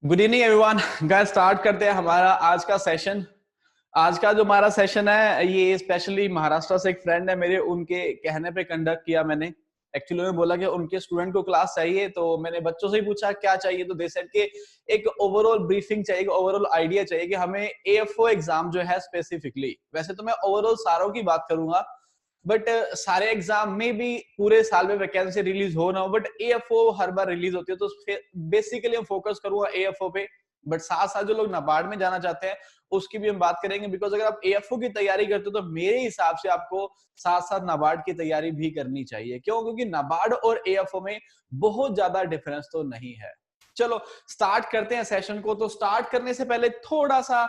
Good evening everyone. Guys start करते हैं हमारा आज का सेशन। आज का जो हमारा सेशन है ये स्पेशली महाराष्ट्र से एक फ्रेंड है मेरे, उनके कहने पे कंडक्ट किया मैंने। एक्चुअली उन्होंने बोला कि उनके स्टूडेंट को क्लास चाहिए, तो मैंने बच्चों से ही पूछा क्या चाहिए, तो दे सेड कि एक ओवरऑल ब्रीफिंग चाहिए, एक ओवरऑल आइडिया चाहिए कि हमें एएफओ एग्जाम जो है स्पेसिफिकली, वैसे तो मैं ओवरऑल सारों की बात करूंगा बट सारे एग्जाम में भी पूरे साल में वैकेंसी रिलीज हो ना हो, but AFO her bar release होती है, तो बेसिकली हम फोकस करूंगा एएफओ पे। बट साथ साथ जो लोग नाबार्ड में जाना चाहते हैं उसकी भी हम बात करेंगे, बिकॉज अगर आप एएफओ की तैयारी करते हो तो मेरे हिसाब से आपको साथ साथ नाबार्ड की तैयारी भी करनी चाहिए। क्यों? क्योंकि नाबार्ड और एएफओ में बहुत ज्यादा डिफरेंस तो नहीं है। चलो स्टार्ट करते हैं सेशन को। तो स्टार्ट करने से पहले थोड़ा सा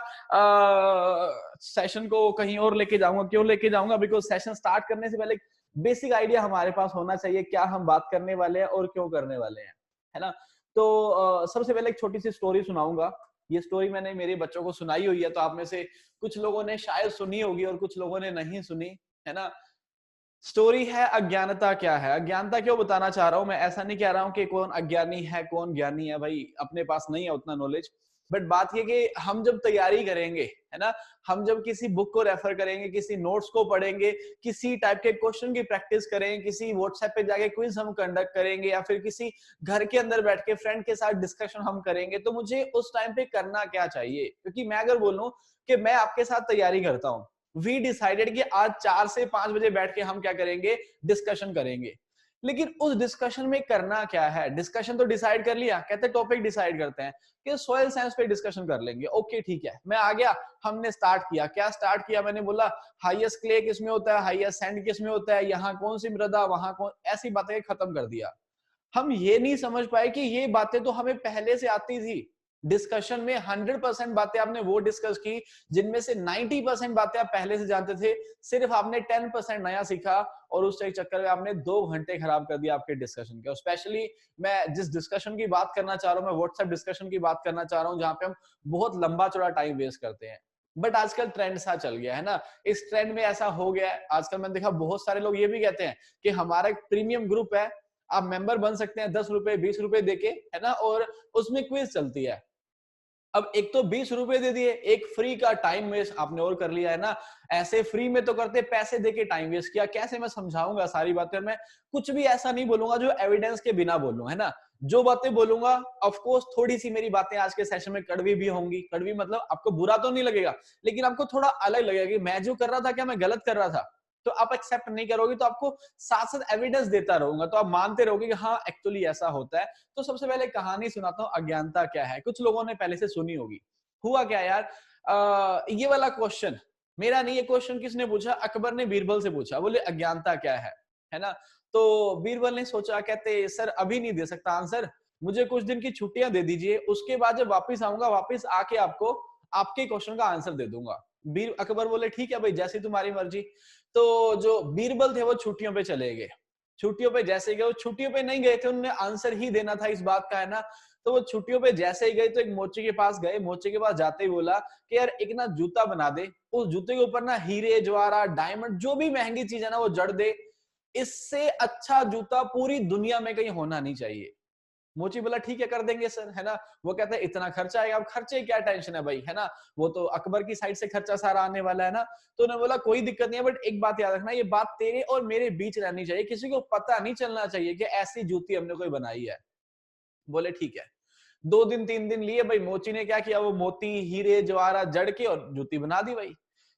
सेशन को कहीं और लेके जाऊंगा। क्यों लेके जाऊंगा? बिकॉज सेशन स्टार्ट करने से पहले बेसिक आइडिया हमारे पास होना चाहिए क्या हम बात करने वाले हैं और क्यों करने वाले हैं, है ना। तो सबसे पहले एक छोटी सी स्टोरी सुनाऊंगा। ये स्टोरी मैंने मेरे बच्चों को सुनाई हुई है, तो आप में से कुछ लोगों ने शायद सुनी होगी और कुछ लोगों ने नहीं सुनी, है ना। स्टोरी है अज्ञानता क्या है। अज्ञानता क्यों बताना चाह रहा हूं मैं, ऐसा नहीं कह रहा हूं कि कौन अज्ञानी है कौन ज्ञानी है, भाई अपने पास नहीं है उतना नॉलेज। बट बात ये कि हम जब तैयारी करेंगे, है ना, हम जब किसी बुक को रेफर करेंगे, किसी नोट्स को पढ़ेंगे, किसी टाइप के क्वेश्चन की प्रैक्टिस करेंगे, किसी व्हाट्सएप पे जाके क्विज हम कंडक्ट करेंगे, या फिर किसी घर के अंदर बैठ के फ्रेंड के साथ डिस्कशन हम करेंगे, तो मुझे उस टाइम पे करना क्या चाहिए। क्योंकि मैं अगर बोलूं कि मैं आपके साथ तैयारी करता हूं, वी डिसाइडेड कि आज 4 से 5 बजे बैठ के हम क्या करेंगे, डिस्कशन करेंगे। लेकिन उस डिस्कशन में करना क्या है? डिस्कशन तो डिसाइड कर लिया, कहते टॉपिक डिसाइड करते हैं कि सॉइल साइंस पे डिस्कशन कर लेंगे। ओके ठीक है, मैं आ गया, हमने स्टार्ट किया। क्या स्टार्ट किया? मैंने बोला हाईएस्ट क्ले किसमें होता है, हाईएस्ट सैंड किसमें होता है, यहाँ कौन सी मृदा, वहां कौन, ऐसी बातें खत्म कर दिया। हम ये नहीं समझ पाए कि ये बातें तो हमें पहले से आती थी। डिस्कशन में 100% बातें आपने वो डिस्कस की जिनमें से 90% बातें आप पहले से जानते थे, सिर्फ आपने 10% नया सीखा, और उस चक्कर में आपने 2 घंटे खराब कर दिया आपके डिस्कशन के। स्पेशली मैं जिस डिस्कशन की बात करना चाह रहा हूं, मैं व्हाट्सएप डिस्कशन की बात करना चाह रहा हूं, जहां पे हम बहुत लंबा चौड़ा टाइम वेस्ट करते हैं। बट आजकल ट्रेंड सा चल गया है ना, इस ट्रेंड में ऐसा हो गया है। आजकल मैंने देखा बहुत सारे लोग ये भी कहते हैं कि हमारा एक प्रीमियम ग्रुप है, आप मेंबर बन सकते हैं 10 रुपए 20 रुपए देके, है ना, और उसमें क्विज चलती है। अब एक तो 20 रुपए दे दिए, एक फ्री का टाइम वेस्ट आपने और कर लिया, है ना। ऐसे फ्री में तो करते, पैसे देके टाइम वेस्ट किया। कैसे मैं समझाऊंगा सारी बातें, मैं कुछ भी ऐसा नहीं बोलूंगा जो एविडेंस के बिना बोलूं, है ना। जो बातें बोलूंगा ऑफ कोर्स थोड़ी सी मेरी बातें आज के सेशन में कड़वी भी होंगी। कड़वी मतलब आपको बुरा तो नहीं लगेगा, लेकिन आपको थोड़ा अलग लगेगा कि मैं जो कर रहा था क्या मैं गलत कर रहा था, तो आप एक्सेप्ट नहीं करोगे। तो आपको साथ साथ एविडेंस देता रहूंगा, तो आप मानते रहोगे कि हाँ एक्चुअली ऐसा होता है। तो सबसे पहले कहानी सुनाता हूँ, अज्ञानता क्या है। कुछ लोगों ने पहले से सुनी होगी। हुआ क्या यार, ये वाला क्वेश्चन मेरा नहीं, ये क्वेश्चन किसने पूछा? अकबर ने बीरबल से पूछा, बोले अज्ञानता क्या है ना। तो बीरबल ने सोचा, कहते सर अभी नहीं दे सकता आंसर, मुझे कुछ दिन की छुट्टियां दे दीजिए, उसके बाद जब वापिस आऊंगा वापिस आके आपको आपके क्वेश्चन का आंसर दे दूंगा। बीर अकबर बोले ठीक है भाई, जैसी तुम्हारी मर्जी। तो जो बीरबल थे वो छुट्टियों पे चले गए। छुट्टियों पे जैसे गए, छुट्टियों पे नहीं गए थे, उन्होंने आंसर ही देना था इस बात का, है ना। तो वो छुट्टियों पे जैसे ही गए तो एक मोची के पास गए। मोची के पास जाते ही बोला कि यार एक ना जूता बना दे, उस जूते के ऊपर ना हीरे जवाहरात डायमंड जो भी महंगी चीज है ना वो जड़ दे, इससे अच्छा जूता पूरी दुनिया में कहीं होना नहीं चाहिए। मोची बोला ठीक है कर देंगे सर, है ना। वो कहता है इतना खर्चा आएगा, अब खर्चे की क्या टेंशन है भाई, है ना, वो तो अकबर की साइड से खर्चा सारा आने वाला है ना। तो उन्होंने बोला कोई दिक्कत नहीं है, बट एक बात याद रखना, ये बात तेरे और मेरे बीच रहनी चाहिए, किसी को पता नहीं चलना चाहिए कि ऐसी जूती हमने कोई बनाई है। बोले ठीक है। 2 दिन 3 दिन लिए भाई, मोची ने क्या किया, वो मोती हीरे जवाहरात जड़ के और जूती बना दी भाई।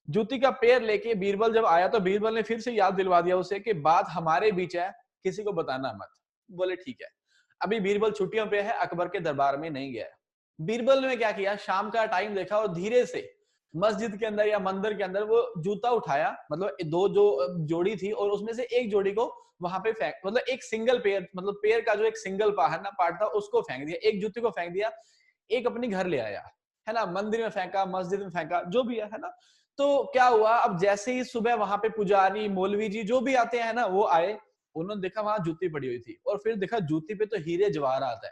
जूती का पेड़ लेके बीरबल जब आया तो बीरबल ने फिर से याद दिलवा दिया उसे कि बात हमारे बीच है, किसी को बताना मत। बोले ठीक है। अभी बीरबल छुट्टियों पे है, अकबर के दरबार में नहीं गया। बीरबल ने क्या किया, शाम का टाइम देखा और धीरे से मस्जिद के अंदर या मंदिर के अंदर वो जूता उठाया, मतलब दो जो जोड़ी थी, और उसमें से एक जोड़ी को वहां पे फेंक, मतलब एक सिंगल पेयर, मतलब पेयर का जो एक सिंगल है ना पार्ट था, उसको फेंक दिया, एक जूते को फेंक दिया, एक अपनी घर ले आया, है ना। मंदिर में फेंका, मस्जिद में फेंका, जो भी है ना। तो क्या हुआ, अब जैसे ही सुबह वहां पे पुजारी मौलवी जी जो भी आते हैं ना वो आए, उन्होंने देखा वहां जूती पड़ी हुई थी, और फिर देखा जूती पे तो हीरे जवाहरात है।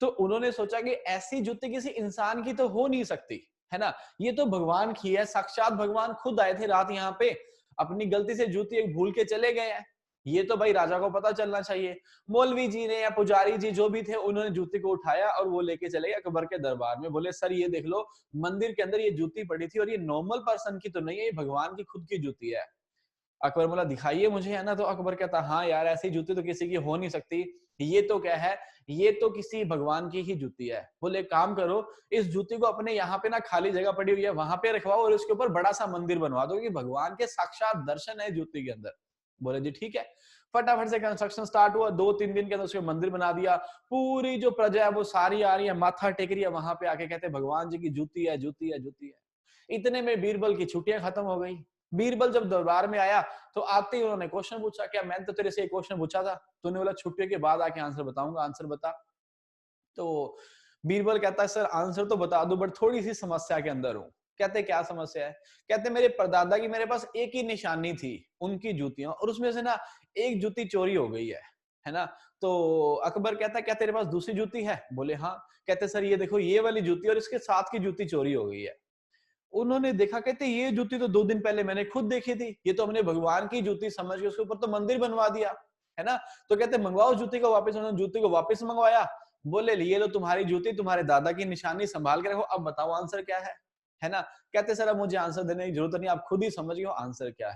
तो उन्होंने सोचा कि ऐसी जूती किसी इंसान की तो हो नहीं सकती, है ना, ये तो भगवान की है, साक्षात भगवान खुद आए थे रात यहाँ पे, अपनी गलती से जूती एक भूल के चले गए हैं। ये तो भाई राजा को पता चलना चाहिए। मौलवी जी ने या पुजारी जी जो भी थे, उन्होंने जूती को उठाया और वो लेके चले गए अकबर के दरबार में। बोले सर ये देख लो, मंदिर के अंदर ये जूती पड़ी थी और ये नॉर्मल पर्सन की तो नहीं है, ये भगवान की खुद की जूती है। अकबर बोला दिखाइए मुझे, है ना। तो अकबर कहता हाँ यार, ऐसी जूती तो किसी की हो नहीं सकती, ये तो क्या है, ये तो किसी भगवान की ही जूती है। बोले काम करो, इस जूती को अपने यहाँ पे ना खाली जगह पड़ी हुई है वहां पे रखवाओ और इसके ऊपर बड़ा सा मंदिर बनवा दो, क्योंकि भगवान के साक्षात दर्शन है जूती के अंदर। बोले जी ठीक है। फटाफट से कंस्ट्रक्शन स्टार्ट हुआ, 2-3 दिन के अंदर उसके मंदिर बना दिया। पूरी जो प्रजा है वो सारी आ रही है, माथा टेक रही है, वहां पे आके कहते भगवान जी की जूती है, जूती है, जूती है। इतने में बीरबल की छुट्टियां खत्म हो गई। बीरबल जब दरबार में आया तो आते ही उन्होंने क्वेश्चन पूछा, क्या मैंने तो तेरे से एक क्वेश्चन पूछा था, तूने बोला छुट्टियों के बाद आके आंसर बताऊंगा, आंसर बता। तो बीरबल कहता है सर आंसर तो बता दूं, बट थोड़ी सी समस्या के अंदर हूं। कहते क्या समस्या है? कहते मेरे परदादा की मेरे पास एक ही निशानी थी, उनकी जूतियां, और उसमें से ना एक जूती चोरी हो गई है ना। तो अकबर कहता है क्या तेरे पास दूसरी जूती है? बोले हाँ। कहते सर ये देखो, ये वाली जूती और इसके साथ की जूती चोरी हो गई है। उन्होंने देखा, कहते ये जूती तो 2 दिन पहले मैंने खुद देखी थी, ये तो हमने भगवान की जूती समझ के उसके ऊपर तो मंदिर बनवा दिया, है ना। तो कहते मंगवाओ जूती को वापस। उन्होंने जूती को वापस मंगवाया। बोले ये लो तुम्हारी जूती, तुम्हारे दादा की निशानी संभाल के रखो, अब बताओ आंसर क्या है ना। कहते सर अब मुझे आंसर देने की जरूरत नहीं, आप खुद ही समझ गए हो आंसर क्या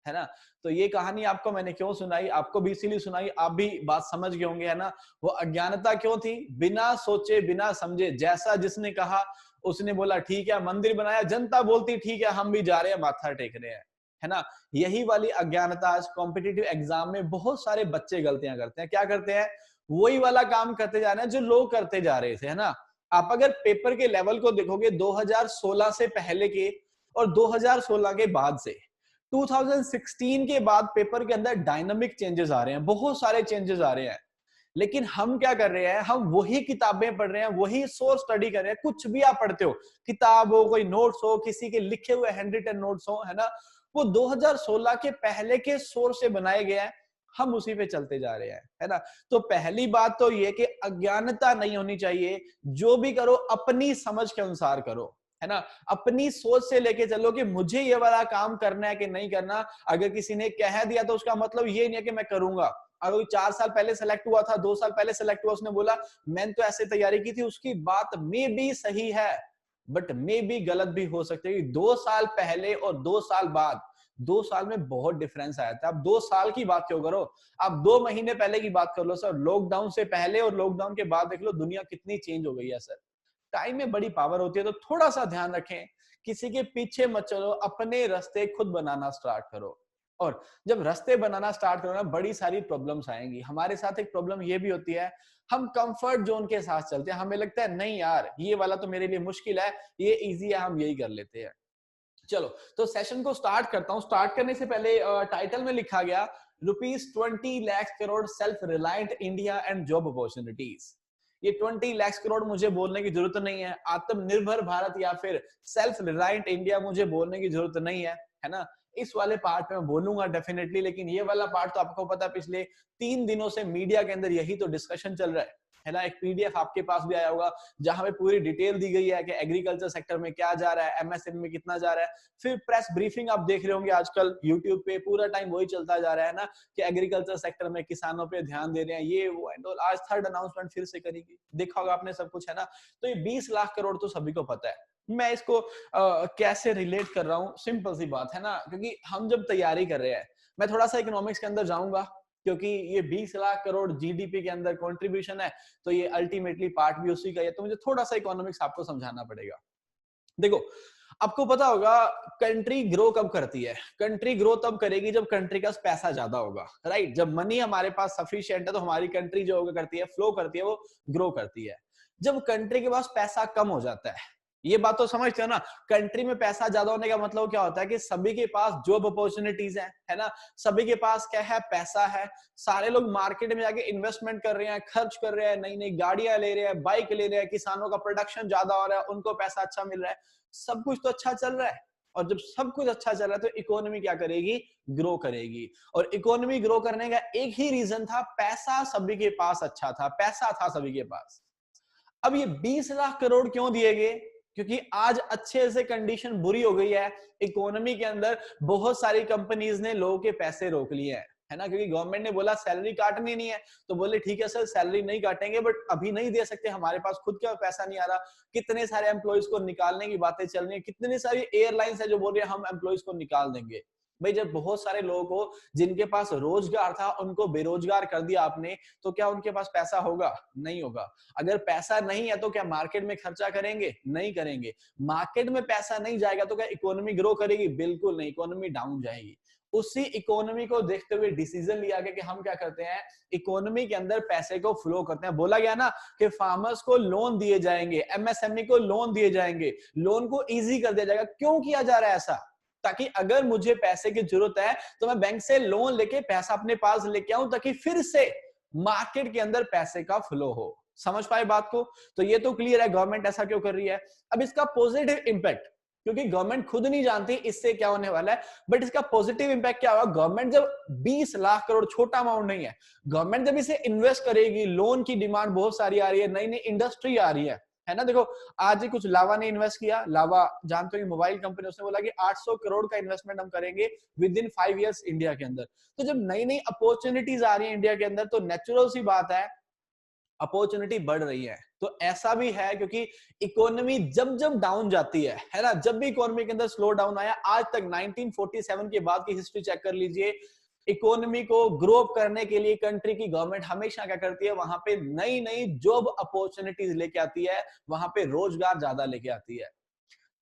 है ना। तो ये कहानी आपको मैंने क्यों सुनाई, आपको भी इसीलिए सुनाई, आप भी बात समझ गए होंगे, है ना। वो अज्ञानता क्यों थी? बिना सोचे बिना समझे, जैसा जिसने कहा उसने बोला ठीक है, मंदिर बनाया, जनता बोलती ठीक है हम भी जा रहे हैं, माथा टेक रहे हैं, है ना। यही वाली अज्ञानता आज कॉम्पिटिटिव एग्जाम में बहुत सारे बच्चे गलतियां करते हैं। क्या करते हैं? वही वाला काम करते जा रहे हैं जो लोग करते जा रहे थे, है ना। आप अगर पेपर के लेवल को देखोगे 2016 से पहले के और 2016 के बाद से, 2016 के बाद पेपर के अंदर डायनामिक चेंजेस आ रहे हैं, बहुत सारे चेंजेस आ रहे हैं। लेकिन हम क्या कर रहे हैं? हम वही किताबें पढ़ रहे हैं, वही सोर्स स्टडी कर रहे हैं। कुछ भी आप पढ़ते हो, किताब हो, कोई नोट्स हो, किसी के लिखे हुए हैंड रिटन नोट्स हो, है ना, वो 2016 के पहले के सोर्स से बनाए गए हैं, हम उसी पे चलते जा रहे हैं, है ना। तो पहली बात तो ये कि अज्ञानता नहीं होनी चाहिए। जो भी करो अपनी समझ के अनुसार करो, है ना। अपनी सोच से लेके चलो कि मुझे ये वाला काम करना है कि नहीं करना। अगर किसी ने कह दिया तो उसका मतलब ये नहीं है कि मैं करूंगा। अगर 4 साल पहले सेलेक्ट हुआ था, 2 साल पहले सेलेक्ट हुआ, उसने बोला मैंने तो ऐसे तैयारी की थी, उसकी बात मे बी सही है बट मे बी गलत भी हो सकती है। 2 साल पहले और 2 साल बाद, 2 साल में बहुत डिफरेंस आया था। आप 2 साल की बात क्यों करो, आप 2 महीने पहले की बात कर लो सर। लॉकडाउन से पहले और लॉकडाउन के बाद देख लो दुनिया कितनी चेंज हो गई है सर। टाइम में बड़ी पावर होती है, तो थोड़ा सा ध्यान रखें, किसी के पीछे मत चलो, अपने रास्ते खुद बनाना स्टार्ट करो। और जब रास्ते बनाना स्टार्ट करो ना, बड़ी सारी प्रॉब्लम्स आएंगी। हमारे साथ एक प्रॉब्लम ये भी होती है, हम कंफर्ट जोन के साथ चलते हैं। हमें लगता है नहीं यार ये वाला तो मेरे लिए मुश्किल है, ये इजी है, हम यही कर लेते हैं। चलो तो सेशन को स्टार्ट करता हूं। स्टार्ट करने से पहले टाइटल में लिखा गया ₹20 lakh crore self reliant India and job opportunities. ये 20 लाख करोड़ मुझे बोलने की जरूरत नहीं है। आत्मनिर्भर भारत या फिर सेल्फ रिलायंट इंडिया मुझे बोलने की जरूरत नहीं है ना। इस वाले पार्ट में मैं बोलूंगा डेफिनेटली, लेकिन ये वाला पार्ट तो आपको पता है पिछले 3 दिनों से मीडिया के अंदर यही तो डिस्कशन चल रहा है ना। एक पीडीएफ आपके पास भी आया होगा जहां पे पूरी डिटेल दी गई है कि एग्रीकल्चर सेक्टर में क्या जा रहा है, एमएसएमई में कितना जा रहा है। फिर प्रेस ब्रीफिंग आप देख रहे होंगे आजकल यूट्यूब पे, पूरा टाइम वही चलता जा रहा है ना कि एग्रीकल्चर सेक्टर में किसानों पे ध्यान दे रहे हैं, ये वो एंड ऑल। आज थर्ड अनाउंसमेंट फिर से करेगी, देखा होगा आपने सब कुछ, है ना। तो ये 20 लाख करोड़ तो सभी को पता है। मैं इसको कैसे रिलेट कर रहा हूँ, सिंपल सी बात है ना, क्योंकि हम जब तैयारी कर रहे हैं, मैं थोड़ा सा इकोनॉमिक्स के अंदर जाऊंगा क्योंकि ये 20 लाख करोड़ जीडीपी के अंदर कंट्रीब्यूशन है, तो ये अल्टीमेटली पार्ट भी उसी का है। तो मुझे थोड़ा सा इकोनॉमिक्स आपको समझाना पड़ेगा। देखो आपको पता होगा कंट्री ग्रो कब करती है? कंट्री ग्रो तब करेगी जब कंट्री का पैसा ज्यादा होगा, राइट। जब मनी हमारे पास सफिशिएंट है तो हमारी कंट्री जो होगा करती है, फ्लो करती है, वो ग्रो करती है। जब कंट्री के पास पैसा कम हो जाता है, ये बात तो समझते हो ना, कंट्री में पैसा ज्यादा होने का मतलब क्या होता है कि सभी के पास जॉब अपॉर्चुनिटीज है ना। सभी के पास क्या है? पैसा है। सारे लोग मार्केट में जाके इन्वेस्टमेंट कर रहे हैं, खर्च कर रहे हैं, नई नई गाड़ियां ले रहे हैं, बाइक ले रहे हैं, किसानों का प्रोडक्शन ज्यादा हो रहा है, उनको पैसा अच्छा मिल रहा है, सब कुछ तो अच्छा चल रहा है। और जब सब कुछ अच्छा चल रहा है तो इकोनॉमी क्या करेगी? ग्रो करेगी। और इकोनॉमी ग्रो करने का एक ही रीजन था, पैसा सभी के पास अच्छा था, पैसा था सभी के पास। अब ये 20 लाख करोड़ क्यों दिए गए? क्योंकि आज अच्छे से कंडीशन बुरी हो गई है इकोनॉमी के अंदर। बहुत सारी कंपनीज ने लोगों के पैसे रोक लिए हैं, है ना, क्योंकि गवर्नमेंट ने बोला सैलरी काटनी नहीं है, तो बोले ठीक है सर सैलरी नहीं काटेंगे, बट अभी नहीं दे सकते, हमारे पास खुद का पैसा नहीं आ रहा। कितने सारे एम्प्लॉइज को निकालने की बातें चल रही है, कितनी सारी एयरलाइंस है जो बोल रही है हम एम्प्लॉइज को निकाल देंगे। भाई जब बहुत सारे लोगों को जिनके पास रोजगार था उनको बेरोजगार कर दिया आपने, तो क्या उनके पास पैसा होगा? नहीं होगा। अगर पैसा नहीं है तो क्या मार्केट में खर्चा करेंगे? नहीं करेंगे। मार्केट में पैसा नहीं जाएगा तो क्या इकोनॉमी ग्रो करेगी? बिल्कुल नहीं, इकोनॉमी डाउन जाएगी। उसी इकोनॉमी को देखते हुए डिसीजन लिया गया कि हम क्या करते हैं, इकोनॉमी के अंदर पैसे को फ्लो करते हैं। बोला गया ना कि फार्मर्स को लोन दिए जाएंगे, एमएसएमई को लोन दिए जाएंगे, लोन को इजी कर दिया जाएगा। क्यों किया जा रहा है ऐसा? ताकि अगर मुझे पैसे की जरूरत है तो मैं बैंक से लोन लेके पैसा अपने पास लेके आऊं, ताकि फिर से मार्केट के अंदर पैसे का फ्लो हो। समझ पाए बात को? तो ये तो क्लियर है गवर्नमेंट ऐसा क्यों कर रही है। अब इसका पॉजिटिव इंपैक्ट, क्योंकि गवर्नमेंट खुद नहीं जानती इससे क्या होने वाला है, बट इसका पॉजिटिव इंपैक्ट क्या होगा, गवर्नमेंट जब 20 लाख करोड़, छोटा अमाउंट नहीं है, गवर्नमेंट जब इसे इन्वेस्ट करेगी, लोन की डिमांड बहुत सारी आ रही है, नई नई इंडस्ट्री आ रही है ना। देखो आज ही कुछ लावा ने इन्वेस्ट किया, लावा जानते हो मोबाइल कंपनी, उसने बोला कि 800 करोड़ का इन्वेस्टमेंट हम करेंगे विद इन 5 इयर्स इंडिया के अंदर। तो जब नई नई अपॉर्चुनिटीज आ रही है इंडिया के अंदर, तो नेचुरल सी बात है अपॉर्चुनिटी बढ़ रही है। तो ऐसा भी है क्योंकि इकोनॉमी जब जब डाउन जाती है ना, जब भी इकोनॉमी के अंदर स्लो डाउन आया, आज तक 1947 के बाद की हिस्ट्री चेक कर लीजिए, इकोनॉमी को ग्रो करने के लिए कंट्री की गवर्नमेंट हमेशा क्या करती है, वहां पे नई नई जॉब अपॉर्चुनिटीज लेके आती है, वहां पे रोजगार ज्यादा लेके आती है।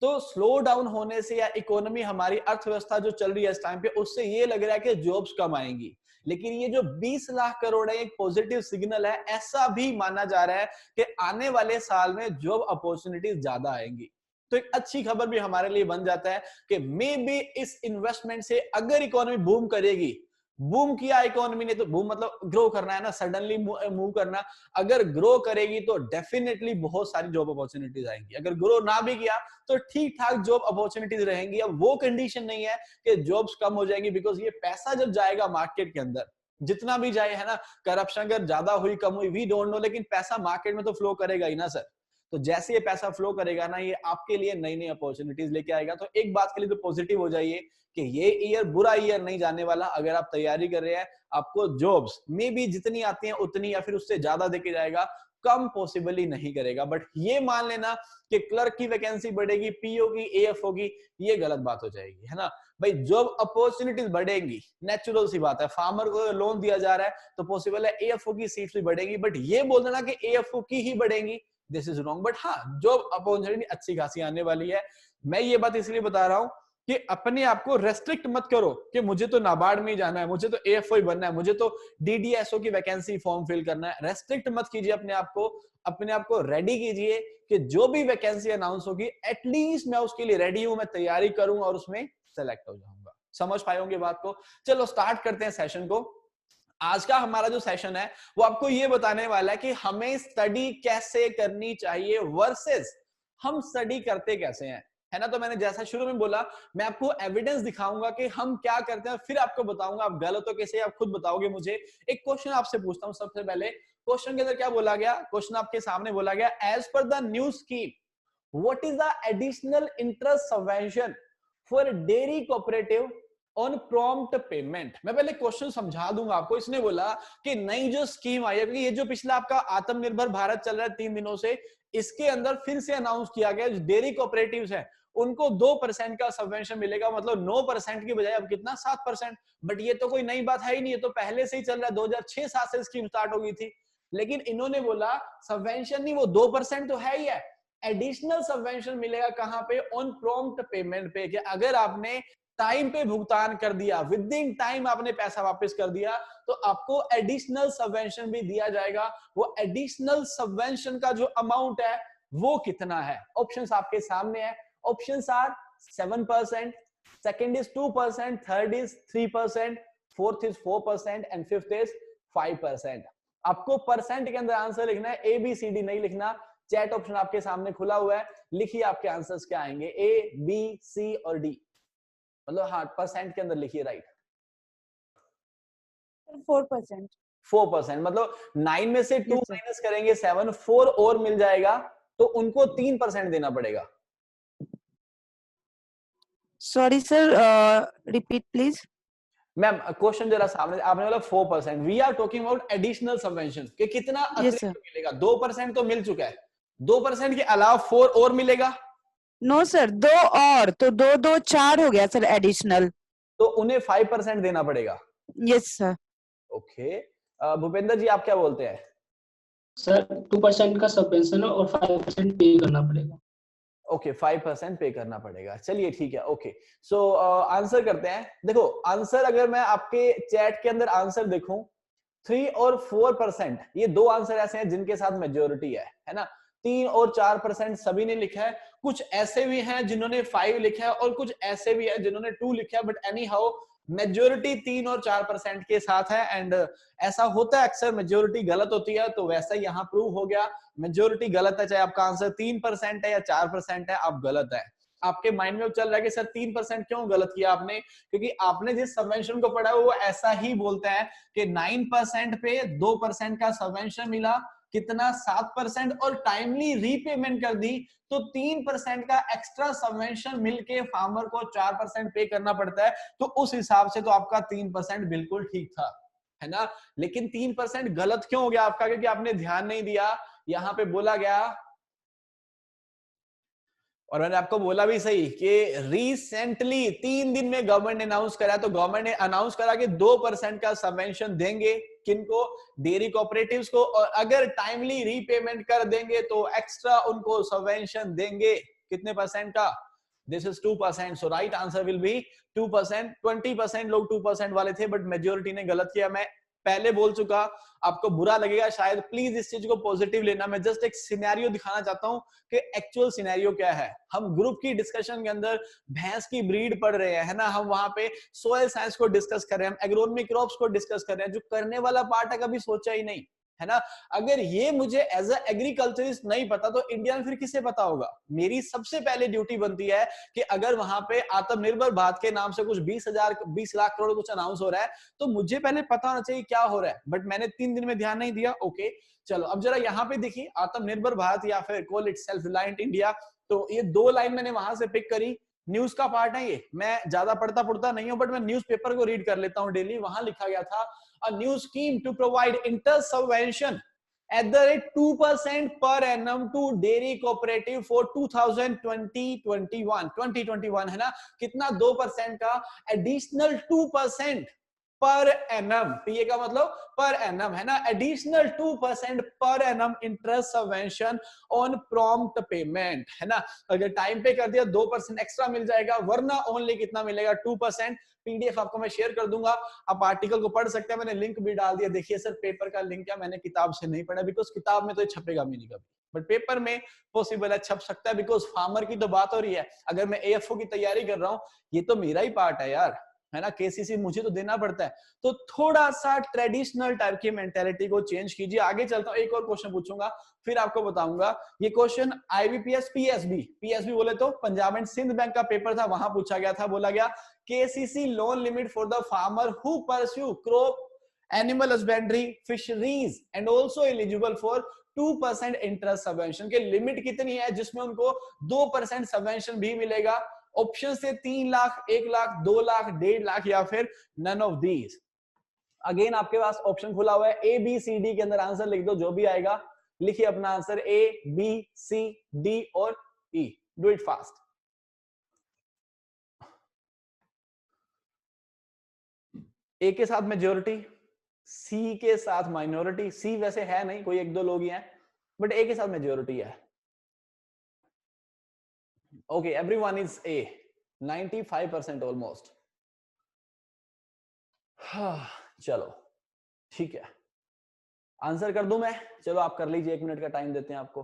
तो स्लो डाउन होने से या इकोनॉमी हमारी अर्थव्यवस्था जो चल रही है इस टाइम पे, उससे ये लग रहा है कि जॉब्स कम आएंगी, लेकिन ये जो 20 लाख करोड़ है एक पॉजिटिव सिग्नल है। ऐसा भी माना जा रहा है कि आने वाले साल में जॉब अपॉर्चुनिटीज ज्यादा आएंगी। तो एक अच्छी खबर भी हमारे लिए बन जाता है कि मे बी इस इन्वेस्टमेंट से अगर इकोनॉमी बूम करेगी, बूम किया इकोनॉमी ने, तो बूम मतलब ग्रो करना है ना, सडनली मूव करना, अगर ग्रो करेगी तो डेफिनेटली बहुत सारी जॉब अपॉर्चुनिटीज आएंगी। अगर ग्रो ना भी किया तो ठीक ठाक जॉब अपॉर्चुनिटीज रहेंगी। अब वो कंडीशन नहीं है कि जॉब्स कम हो जाएंगी, बिकॉज ये पैसा जब जाएगा मार्केट के अंदर, जितना भी जाए है ना, करप्शन अगर ज्यादा हुई कम हुई वी डोंट नो, लेकिन पैसा मार्केट में तो फ्लो करेगा ही ना सर। तो जैसे ये पैसा फ्लो करेगा ना, ये आपके लिए नई नई अपॉर्चुनिटीज लेके आएगा। तो एक बात के लिए तो पॉजिटिव हो जाइए कि ये ईयर बुरा ईयर नहीं जाने वाला। अगर आप तैयारी कर रहे हैं, आपको जॉब्स में भी जितनी आती हैं उतनी या फिर उससे ज्यादा देके जाएगा, कम पॉसिबली नहीं करेगा। बट ये मान लेना कि क्लर्क की वैकेंसी बढ़ेगी, पीओ की, एएफओ की, ये गलत बात हो जाएगी, है ना भाई। जॉब अपॉर्चुनिटीज बढ़ेंगी, नेचुरल सी बात है। फार्मर को लोन दिया जा रहा है तो पॉसिबल है एएफओ की सीट्स भी बढ़ेगी, बट ये बोल देना कि एएफओ की ही बढ़ेंगी, दिस इज रॉन्ग। बट हाँ, जॉब अपॉर्चुनिटी अच्छी खासी आने वाली है। मैं ये बात इसलिए बता रहा हूं कि अपने आप को रेस्ट्रिक्ट मत करो कि मुझे तो नाबार्ड में ही जाना है, मुझे तो एएफओ ही बनना है, मुझे तो डीडीएसओ की वैकेंसी फॉर्म फिल करना है। रेस्ट्रिक्ट मत कीजिए अपने आप को रेडी कीजिए कि जो भी वैकेंसी अनाउंस होगी एटलीस्ट मैं उसके लिए रेडी हूं, मैं तैयारी करूंगा और उसमें सेलेक्ट हो जाऊंगा। समझ पाए होंगे बात को। चलो स्टार्ट करते हैं सेशन को। आज का हमारा जो सेशन है वो आपको ये बताने वाला है कि हमें स्टडी कैसे करनी चाहिए वर्सेस हम स्टडी करते कैसे हैं, है ना। तो मैंने जैसा शुरू में बोला, मैं आपको एविडेंस दिखाऊंगा कि हम क्या करते हैं, फिर आपको बताऊंगा आप गलत हो कैसे, आप खुद बताओगे मुझे। एक क्वेश्चन आपसे पूछता हूं सबसे पहले। क्वेश्चन के अंदर क्या बोला गया, क्वेश्चन आपके सामने बोला गया, as per the new scheme what is the additional interest subvention for dairy cooperative on prompt payment. मैं पहले क्वेश्चन समझा दूंगा आपको। इसने बोला कि नई जो स्कीम आई है, क्योंकि ये जो पिछला आपका आत्मनिर्भर भारत चल रहा है 3 दिनों से, इसके अंदर फिर से अनाउंस किया गया डेयरी कोऑपरेटिव्स है उनको 2% का सबवेंशन मिलेगा, मतलब 9% की बजाय अब कितना 7%। बट ये तो कोई नई बात है ही नहीं, ये तो पहले से ही चल रहा है, 2006-7 से स्कीम स्टार्ट हो गई थी। लेकिन इन्होंने बोला सबवेंशन नहीं, वो 2% तो है ही है, एडिशनल सबवेंशन मिलेगा कहां पे, ऑन प्रॉम्प्ट पेमेंट पे। कि अगर आपने टाइम पे भुगतान कर दिया, विद इन टाइम आपने पैसा वापस कर दिया, तो आपको एडिशनल सबवेंशन भी दिया जाएगा। वो एडिशनल सबवेंशन का जो अमाउंट है वो कितना है, ऑप्शंस आपके सामने है। Options are 7%, second is 2%, third is 3%, fourth is 4% and fifth is 5%। आपको परसेंट के अंदर आंसर लिखना है, ए बी सी डी नहीं लिखना। चैट ऑप्शन आपके सामने खुला हुआ है, लिखिए आपके आंसर्स क्या आएंगे, ए बी सी और डी, मतलब हाँ परसेंट के अंदर लिखिए। राइट 4%। 4%, मतलब 9 में से 2 माइनस करेंगे 7, 4 और मिल जाएगा, तो उनको 3% देना पड़ेगा। Sorry sir, repeat please. Ma'am question जरा सामने, आपने बोला 4%, we are talking about additional subvention कि कितना यस अतिरिक्त सर। मिलेगा। 2% तो मिल चुका है, 2% के अलावा 4 और मिलेगा। नो सर, 2 और तो 2 2 4 हो गया सर एडिशनल। तो उन्हें 5% देना पड़ेगा। Yes sir. ओके, भूपेंद्र जी आप क्या बोलते हैं? सर 2% का सबवेंशन है और 5% पे करना पड़ेगा। ओके, 5% पे करना पड़ेगा, चलिए ठीक है। ओके, सो आंसर करते हैं। देखो आंसर, अगर मैं आपके चैट के अंदर आंसर देखूं, 3 और 4%, ये दो आंसर ऐसे हैं जिनके साथ मेजोरिटी है ना। 3 और 4% सभी ने लिखा है। कुछ ऐसे भी हैं जिन्होंने 5 लिखा है और कुछ ऐसे भी है जिन्होंने 2 लिखा है, बट एनी हाउ मेजोरिटी 3 और 4% के साथ है। एंड ऐसा होता है अक्सर, मेजोरिटी गलत होती है, तो वैसा ही यहाँ प्रूव हो गया, मेजोरिटी गलत है। चाहे आपका आंसर 3% है या 4% है, आप गलत है। आपके माइंड में चल रहा है कि सर 3% क्यों गलत किया आपने, क्योंकि आपने जिस सबवेंशन को पढ़ा है वो ऐसा ही बोलता है कि 9% पे 2% का सबवेंशन मिला, कितना 7%, और टाइमली रीपेमेंट कर दी तो 3% का एक्स्ट्रा सबवेंशन मिलके फार्मर को 4% पे करना पड़ता है। तो उस हिसाब से तो आपका 3% बिल्कुल ठीक था, है ना। लेकिन 3% गलत क्यों हो गया आपका? क्योंकि आपने ध्यान नहीं दिया। यहां पे बोला गया, और मैंने आपको बोला भी सही, कि रिसेंटली 3 दिन में गवर्नमेंट ने अनाउंस करा, तो गवर्नमेंट ने अनाउंस करा कि 2% का सबवेंशन देंगे, किनको? डेयरी कोऑपरेटिव्स को, और अगर टाइमली रीपेमेंट कर देंगे तो एक्स्ट्रा उनको सबवेंशन देंगे। कितने परसेंट का? This is 2%, so right answer will be 2%। 20% लोग 2% वाले थे, बट मेजोरिटी ने गलत किया। मैं पहले बोल चुका, आपको बुरा लगेगा शायद, प्लीज इस चीज को पॉजिटिव लेना। मैं जस्ट एक सिनेरियो दिखाना चाहता हूं कि एक्चुअल सिनेरियो क्या है। हम ग्रुप की डिस्कशन के अंदर भैंस की ब्रीड पढ़ रहे हैं, है ना, हम वहां पे सोयल साइंस को डिस्कस कर रहे हैं, हम एग्रोनॉमी क्रॉप्स को डिस्कस कर रहे हैं, जो करने वाला पार्ट है कभी सोचा ही नहीं, है ना। अगर ये मुझे एज अ एग्रीकल्चरिस्ट नहीं पता तो इंडिया में फिर किसे पता होगा? मेरी सबसे पहले ड्यूटी बनती है कि अगर वहां पे आत्मनिर्भर भारत के नाम से कुछ 20 लाख करोड़ कुछ अनाउंस हो रहा है, तो मुझे पहले पता होना चाहिए क्या हो रहा है, बट मैंने 3 दिन में ध्यान नहीं दिया। ओके चलो, अब जरा यहाँ पे देखिए, आत्मनिर्भर भारत या फिर call it self reliant India, तो ये 2 लाइन मैंने वहां से पिक करी। न्यूज का पार्ट है ये, मैं ज्यादा पढ़ता नहीं हूं, बट मैं न्यूज़पेपर को रीड कर लेता हूं डेली। वहां लिखा गया था, a new scheme to provide inter-subvention at the rate 2% per annum to dairy cooperative for 2021 है ना। कितना? 2% का एडिशनल 2% पर एनम, पीए का मतलब पर एनम, है ना। Additional 2% per annum interest subvention on prompt payment, है ना। अगर टाइम पे कर दिया 2% एक्स्ट्रा मिल जाएगा, वरना ओनली कितना मिलेगा? 2%। पीडीएफ आपको मैं शेयर कर दूंगा, आप आर्टिकल को पढ़ सकते हैं, मैंने लिंक भी डाल दिया। देखिए सर, पेपर का लिंक क्या, मैंने किताब से नहीं पढ़ा, बिकॉज किताब में तो ये छपेगा भी नहीं कभी, बट पेपर में पॉसिबल है, छप सकता है, बिकॉज फार्मर की तो बात हो रही है। अगर मैं एएफओ की तैयारी कर रहा हूँ, ये तो मेरा ही पार्ट है यार, है ना। केसीसी मुझे तो देना पड़ता है, तो थोड़ा सा ट्रेडिशनल टाइप की मेंटेलिटी को चेंज कीजिए। आगे चलता हूं, एक और क्वेश्चन पूछूंगा, फिर आपको बताऊंगा। ये क्वेश्चन आईबीपीएस पीएसबी बोले तो पंजाब एंड सिंध बैंक का पेपर था, वहां पूछा गया था। बोला गया, KCC loan limit for the farmer who pursue crop animal husbandry fisheries and also eligible for 2% interest subvention, के लिमिट कितनी है जिसमें उनको 2% सबवेंशन भी मिलेगा? ऑप्शन से 3 लाख, 1 लाख, 2 लाख, 1.5 लाख, या फिर नन ऑफ दीज। अगेन आपके पास ऑप्शन खुला हुआ है, ए बी सी डी के अंदर आंसर लिख दो, जो भी आएगा लिखिए अपना answer, A B C D और E. Do it fast. A के साथ मेजोरिटी, सी के साथ माइनॉरिटी, सी वैसे है नहीं, कोई 1-2 लोग ही हैं, बट ए के साथ मेजोरिटी है। Okay, everyone is a, 95% almost. चलो ठीक है, आंसर कर दूं मैं? चलो आप कर लीजिए, 1 मिनट का टाइम देते हैं आपको।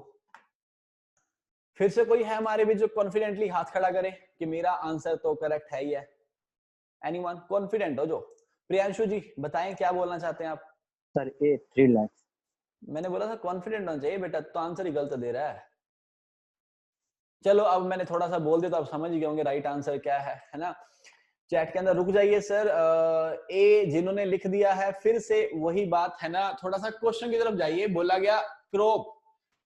फिर से कोई है हमारे भी जो कॉन्फिडेंटली हाथ खड़ा करे कि मेरा आंसर तो करेक्ट है ही है? एनीवन कॉन्फिडेंट हो जो? प्रियांशु जी बताएं, क्या बोलना चाहते हैं आप? सर ए 3 लाख। मैंने बोला था कॉन्फिडेंट होना चाहिए बेटा, तो आंसर ही गलत दे रहा है। चलो अब मैंने थोड़ा सा बोल दिया तो आप समझ गए होंगे राइट आंसर क्या है ना। चैट के अंदर रुक जाइए सर, ए जिन्होंने लिख दिया है, फिर से वही बात है ना, थोड़ा सा क्वेश्चन की तरफ जाइए। बोला गया क्रॉप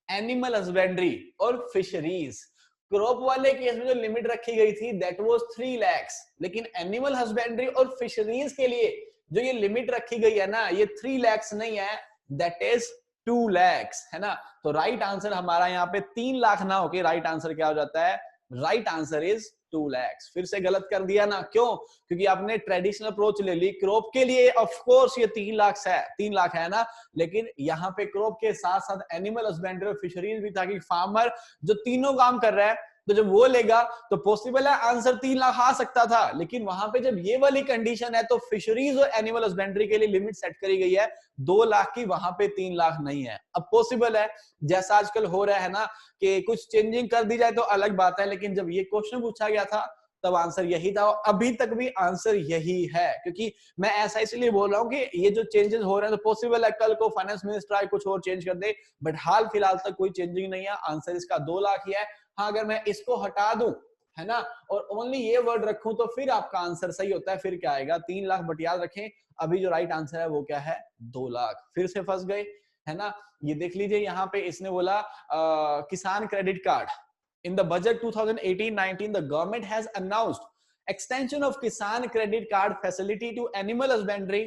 एनिमल हस्बेंड्री और फिशरीज क्रॉप वाले केस में जो लिमिट रखी गई थी दैट वाज 3 लाख, लेकिन एनिमल हस्बेंड्री और फिशरीज के लिए जो ये लिमिट रखी गई है ना, ये 3 लाख नहीं है, दैट इज 2 लाख, है ना। तो राइट आंसर हमारा यहाँ पे 3 लाख ना होके राइट आंसर क्या हो जाता है, राइट आंसर इज 2 लाख। फिर से गलत कर दिया ना, क्यों? क्योंकि आपने ट्रेडिशनल अप्रोच ले ली। क्रॉप के लिए ऑफ कोर्स ये 3 लाख है, 3 लाख है ना, लेकिन यहाँ पे क्रॉप के साथ साथ एनिमल हस्बेंड्री और फिशरीज भी था कि फार्मर जो तीनों काम कर रहा है, तो जब वो लेगा तो पॉसिबल है आंसर 3 लाख आ सकता था, लेकिन वहां पे जब ये वाली कंडीशन है तो फिशरीज और एनिमल हस्बेंड्री के लिए लिमिट सेट करी गई है 2 लाख की, वहां पे 3 लाख नहीं है। अब पॉसिबल है जैसा आजकल हो रहा है ना कि कुछ चेंजिंग कर दी जाए तो अलग बात है, लेकिन जब ये क्वेश्चन पूछा गया था तब आंसर यही था, और अभी तक भी आंसर यही है। क्योंकि मैं ऐसा इसलिए बोल रहा हूँ कि ये जो चेंजेस हो रहे हैं तो पॉसिबल है कल को फाइनेंस मिनिस्टर आए कुछ और चेंज कर दे, बट हाल फिलहाल तक कोई चेंजिंग नहीं है। आंसर इसका 2 लाख ही है। हाँ, अगर मैं इसको हटा दूं, है ना, और ओनली ये वर्ड रखूं तो फिर आपका आंसर सही होता है। फिर क्या आएगा, 3 लाख, बट याद रखें अभी जो राइट आंसर है वो क्या है, 2 लाख। फिर से फंस गए, है ना। ये देख लीजिए यहाँ पे इसने बोला किसान credit card. In the budget 2018-19, the government has announced extension of Kisan Credit Card facility to animal husbandry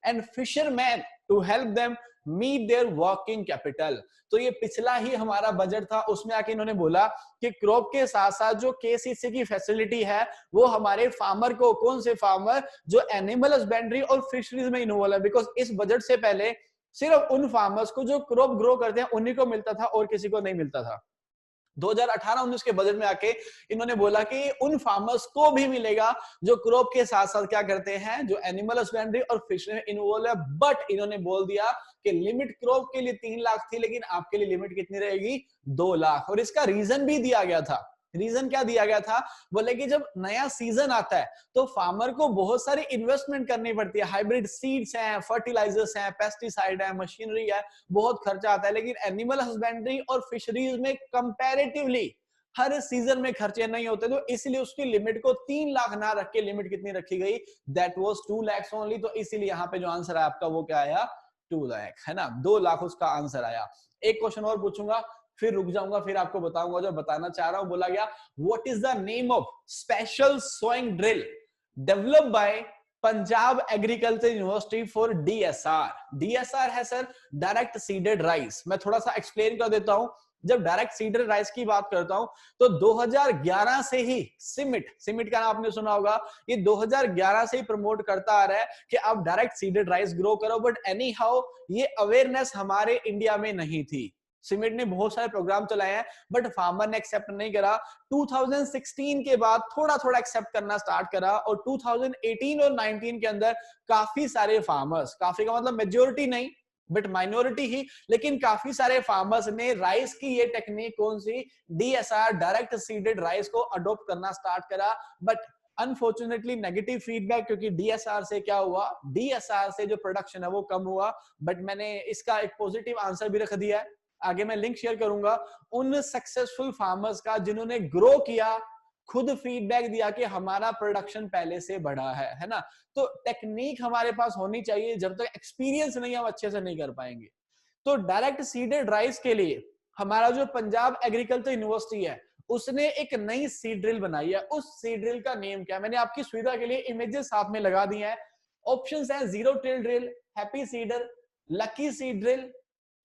and fishermen to help them meet their working capital। तो ये पिछला ही हमारा बजट था, उसमें आके इन्होंने बोला कि क्रॉप के साथ साथ जो केसीसी की फैसिलिटी है वो हमारे फार्मर को, कौन से फार्मर, जो एनिमल हस्बेंड्री और फिशरीज में इन्वॉल्व है, बिकॉज इस बजट से पहले सिर्फ उन फार्मर्स को जो क्रॉप ग्रो करते हैं उन्हीं को मिलता था और किसी को नहीं मिलता था। 2018-19 के बजट में आके इन्होंने बोला कि उन फार्मर्स को भी मिलेगा जो क्रॉप के साथ साथ क्या करते हैं, जो एनिमल हस्बेंड्री और फिशरी में इन्वॉल्व है। बट इन्होंने बोल दिया कि लिमिट क्रॉप के लिए 3 लाख थी, लेकिन आपके लिए लिमिट कितनी रहेगी, 2 लाख। और इसका रीजन भी दिया गया था। रीजन क्या दिया गया था, बोले कि जब नया सीजन आता है तो फार्मर को बहुत सारी इन्वेस्टमेंट करनी पड़ती है। हाइब्रिड सीड्स हैं, फर्टिलाइजर्स हैं, पेस्टिसाइड है, मशीनरी है, बहुत खर्चा आता है। लेकिन एनिमल हस्बेंड्री और फिशरीज में कंपैरेटिवली हर सीजन में खर्चे नहीं होते, तो इसलिए उसकी लिमिट को 3 लाख ना रख के लिमिट कितनी रखी गई, दैट वाज 2 लाख ओनली। तो इसीलिए यहाँ पे जो आंसर है आपका वो क्या आया, 2 लाख, है ना, 2 लाख उसका आंसर आया। एक क्वेश्चन और पूछूंगा फिर रुक जाऊंगा, फिर आपको बताऊंगा जो बताना चाह रहा हूं। बोला गया what is the name of special sowing drill developed by Punjab agriculture university for DSR. DSR है सर डायरेक्ट सीडेड राइस। मैं थोड़ा सा एक्सप्लेन कर देता हूं। जब डायरेक्ट सीडेड राइस की बात करता हूं तो 2011 से ही सिमिट का नाम आपने सुना होगा, ये 2011 से ही प्रमोट करता आ रहा है कि आप डायरेक्ट सीडेड राइस ग्रो करो। बट एनी हाउ ये अवेयरनेस हमारे इंडिया में नहीं थी। सिमिट ने बहुत सारे प्रोग्राम चलाए हैं बट फार्मर ने एक्सेप्ट नहीं करा। 2016 के बाद थोड़ा थोड़ा एक्सेप्ट करना स्टार्ट करा और 2018 और 19 के अंदर काफी सारे फार्मर्स, काफी का मतलब मेजोरिटी नहीं बट माइनॉरिटी ही, लेकिन काफी सारे फार्मर्स ने राइस की ये टेक्निक कौन सी, डीएसआर डायरेक्ट सीडेड राइस को अडॉप्ट करना स्टार्ट करा। बट अनफॉर्चुनेटली नेगेटिव फीडबैक, क्योंकि डीएसआर से क्या हुआ, डीएसआर से जो प्रोडक्शन है वो कम हुआ। बट मैंने इसका एक पॉजिटिव आंसर भी रख दिया है, आगे मैं लिंक शेयर करूंगा उन सक्सेसफुल फार्मर्स का जिन्होंने ग्रो किया, खुद फीडबैक दिया कि हमारा प्रोडक्शन पहले से बढ़ा है ना। तो टेक्निक हमारे पास होनी चाहिए, जब तक एक्सपीरियंस नहीं हम अच्छे से नहीं कर पाएंगे। तो डायरेक्ट सीडेड राइस के लिए हमारा जो पंजाब एग्रीकल्चर यूनिवर्सिटी है उसने एक नई सीड ड्रिल बनाई है। उस सीड ड्रिल का नेम क्या, मैंने आपकी सुविधा के लिए इमेजेस साथ में लगा दी हैं। ऑप्शंस हैं zero till drill, happy seeder, lucky seed drill,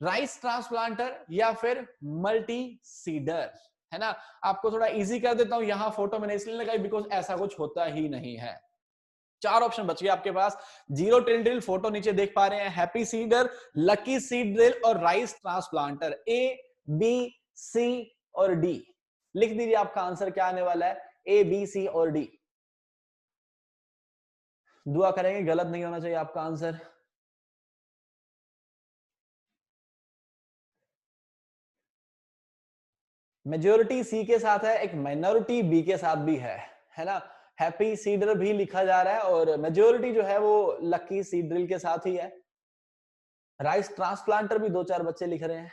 rice transplanter या फिर मल्टी सीडर, है ना। आपको थोड़ा इजी कर देता हूं, यहां फोटो मैंने इसलिए लगाई बिकॉज ऐसा कुछ होता ही नहीं है। 4 ऑप्शन बच गए आपके पास, जीरो टिल ड्रिल फोटो नीचे देख पा रहे हैं, happy seeder, lucky seed drill और राइस ट्रांसप्लांटर। ए, बी, सी और डी। लिख दीजिए आपका आंसर क्या आने वाला है, ए, बी, सी और डी। दुआ करेंगे गलत नहीं होना चाहिए आपका आंसर। मेजोरिटी सी के साथ है, एक माइनॉरिटी बी के साथ भी है ना। हैप्पी सीडर भी लिखा जा रहा है और मेजोरिटी जो है वो लकी सीड ड्रिल के साथ ही है। राइस ट्रांसप्लांटर भी 2-4 बच्चे लिख रहे हैं।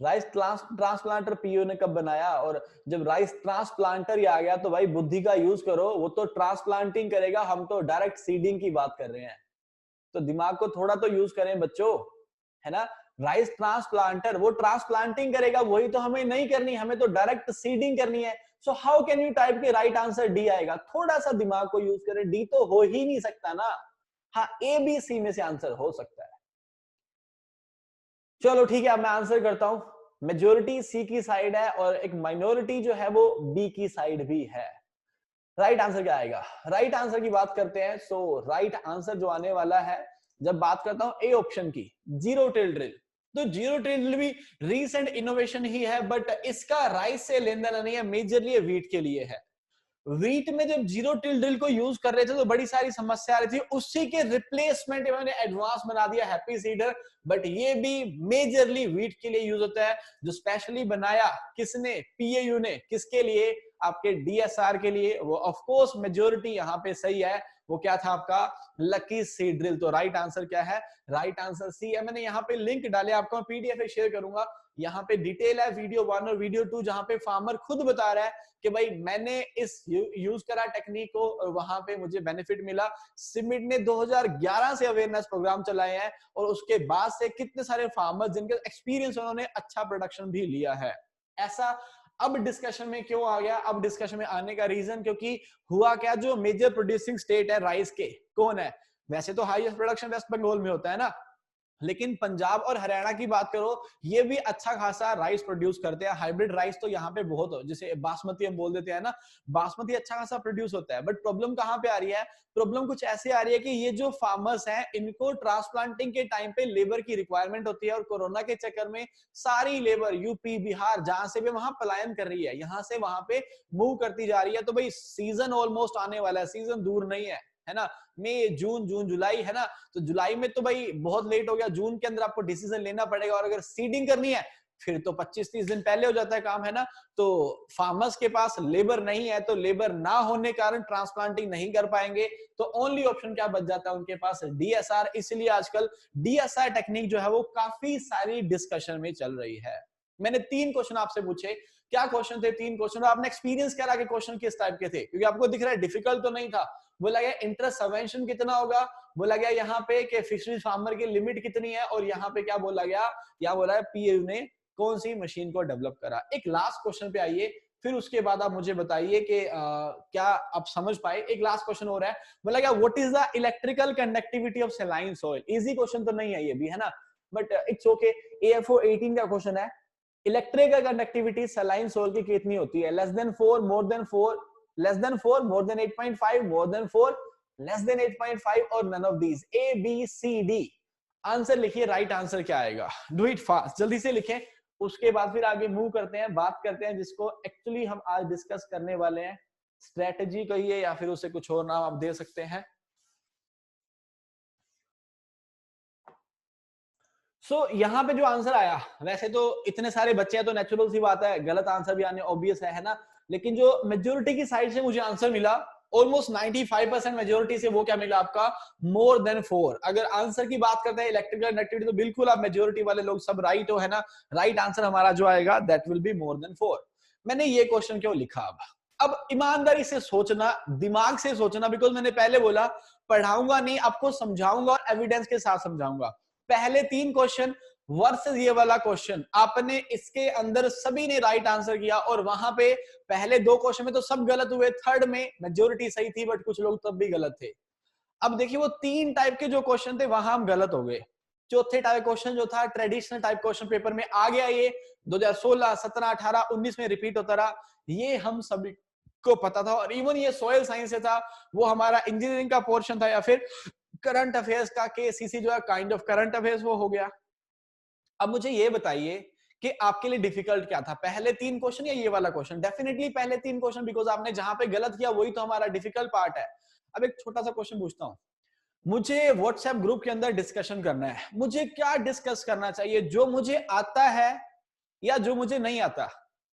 राइस ट्रांसप्लांटर पीओ ने कब बनाया, और जब राइस ट्रांसप्लांटर ही आ गया तो भाई बुद्धि का यूज करो, वो तो ट्रांसप्लांटिंग करेगा, हम तो डायरेक्ट सीडिंग की बात कर रहे हैं। तो दिमाग को थोड़ा तो यूज करें बच्चों, है ना। राइस ट्रांसप्लांटर, वो ट्रांसप्लांटिंग करेगा, वही तो हमें नहीं करनी, हमें तो डायरेक्ट सीडिंग करनी है। So how can you type के राइट आंसर डी आएगा? थोड़ा सा दिमाग को यूज करें, डी तो हो ही नहीं सकता ना। हाँ, ए बी सी में से आंसर हो सकता है। चलो ठीक है, अब मैं आंसर करता हूं। मेजोरिटी सी की साइड है और एक माइनॉरिटी जो है वो बी की साइड भी है। राइट आंसर क्या आएगा? राइट आंसर की बात करते हैं। सो राइट आंसर जो आने वाला है, जब बात करता हूं ए ऑप्शन की, जीरो टिल ड्रिल। तो जीरो टिल ड्रिल भी रीसेंट इनोवेशन ही है, बट इसका राइस से लेन देन नहीं है, मेजरली व्हीट के लिए है। व्हीट में जब जीरो टिल ड्रिल को यूज कर रहे थे तो बड़ी सारी समस्या आ रही थी, उसी के रिप्लेसमेंट इन्होंने एडवांस बना दिया हैप्पी सीडर। बट ये भी मेजरली व्हीट के लिए यूज होता है, जो स्पेशली बनाया किसने? पीएयू ने। किसके लिए? आपके डीएसआर के लिए। वो ऑफ कोर्स मेजोरिटी यहाँ पे सही है, वो क्या था आपका? Lucky seed drill. तो राइट आंसर क्या है? राइट आंसर सी है। मैंने यहाँ पे लिंक डाले, आपको मैं पीडीएफ शेयर करूंगा, यहाँ पे डिटेल है वीडियो 1 और वीडियो 2, जहां पे फार्मर खुद बता रहा है कि भाई मैंने इस यूज करा टेक्निक को और वहां पे मुझे बेनिफिट मिला। सिमिट ने 2011 से अवेयरनेस प्रोग्राम चलाए हैं और उसके बाद से कितने सारे फार्मर जिनके एक्सपीरियंस, उन्होंने अच्छा प्रोडक्शन भी लिया है। ऐसा अब डिस्कशन में क्यों आ गया? अब डिस्कशन में आने का रीजन, क्योंकि हुआ क्या, जो मेजर प्रोड्यूसिंग स्टेट है राइस के, कौन है? वैसे तो हाईएस्ट प्रोडक्शन वेस्ट बंगाल में होता है ना, लेकिन पंजाब और हरियाणा की बात करो, ये भी अच्छा खासा राइस प्रोड्यूस करते हैं। हाइब्रिड राइस तो यहाँ पे बहुत हो, जैसे बासमती हम बोल देते हैं ना, बासमती अच्छा खासा प्रोड्यूस होता है। बट प्रॉब्लम कहाँ पे आ रही है? प्रॉब्लम कुछ ऐसे आ रही है कि ये जो फार्मर्स हैं, इनको ट्रांसप्लांटिंग के टाइम पे लेबर की रिक्वायरमेंट होती है, और कोरोना के चक्कर में सारी लेबर यूपी, बिहार, जहां से भी वहां पलायन कर रही है, यहाँ से वहां पे मूव करती जा रही है। तो भाई सीजन ऑलमोस्ट आने वाला है, सीजन दूर नहीं है ना। मई, जून, जुलाई है ना, तो जुलाई में तो भाई बहुत लेट हो गया। जून के अंदर आपको डिसीजन लेना पड़ेगा, और अगर सीडिंग करनी है फिर तो 25-30 दिन पहले हो जाता है काम, है ना। तो फार्मर्स के पास लेबर नहीं है, तो लेबर ना होने के कारण ट्रांसप्लांटिंग नहीं कर पाएंगे। तो ओनली ऑप्शन क्या बच जाता है उनके पास? डीएसआर। इसलिए आजकल डीएसआर टेक्निक जो है वो काफी सारी डिस्कशन में चल रही है। मैंने 3 क्वेश्चन आपसे पूछे, क्या क्वेश्चन थे? 3 क्वेश्चन, और आपने एक्सपीरियंस करा कि क्वेश्चन किस टाइप के थे, क्योंकि आपको दिख रहा है डिफिकल्ट तो नहीं था। बोला गया इंटरेस्ट सबवेंशन कितना होगा, बोला गया यहाँ पे कि फिशरीज फार्मर की लिमिट कितनी है, और यहाँ पे क्या बोला गया, क्या बोला है, पीएयू ने कौन सी मशीन को डेवलप करा। एक लास्ट क्वेश्चन पे आइए, फिर उसके बाद आप मुझे बताइए कि क्या आप समझ पाए। एक लास्ट क्वेश्चन हो रहा है, बोला गया what is the electrical conductivity of saline soil. Easy question तो नहीं है ये भी, है ना, बट इट्स ओके। AFO 18 का क्वेश्चन है, इलेक्ट्रिकल कंडक्टिविटी सैलाइन सॉइल की कितनी होती है? Less than 4, more than 4, less than 4, more than 8.5, more than 4, less than 8.5, और none of these। A, B, C, D। Answer लिखिए, राइट आंसर क्या आएगा? डू इट फास्ट, जल्दी से लिखें। उसके बाद फिर आगे मूव करते हैं, बात करते हैं जिसको एक्चुअली हम आज डिस्कस करने वाले हैं। स्ट्रेटेजी कहिए या फिर उसे कुछ और नाम आप दे सकते हैं। यहाँ पे जो आंसर आया, वैसे तो इतने सारे बच्चे हैं तो नेचुरल सी बात है गलत आंसर भी आने ऑब्वियस है ना, लेकिन जो मेजोरिटी की साइड से मुझे आंसर मिला, ऑलमोस्ट 95% मेजोरिटी से, वो क्या मिला आपका? More than 4। अगर आंसर की बात करते हैं इलेक्ट्रिकल कंडक्टिविटी, तो बिल्कुल आप मेजोरिटी वाले लोग सब राइट हो, है ना। राइट आंसर हमारा जो आएगा that will be more than 4। मैंने ये क्वेश्चन क्यों लिखा? अब ईमानदारी से सोचना, दिमाग से सोचना, बिकॉज मैंने पहले बोला पढ़ाऊंगा नहीं, आपको समझाऊंगा और एविडेंस के साथ समझाऊंगा। पहले 3 क्वेश्चन वर्सेस ये वाला क्वेश्चन, आपने इसके अंदर सभी ने राइट आंसर किया, और वहां पे पहले 2 क्वेश्चन में तो सब गलत हुए, थर्ड में मेजोरिटी सही थी बट कुछ लोग तब भी गलत थे। अब देखिए वो 3 टाइप के जो क्वेश्चन थे वहां हम गलत हो गए। चौथे टाइप क्वेश्चन जो था ट्रेडिशनल टाइप क्वेश्चन पेपर में आ गया, ये 2016, 17, 18, 19 में रिपीट होता रहा, ये हम सभी को पता था। और इवन ये सोयल साइंस से था, वो हमारा इंजीनियरिंग का पोर्शन था, या फिर करंट अफेयर्स का, केसीसी जो है काइंड ऑफ करंट अफेयर्स, वो हो गया। अब मुझे ये बताइए कि आपके लिए डिफिकल्ट क्या था, पहले 3 क्वेश्चन या ये वाला क्वेश्चन? डेफिनेटली पहले 3 क्वेश्चन, बिकॉज आपने जहां पे गलत किया वही तो हमारा डिफिकल्ट पार्ट है। अब एक छोटा सा क्वेश्चन पूछता हूं, मुझे व्हाट्सएप ग्रुप के अंदर डिस्कशन करना है, मुझे क्या डिस्कस करना चाहिए? जो मुझे आता है या जो मुझे नहीं आता?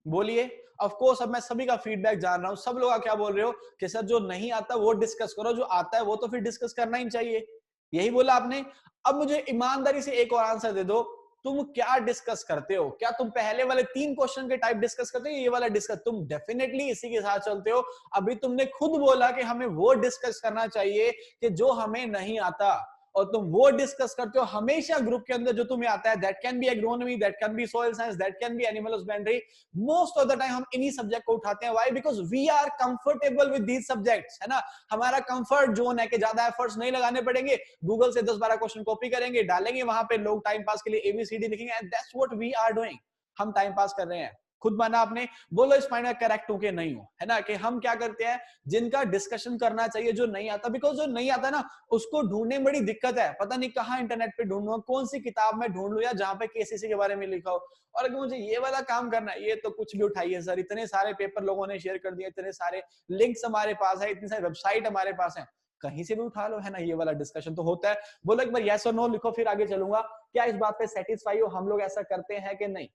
बोलिए। ऑफ कोर्स अब मैं सभी का फीडबैक जान रहा हूं, सब लोग क्या बोल रहे हो कि सर जो नहीं आता वो डिस्कस करो, जो आता है वो तो फिर डिस्कस करना ही चाहिए, यही बोला आपने। अब मुझे ईमानदारी से एक और आंसर दे दो, तुम क्या डिस्कस करते हो? क्या तुम पहले वाले 3 क्वेश्चन के टाइप डिस्कस करते हो, ये वाला डिस्कस? तुम डेफिनेटली इसी के साथ चलते हो। अभी तुमने खुद बोला कि हमें वो डिस्कस करना चाहिए कि जो हमें नहीं आता, और तुम वो डिस्कस करते हो हमेशा ग्रुप के अंदर जो तुम्हें आता है, that can be agronomy, that can be soil science, that can be animal husbandry, most of the time हम इन्हीं सब्जेक्ट को उठाते हैं। Why? Because we are comfortable with these subjects, है ना, हमारा कंफर्ट जोन है कि ज्यादा एफर्ट्स नहीं लगाने पड़ेंगे, गूगल से 10-12 क्वेश्चन कॉपी करेंगे, डालेंगे वहां पे, लोग टाइम पास के लिए ABCD लिखेंगे, and that's what we are doing. हम टाइम पास कर रहे हैं। खुद माना आपने, बोलो इस पॉइंट में करेक्ट हूं कि नहीं हूं, है ना, कि हम क्या करते हैं, जिनका डिस्कशन करना चाहिए जो नहीं आता, बिकॉज जो नहीं आता ना उसको ढूंढने में बड़ी दिक्कत है, पता नहीं कहाँ इंटरनेट पे ढूंढूं, कौन सी किताब में ढूंढ लूं या जहां पे KCC के बारे में लिखा हो, और अगर मुझे ये वाला काम करना है, ये तो कुछ भी उठाइए सर, इतने सारे पेपर लोगों ने शेयर कर दिए, इतने सारे लिंक्स हमारे पास है, इतनी सारी वेबसाइट हमारे पास है, कहीं से भी उठा लो, है ना, ये वाला डिस्कशन तो होता है। बोलो एक बार यस और नो लिखो, फिर आगे चलूंगा। क्या इस बात पे सेटिस्फाई हो, हम लोग ऐसा करते हैं कि नहीं?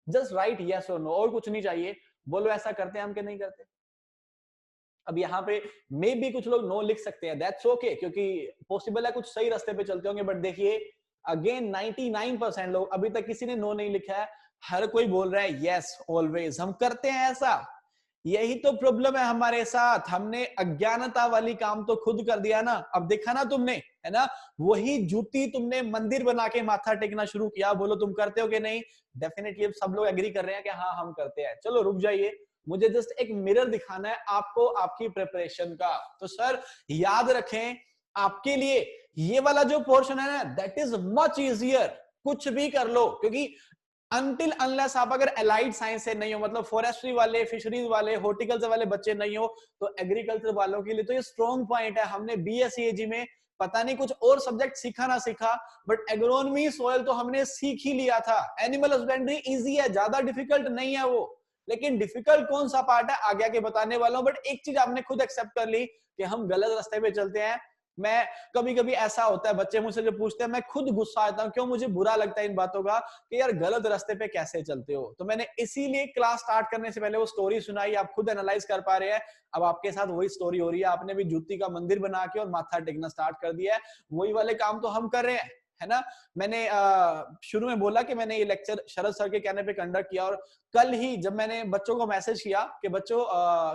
जस्ट राइट यस और नो, और कुछ नहीं चाहिए। बोलो ऐसा करते हैं हम कि नहीं करते? अब यहाँ पे मे भी कुछ लोग नो लिख सकते हैं, दैट्स ओके, क्योंकि पॉसिबल है कुछ सही रास्ते पे चलते होंगे, बट देखिए अगेन 99% लोग, अभी तक किसी ने नो नहीं लिखा है, हर कोई बोल रहा है यस ऑलवेज, हम करते हैं ऐसा। यही तो प्रॉब्लम है हमारे साथ, हमने अज्ञानता वाली काम तो खुद कर दिया ना। अब देखा ना तुमने, है ना, वही जूती तुमने मंदिर बना के माथा टेकना शुरू किया। बोलो तुम करते हो कि नहीं? डेफिनेटली सब लोग एग्री कर रहे हैं कि हाँ हम करते हैं। चलो रुक जाइए, मुझे जस्ट एक मिरर दिखाना है आपको आपकी प्रिपरेशन का। तो सर याद रखें, आपके लिए ये वाला जो पोर्शन है ना, दैट इज मच इजियर। कुछ भी कर लो, क्योंकि अनटिल अनलेस आप अगर अलाइड साइंस से नहीं हो, मतलब फॉरेस्ट्री वाले, फिशरीज वाले, हॉर्टिकल्चर वाले बच्चे नहीं हो, तो एग्रीकल्चर वालों के लिए तो ये स्ट्रॉन्ग पॉइंट है। हमने BSc AG में पता नहीं कुछ और सब्जेक्ट सीखा ना सीखा, बट एग्रोनॉमी सॉइल तो हमने सीख ही लिया था। एनिमल हस्बेंड्री इजी है, ज्यादा डिफिकल्ट नहीं है वो, लेकिन डिफिकल्ट कौन सा पार्ट है आगे आके बताने वाला हूं। बट एक चीज आपने खुद एक्सेप्ट कर ली कि हम गलत रास्ते पे चलते हैं। मैं कभी कभी ऐसा होता है, बच्चे मुझसे जो पूछते हैं, मैं खुद गुस्सा आता हूं, क्यों मुझे बुरा लगता है इन बातों का कि यार गलत रास्ते पे कैसे चलते हो। तो मैंने इसीलिए क्लास स्टार्ट करने से पहले वो स्टोरी सुनाई, आप खुद एनालाइज कर पा रहे हैं। अब आपके साथ वही स्टोरी हो रही है, आपने भी जूती का मंदिर बना के और माथा टेकना स्टार्ट कर दिया है। वही वाले काम तो हम कर रहे हैं, है ना। मैंने शुरू में बोला कि मैंने ये लेक्चर शरद सर के कहने पे कंडक्ट किया, और कल ही जब मैंने बच्चों को मैसेज किया कि बच्चों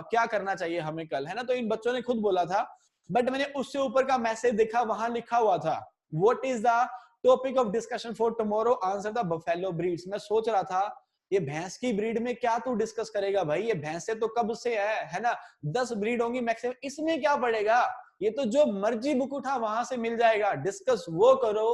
क्या करना चाहिए हमें कल, है ना, तो इन बच्चों ने खुद बोला था, बट मैंने उससे ऊपर का मैसेज देखा, वहां लिखा हुआ था what is the topic of discussion for tomorrow, answer the buffalo breeds. मैं सोच रहा था ये भैंस की ब्रीड में क्या तू डिस्कस करेगा भाई, ये भैंसे तो कब से है ना, 10 ब्रीड होंगी मैक्सिमम, इसमें क्या पड़ेगा, ये तो जो मर्जी बुक उठा वहां से मिल जाएगा। डिस्कस वो करो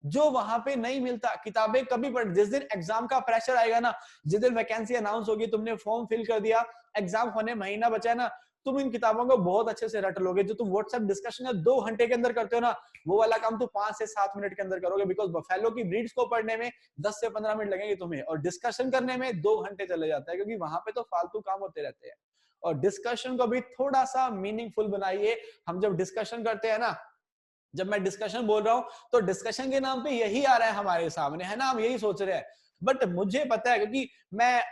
जो वहां पे नहीं मिलता। किताबें कभी पढ़, जिस दिन एग्जाम का प्रेशर आएगा ना, जिस दिन वैकेंसी अनाउंस होगी, तुमने फॉर्म फिल कर दिया, एग्जाम होने महीना बचा है ना, तुम इन किताबों को बहुत अच्छे से रट लोगे। जो तुम व्हाट्सएप डिस्कशन है 2 घंटे के अंदर करते हो ना, वो वाला काम तुम 5 से 7 मिनट के अंदर करोगे, बिकॉज बफेलो की ब्रीड्स को पढ़ने में 10 से 15 मिनट लगेंगे तुम्हें, और डिस्कशन करने में 2 घंटे चले जाता है, क्योंकि वहां पे तो फालतू काम होते रहते हैं। और डिस्कशन को भी थोड़ा सा मीनिंगफुल बनाइए। हम जब डिस्कशन करते हैं ना, जब मैं डिस्कशन बोल रहा हूं तो डिस्कशन के नाम पे यही आ रहा है हमारे सामने, है ना, हम यही सोच रहे हैं। बट मुझे पता है, क्योंकि मैं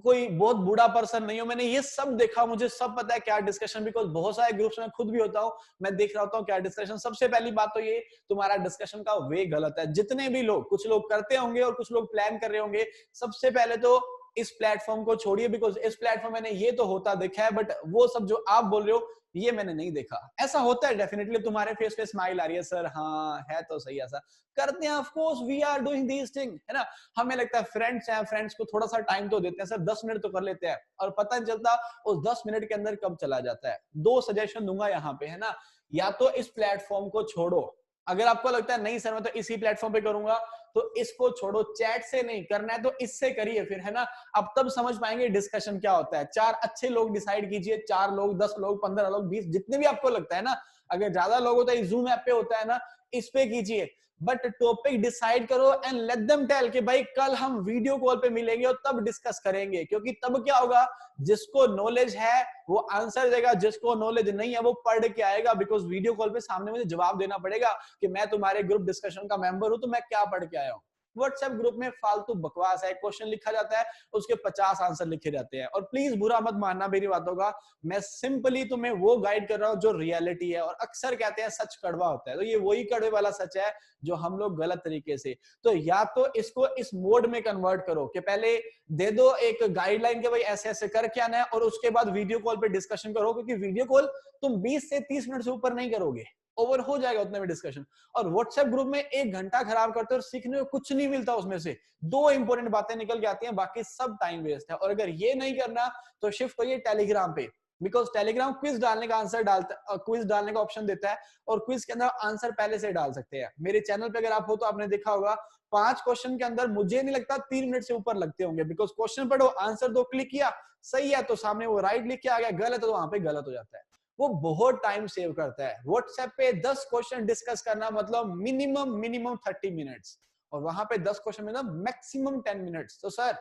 कोई बहुत बूढ़ा पर्सन नहीं हूं, मैंने ये सब देखा, मुझे सब पता है क्या डिस्कशन, बिकॉज बहुत सारे ग्रुप्स में खुद भी होता हूं, मैं देख रहा होता हूं क्या डिस्कशन। सबसे पहली बात तो ये, तुम्हारा डिस्कशन का वे गलत है। जितने भी लोग, कुछ लोग करते होंगे और कुछ लोग प्लान कर रहे होंगे, सबसे पहले तो इस प्लेटफॉर्म को छोड़िए, बिकॉज इस प्लेटफॉर्म मैंने ये तो होता देखा है, बट वो सब जो आप बोल रहे हो ये मैंने नहीं देखा। ऐसा होता है डेफिनेटली, तुम्हारे फेस पे स्माइल आ रही है, सर हाँ है तो सही, ऐसा करते हैं, of course we are doing this thing, है ना। हमें लगता है फ्रेंड्स हैं, फ्रेंड्स को थोड़ा सा टाइम तो देते हैं, सर 10 मिनट तो कर लेते हैं, और पता नहीं चलता उस 10 मिनट के अंदर कब चला जाता है। 2 सजेशन दूंगा यहाँ पे, है ना, या तो इस प्लेटफॉर्म को छोड़ो, अगर आपको लगता है नहीं सर मैं तो इसी प्लेटफॉर्म पे करूंगा, तो इसको छोड़ो, चैट से नहीं करना है तो इससे करिए फिर, है ना। अब तब समझ पाएंगे डिस्कशन क्या होता है। 4 अच्छे लोग डिसाइड कीजिए, 4 लोग, 10 लोग, 15 लोग, 20, जितने भी आपको लगता है ना। अगर ज्यादा लोग होता है, जूम ऐप पे होता है ना, इस पे कीजिए, बट टॉपिक डिसाइड करो एंड लेट देम टेल कि भाई कल हम वीडियो कॉल पे मिलेंगे और तब डिस्कस करेंगे। क्योंकि तब क्या होगा, जिसको नॉलेज है वो आंसर देगा, जिसको नॉलेज नहीं है वो पढ़ के आएगा, बिकॉज वीडियो कॉल पे सामने मुझे जवाब देना पड़ेगा कि मैं तुम्हारे ग्रुप डिस्कशन का मेंबर हूं तो मैं क्या पढ़ के आया हूं। व्हाट्सएप ग्रुप में फालतू बकवास है, क्वेश्चन लिखा जाता है उसके 50 आंसर लिखे जाते हैं। और प्लीज बुरा मत मानना मेरी बातों का, मैं सिंपली तुम्हें वो गाइड कर रहा हूं जो रियलिटी है। और अक्सर कहते हैं सच कड़वा होता है, तो ये वही कड़वे वाला सच है जो हम लोग गलत तरीके से। तो या तो इसको इस मोड में कन्वर्ट करो कि पहले दे दो एक गाइडलाइन के भाई ऐसे ऐसे कर क्या ना है, और उसके बाद वीडियो कॉल पे डिस्कशन करो, क्योंकि वीडियो कॉल तुम 20 से 30 मिनट से ऊपर नहीं करोगे। ओवर हो जाएगा उतने में डिस्कशन। और व्हाट्सएप ग्रुप में 1 घंटा खराब करते हो और सीखने को कुछ नहीं मिलता उसमें से, 2 इंपॉर्टेंट बातें निकल के आती हैं, बाकी सब टाइम वेस्ट है। और अगर ये नहीं करना तो शिफ्ट करिए टेलीग्राम पे, बिकॉज टेलीग्राम क्विज डालने का आंसर डालता, क्विज डालने का ऑप्शन देता है और क्विज के अंदर आंसर पहले से डाल सकते हैं। मेरे चैनल पे अगर आप हो तो आपने देखा होगा 5 क्वेश्चन के अंदर मुझे नहीं लगता 3 मिनट से ऊपर लगते होंगे, बिकॉज क्वेश्चन पढ़ो, आंसर दो, क्लिक किया, सही है तो सामने वो राइट लिख के आ गया, गलत है तो वहां पे गलत हो जाता है। वो बहुत टाइम सेव करता है। व्हाट्सएप पे 10 क्वेश्चन डिस्कस करना मतलब मिनिमम 30 मिनट्स, और वहां पे 10 क्वेश्चन मतलब मैक्सिमम 10 मिनट्स। तो सर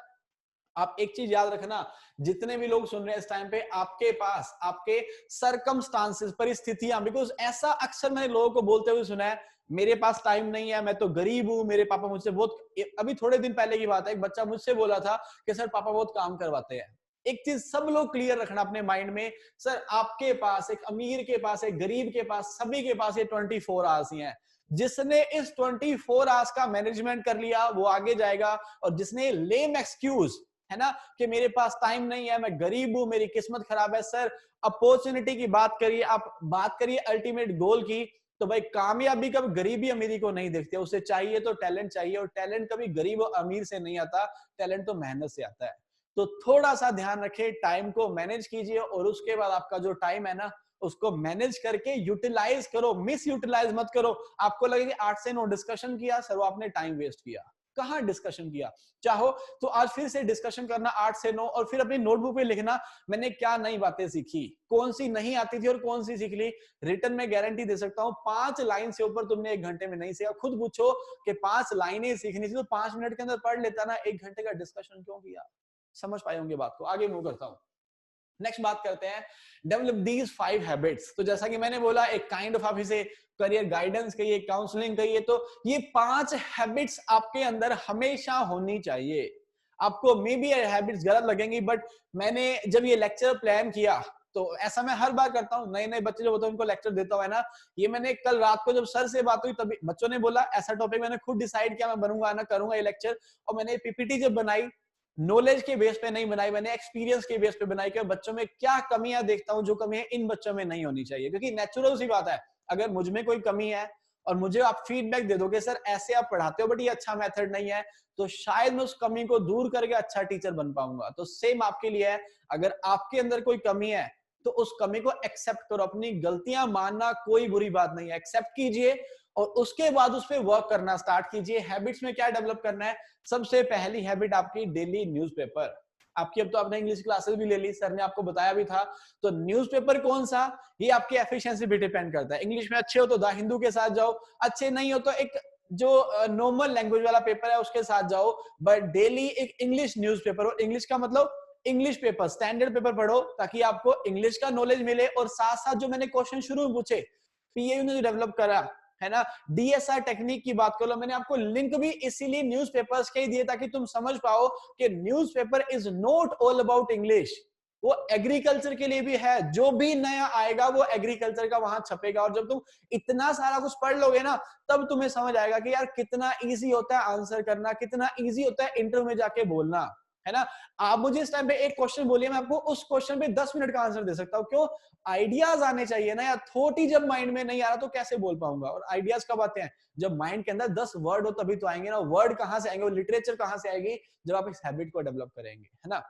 आप एक चीज याद रखना, जितने भी लोग सुन रहे हैं इस टाइम पे, आपके पास आपके सरकमस्टांसेस, परिस्थितियां, बिकॉज ऐसा अक्सर मैंने लोगों को बोलते हुए सुना है, मेरे पास टाइम नहीं है, मैं तो गरीब हूं, मेरे पापा मुझसे बहुत, अभी थोड़े दिन पहले की बात है, एक बच्चा मुझसे बोला था कि सर पापा बहुत काम करवाते हैं। एक चीज सब लोग क्लियर रखना अपने माइंड में, सर आपके पास, एक अमीर के पास, एक गरीब के पास, सभी के पास ये 24 आवर्स ही हैं। जिसने इस 24 आवर्स का मैनेजमेंट कर लिया वो आगे जाएगा, और जिसने लेम एक्सक्यूज है ना कि मेरे पास टाइम नहीं है, मैं गरीब हूं, मेरी किस्मत खराब है, सर अपॉर्चुनिटी की बात करिए, आप बात करिए अल्टीमेट गोल की, तो भाई कामयाबी कभी गरीबी अमीरी को नहीं देखते, उसे चाहिए तो टैलेंट चाहिए, और टैलेंट कभी गरीब और अमीर से नहीं आता, टैलेंट तो मेहनत से आता है। तो थोड़ा सा ध्यान रखें, टाइम को मैनेज कीजिए, और उसके बाद आपका जो टाइम है ना उसको मैनेज करके यूटिलाइज करो, मिस यूटिलाइज मत करो। आपको लगे कि 8 से 9 डिस्कशन किया, सर वो आपने टाइम वेस्ट किया, कहां डिस्कशन किया। चाहो तो आज फिर से डिस्कशन करना 8 से 9, और फिर अपनी नोटबुक पे लिखना मैंने क्या नई बातें सीखी, कौन सी नहीं आती थी और कौन सी सीख ली। रिटर्न में गारंटी दे सकता हूं 5 लाइन से ऊपर तुमने 1 घंटे में नहीं सीखा। खुद पूछो कि 5 लाइनें सीखनी थी तो 5 मिनट के अंदर पढ़ लेता ना, 1 घंटे का डिस्कशन क्यों किया। समझ पाए होंगे बात को। आगे मूव करता हूं, नेक्स्ट बात करते हैं, डेवलप दीज 5 हैबिट्स। तो जैसा कि मैंने बोला, एक काइंड ऑफ आप इसे करियर गाइडेंस कहिए, काउंसलिंग कहिए, तो ये 5 हैबिट्स आपके अंदर हमेशा होनी चाहिए। आपको मे बी हैबिट्स गलत लगेंगी, बट मैंने जब ये लेक्चर प्लान किया, तो ऐसा मैं हर बार करता हूँ, नए नए बच्चे जो होते हैं उनको लेक्चर देता हूँ ना, ये मैंने कल रात को जब सर से बात हुई तभी बच्चों ने बोला ऐसा टॉपिक, मैंने खुद डिसाइड किया मैं बनूंगा ना, करूंगा ये लेक्चर, और मैंने पीपीटी जब बनाई, नॉलेज के बेस पे नहीं बनाई, मैंने एक्सपीरियंस के बेस पे बनाई कि बच्चों में क्या कमियां देखता हूं, जो कमियां इन बच्चों में नहीं होनी चाहिए। क्योंकि नेचुरल सी बात है, अगर मुझ में कोई कमी है और मुझे आप फीडबैक दे दोगे सर ऐसे आप पढ़ाते हो बट ये अच्छा मेथड नहीं है, तो शायद मैं उस कमी को दूर करके अच्छा टीचर बन पाऊंगा। तो सेम आपके लिए है, अगर आपके अंदर कोई कमी है तो उस कमी को एक्सेप्ट करो। अपनी गलतियां मानना कोई बुरी बात नहीं है, एक्सेप्ट कीजिए और उसके बाद उस पर वर्क करना स्टार्ट कीजिए। हैबिट्स में क्या डेवलप करना है, सबसे पहली हैबिट आपकी डेली न्यूज़पेपर। आपकी अब तो आपने इंग्लिश क्लासेस भी ले ली, सर ने आपको बताया भी था, तो न्यूज़पेपर कौन सा, ये आपकी एफिशिएंसी पे डिपेंड करता है। इंग्लिश में अच्छे हो तो द हिंदू के साथ जाओ, अच्छे नहीं हो तो एक जो नॉर्मल लैंग्वेज वाला पेपर है उसके साथ जाओ, बट डेली एक इंग्लिश न्यूज़पेपर। और इंग्लिश का मतलब इंग्लिश पेपर, स्टैंडर्ड पेपर पढ़ो, ताकि आपको इंग्लिश का नॉलेज मिले। और साथ साथ जो मैंने क्वेश्चन शुरू में पूछे, पीएयू ने जो डेवलप करा है ना, डीएसआर टेक्निक की बात करो, मैंने आपको लिंक भी इसीलिए न्यूज़पेपर्स के ही दिए ताकि तुम समझ पाओ कि newspaper is not all about English, वो एग्रीकल्चर के लिए भी है। जो भी नया आएगा वो एग्रीकल्चर का वहां छपेगा। और जब तुम इतना सारा कुछ पढ़ लोगे ना, तब तुम्हें समझ आएगा कि यार कितना इजी होता है आंसर करना, कितना इजी होता है इंटरव्यू में जाके बोलना, है ना। आप मुझे इस टाइम पे एक क्वेश्चन बोलिए, मैं आपको उस क्वेश्चन पे 10 मिनट का आंसर दे सकता हूं। क्यों? आइडियाज आने चाहिए ना यार, थॉट ही जब माइंड में नहीं आ रहा तो कैसे बोल पाऊंगा। और आइडियाज कब आते हैं, जब माइंड के अंदर 10 वर्ड हो तभी तो आएंगे ना। वर्ड कहां से आएंगे, वो लिटरेचर कहां से आएगी, जब आप इस हैबिट को डेवलप करेंगे, है ना।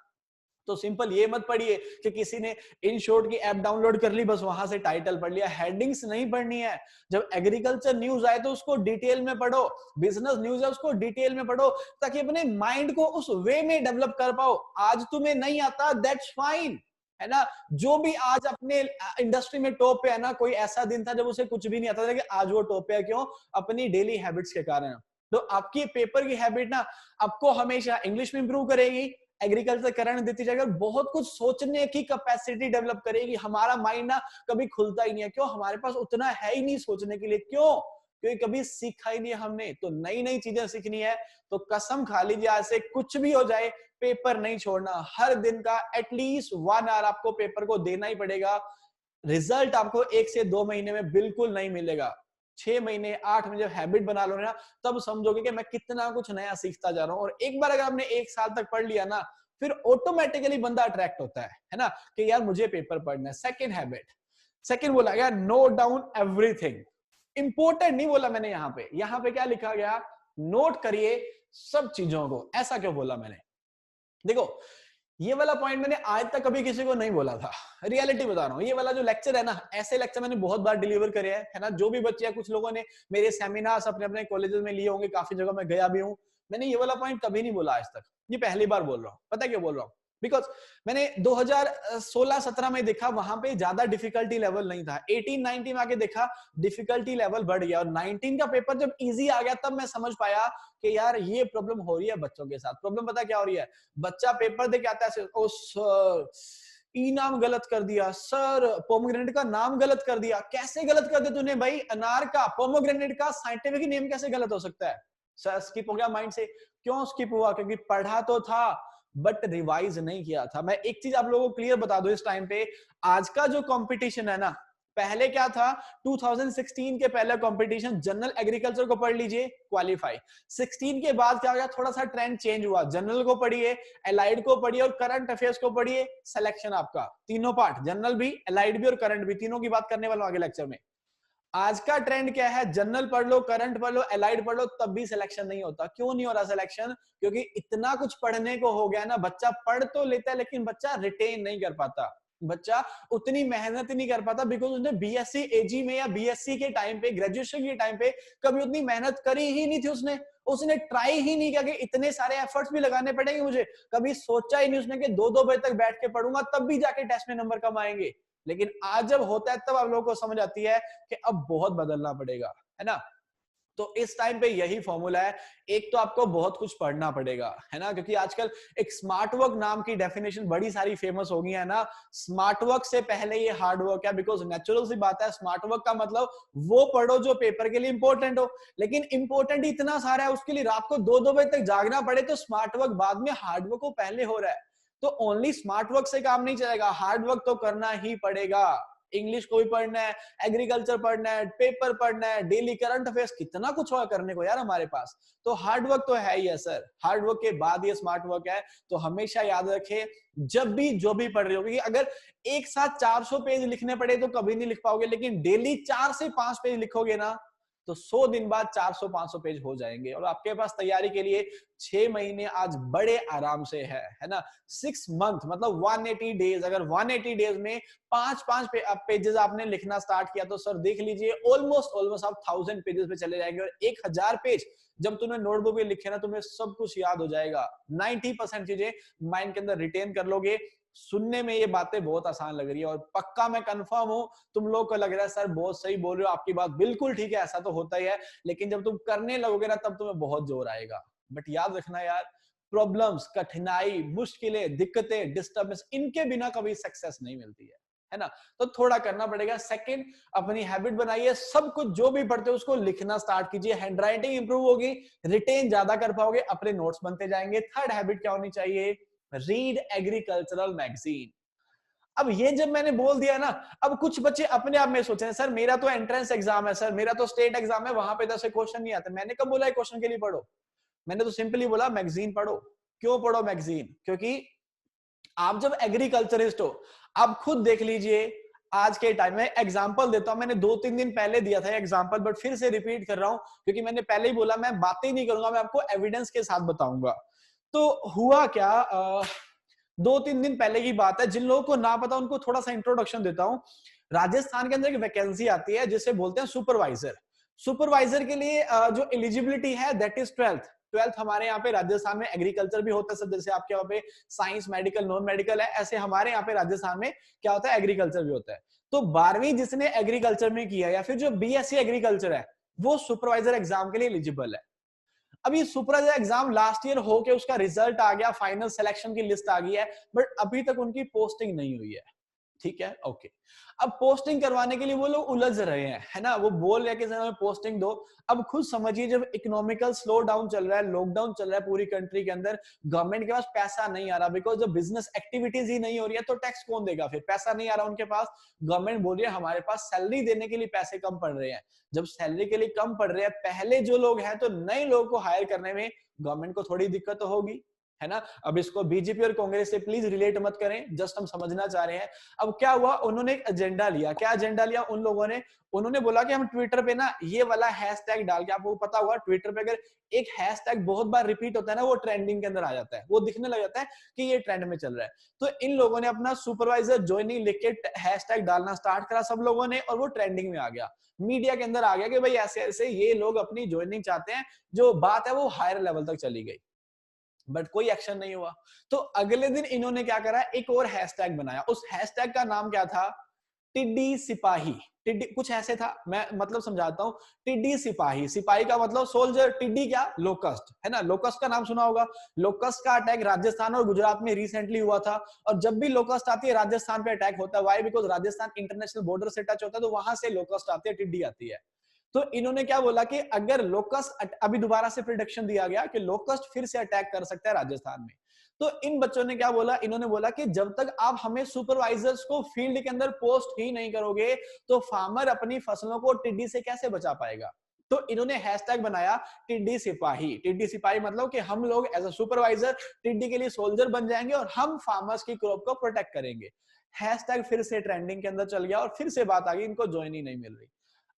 तो सिंपल ये मत पढ़िए कि किसी ने इन शॉर्ट की ऐप डाउनलोड कर ली, बस वहां से टाइटल पढ़ लिया। हेडिंग्स नहीं पढ़नी है। जब एग्रीकल्चर न्यूज आए तो उसको डिटेल में पढ़ो, बिजनेस न्यूज है उसको डिटेल में पढ़ो, ताकि अपने माइंड को उस वे में डेवलप कर पाओ। आज तुम्हें नहीं आता, दैट्स फाइन, है ना। जो भी आज अपने इंडस्ट्री में टॉप पे है ना, कोई ऐसा दिन था जब उसे कुछ भी नहीं आता था, कि आज वो टॉप पे है, क्यों? अपनी डेली हैबिट्स के कारण। तो आपकी पेपर की हैबिट ना आपको हमेशा इंग्लिश में इंप्रूव करेगी, एग्रीकल्चर करंट देती जाएगी, बहुत कुछ सोचने की कैपेसिटी डेवलप करेगी। हमारा माइंड ना कभी खुलता ही नहीं है, क्यों? हमारे पास उतना है ही नहीं सोचने के लिए। क्यों? क्योंकि कभी सीखा ही नहीं हमने। तो नई नई चीजें सीखनी है तो कसम खा लीजिए, आज से कुछ भी हो जाए पेपर नहीं छोड़ना। हर दिन का एटलीस्ट 1 आवर आपको पेपर को देना ही पड़ेगा। रिजल्ट आपको 1 से 2 महीने में बिल्कुल नहीं मिलेगा। 6 महीने 8 महीने जब हैबिट बना लो ना, तब समझोगे कि मैं कितना कुछ नया सीखता जा रहा हूं। और एक बार अगर आपने 1 साल तक पढ़ लिया ना, फिर ऑटोमेटिकली बंदा अट्रैक्ट होता है ना, कि यार मुझे पेपर पढ़ना है। सेकंड हैबिट, सेकंड बोला गया, नोट डाउन एवरीथिंग। इंपोर्टेंट नहीं बोला मैंने यहाँ पे क्या लिखा गया, नोट करिए सब चीजों को। ऐसा क्यों बोला मैंने? देखो ये वाला पॉइंट मैंने आज तक कभी किसी को नहीं बोला था, रियलिटी बता रहा हूँ। ये वाला जो लेक्चर है ना, ऐसे लेक्चर मैंने बहुत बार डिलीवर करे है ना। जो भी बच्चे, कुछ लोगों ने मेरे सेमिनार्स अपने अपने कॉलेजेस में लिए होंगे, काफी जगह मैं गया भी हूँ, मैंने ये वाला पॉइंट कभी नहीं बोला आज तक, ये पहली बार बोल रहा हूँ। पता है क्यों बोल रहा हूँ? बिकॉज मैंने 2016-17 में देखा, वहां पे ज्यादा डिफिकल्टी लेवल नहीं था। 18-19 में आके देखा डिफिकल्टी लेवल बढ़ गया, और 19 का पेपर जब इजी आ गया तब मैं समझ पाया कि यार ये प्रॉब्लम हो रही है बच्चों के साथ। प्रॉब्लम पता क्या हो रही है? बच्चा पेपर दे के आता है, ओ सर ई नाम गलत कर दिया, सर पोमोग्रेनेट का नाम गलत कर दिया। कैसे गलत कर दिया तूने भाई? अनार का, पोमोग्रेनेट का साइंटिफिक नेम कैसे गलत हो सकता है? सर स्किप हो गया माइंड से। क्यों स्किप हुआ? क्योंकि पढ़ा तो था बट रिवाइज नहीं किया था। मैं एक चीज आप लोगों को क्लियर बता दूं इस टाइम पे, आज का जो कंपटीशन है ना, पहले क्या था? 2016 के पहले कंपटीशन जनरल एग्रीकल्चर को पढ़ लीजिए, क्वालिफाई। 16 के बाद क्या हो गया? थोड़ा सा ट्रेंड चेंज हुआ, जनरल को पढ़िए, एलाइड को पढ़िए और करंट अफेयर्स को पढ़िए। सिलेक्शन आपका तीनों पार्ट, जनरल भी, एलाइड भी और करंट भी, तीनों की बात करने वाला हूं आगे लेक्चर में। आज का ट्रेंड क्या है? जनरल पढ़ लो, करंट पढ़ लो, एलाइड पढ़ लो, तब भी सिलेक्शन नहीं होता। क्यों नहीं हो रहा सिलेक्शन? क्योंकि इतना कुछ पढ़ने को हो गया ना, बच्चा पढ़ तो लेता है लेकिन बच्चा रिटेन नहीं कर पाता, बच्चा उतनी मेहनत नहीं कर पाता, बिकॉज उसने बीएससी एजी में या बीएससी के टाइम पे, ग्रेजुएशन के टाइम पे कभी उतनी मेहनत करी ही नहीं थी। उसने ट्राई ही नहीं किया कि इतने सारे एफर्ट्स भी लगाने पड़ेंगे मुझे। कभी सोचा ही नहीं उसने कि 2-2 बजे तक बैठ के पढ़ूंगा तब भी जाके टेस्ट में नंबर कम आएंगे। लेकिन आज जब होता है तब आप लोगों को समझ आती है कि अब बहुत बदलना पड़ेगा, है ना। तो इस टाइम पे यही फॉर्मूला है, एक तो आपको बहुत कुछ पढ़ना पड़ेगा, है ना, क्योंकि आजकल एक स्मार्ट वर्क नाम की डेफिनेशन बड़ी सारी फेमस हो गई है ना। स्मार्ट वर्क से पहले ये हार्ड वर्क है, बिकॉज नेचुरल सी बात है, स्मार्ट वर्क का मतलब वो पढ़ो जो पेपर के लिए इंपॉर्टेंट हो। लेकिन इंपॉर्टेंट इतना सारा है, उसके लिए रात को 2-2 बजे तक जागना पड़े, तो स्मार्ट वर्क बाद में, हार्ड वर्क को पहले हो रहा है। तो ओनली स्मार्ट वर्क से काम नहीं चलेगा, हार्ड वर्क तो करना ही पड़ेगा। इंग्लिश को भी पढ़ना है, एग्रीकल्चर पढ़ना है, पेपर पढ़ना है, डेली करंट अफेयर्स, कितना कुछ होगा करने को यार हमारे पास। तो हार्ड वर्क तो है ही है सर, हार्ड वर्क के बाद ये स्मार्ट वर्क है। तो हमेशा याद रखें, जब भी जो भी पढ़ रहे हो, क्योंकि अगर एक साथ 400 पेज लिखने पड़े तो कभी नहीं लिख पाओगे, लेकिन डेली 4 से 5 पेज लिखोगे ना तो 100 दिन बाद 400-500 पेज हो जाएंगे, और आपके पास तैयारी के लिए 6 महीने आज बड़े आराम से है ना। 6 मंथ मतलब 180 डेज, अगर 180 डेज में 5-5 पेजेस आपने लिखना स्टार्ट किया तो सर देख लीजिए ऑलमोस्ट आप 1000 पेजेस पे चले जाएंगे। और 1000 पेज जब तुमने नोटबुक में लिखे ना, तुम्हें सब कुछ याद हो जाएगा, 90% चीजें माइंड के अंदर रिटेन कर लोगे। सुनने में ये बातें बहुत आसान लग रही है, और पक्का मैं कंफर्म हूं तुम लोग को लग रहा है सर बहुत सही बोल रहे हो, आपकी बात बिल्कुल ठीक है, ऐसा तो होता ही है। लेकिन जब तुम करने लगोगे ना तब तुम्हें बहुत जोर आएगा। बट याद रखना यार, प्रॉब्लम्स, कठिनाई, मुश्किलें, दिक्कतें, डिस्टर्बेंस, इनके बिना कभी सक्सेस नहीं मिलती है ना। तो थोड़ा करना पड़ेगा। सेकंड, अपनी हैबिट बनाइए, सब कुछ जो भी पढ़ते हो उसको लिखना स्टार्ट कीजिए, हैंडराइटिंग इंप्रूव होगी, रिटेन ज्यादा कर पाओगे, अपने नोट्स बनते जाएंगे। थर्ड हैबिट क्या होनी चाहिए? Read agricultural magazine. अब ये जब मैंने बोल दिया ना, अब कुछ बच्चे अपने आप में सोच रहे हैं सर मेरा तो एंट्रेंस एग्जाम है, सर मेरा तो स्टेट एग्जाम है, वहां पे तो ऐसे क्वेश्चन नहीं आते। मैंने कब बोला है क्वेश्चन के लिए पढ़ो? मैंने तो सिंपली बोला मैगजीन पढ़ो। क्यों पढ़ो मैगजीन? क्योंकि आप जब एग्रीकल्चरिस्ट हो, आप खुद देख लीजिए आज के टाइम में, एग्जांपल देता हूं, मैंने 2-3 दिन पहले दिया था एग्जांपल, बट फिर से रिपीट कर रहा हूं क्योंकि मैंने पहले ही बोला मैं बातें नहीं करूंगा, मैं आपको एविडेंस के साथ बताऊंगा। तो हुआ क्या, 2-3 दिन पहले की बात है, जिन लोगों को ना पता उनको थोड़ा सा इंट्रोडक्शन देता हूं। राजस्थान के अंदर एक वैकेंसी आती है जिसे बोलते हैं सुपरवाइजर। सुपरवाइजर के लिए जो एलिजिबिलिटी है दैट इज 12th। हमारे यहाँ पे राजस्थान में एग्रीकल्चर भी होता है सर, जैसे आपके यहाँ पे साइंस, मेडिकल, नॉन मेडिकल है, ऐसे हमारे यहाँ पे राजस्थान में क्या होता है, एग्रीकल्चर भी होता है। तो 12वीं जिसने एग्रीकल्चर में किया या फिर जो बीएससी एग्रीकल्चर है, वो सुपरवाइजर एग्जाम के लिए एलिजिबल है। अब ये सुपरवाइजर एग्जाम लास्ट ईयर होके उसका रिजल्ट आ गया, फाइनल सिलेक्शन की लिस्ट आ गई है, बट अभी तक उनकी पोस्टिंग नहीं हुई है। ठीक है, ओके। अब पोस्टिंग करवाने के लिए वो लोग उलझ रहे हैं, है ना, वो बोल रहे हैं कि सर हमें पोस्टिंग दो। अब खुद समझिए, जब इकोनॉमिकल स्लो डाउन चल रहा है, लॉकडाउन चल रहा है पूरी कंट्री के अंदर, गवर्नमेंट के पास पैसा नहीं आ रहा, बिकॉज जब बिजनेस एक्टिविटीज ही नहीं हो रही है तो टैक्स कौन देगा? फिर पैसा नहीं आ रहा उनके पास, गवर्नमेंट बोल रही है हमारे पास सैलरी देने के लिए पैसे कम पड़ रहे हैं। जब सैलरी के लिए कम पड़ रहे हैं, पहले जो लोग हैं, तो नए लोगों को हायर करने में गवर्नमेंट को थोड़ी दिक्कत तो होगी, है ना। अब इसको बीजेपी और कांग्रेस से प्लीज रिलेट मत करें, जस्ट हम समझना चाह रहे हैं। अब क्या हुआ, उन्होंने एक एजेंडा लिया। क्या एजेंडा लिया उन लोगों ने? उन्होंने बोला कि हम ट्विटर पे ना ये वाला हैशटैग डाल के, आपको पता होगा ट्विटर पे अगर एक हैशटैग बहुत बार रिपीट होता है ना, वो ट्रेंडिंग के अंदर आ जाता है, वो दिखने लग जाता है कि ये ट्रेंड में चल रहा है। तो इन लोगों ने अपना सुपरवाइजर ज्वाइनिंग लिख के हैशटैग डालना स्टार्ट करा सब लोगों ने, और वो ट्रेंडिंग में आ गया, मीडिया के अंदर आ गया कि भाई ऐसे ऐसे ये लोग अपनी ज्वाइनिंग चाहते हैं। जो बात है वो हायर लेवल तक चली गई, बट कोई एक्शन नहीं हुआ। तो अगले दिन इन्होंने क्या करा, एक और हैशटैग बनाया। उस हैशटैग का नाम क्या था? टिड्डी सिपाही। टिड्डी कुछ ऐसे था, मैं मतलब समझाता हूं। टिड्डी सिपाही, सिपाही का मतलब सोल्जर, टिड्डी क्या? लोकस्ट, है ना। लोकस्ट का नाम सुना होगा। लोकस्ट का अटैक राजस्थान और गुजरात में रिसेंटली हुआ था, और जब भी लोकस्ट आती है राजस्थान पे अटैक होता है। Why? Because Rajasthan international border से टच होता है, तो वहां से लोकस्ट आती है, टिड्डी आती है। तो इन्होंने क्या बोला कि अगर लोकस्ट, अभी दोबारा से प्रिडिक्शन दिया गया कि लोकस्ट फिर से अटैक कर सकता है राजस्थान में। तो इन बच्चों ने क्या बोला, इन्होंने बोला कि जब तक आप हमें सुपरवाइजर्स को फील्ड के अंदर पोस्ट ही नहीं करोगे, तो फार्मर अपनी फसलों को टिड्डी से कैसे बचा पाएगा। तो इन्होंने हैशटैग बनाया टिड्डी सिपाही। टिड्डी सिपाही मतलब कि हम लोग एज अ सुपरवाइजर टिड्डी के लिए सोल्जर बन जाएंगे और हम फार्मर्स की क्रॉप को प्रोटेक्ट करेंगे। हैशटैग फिर से ट्रेंडिंग के अंदर चल गया और फिर से बात आ गई, इनको ज्वाइन ही नहीं मिल रही।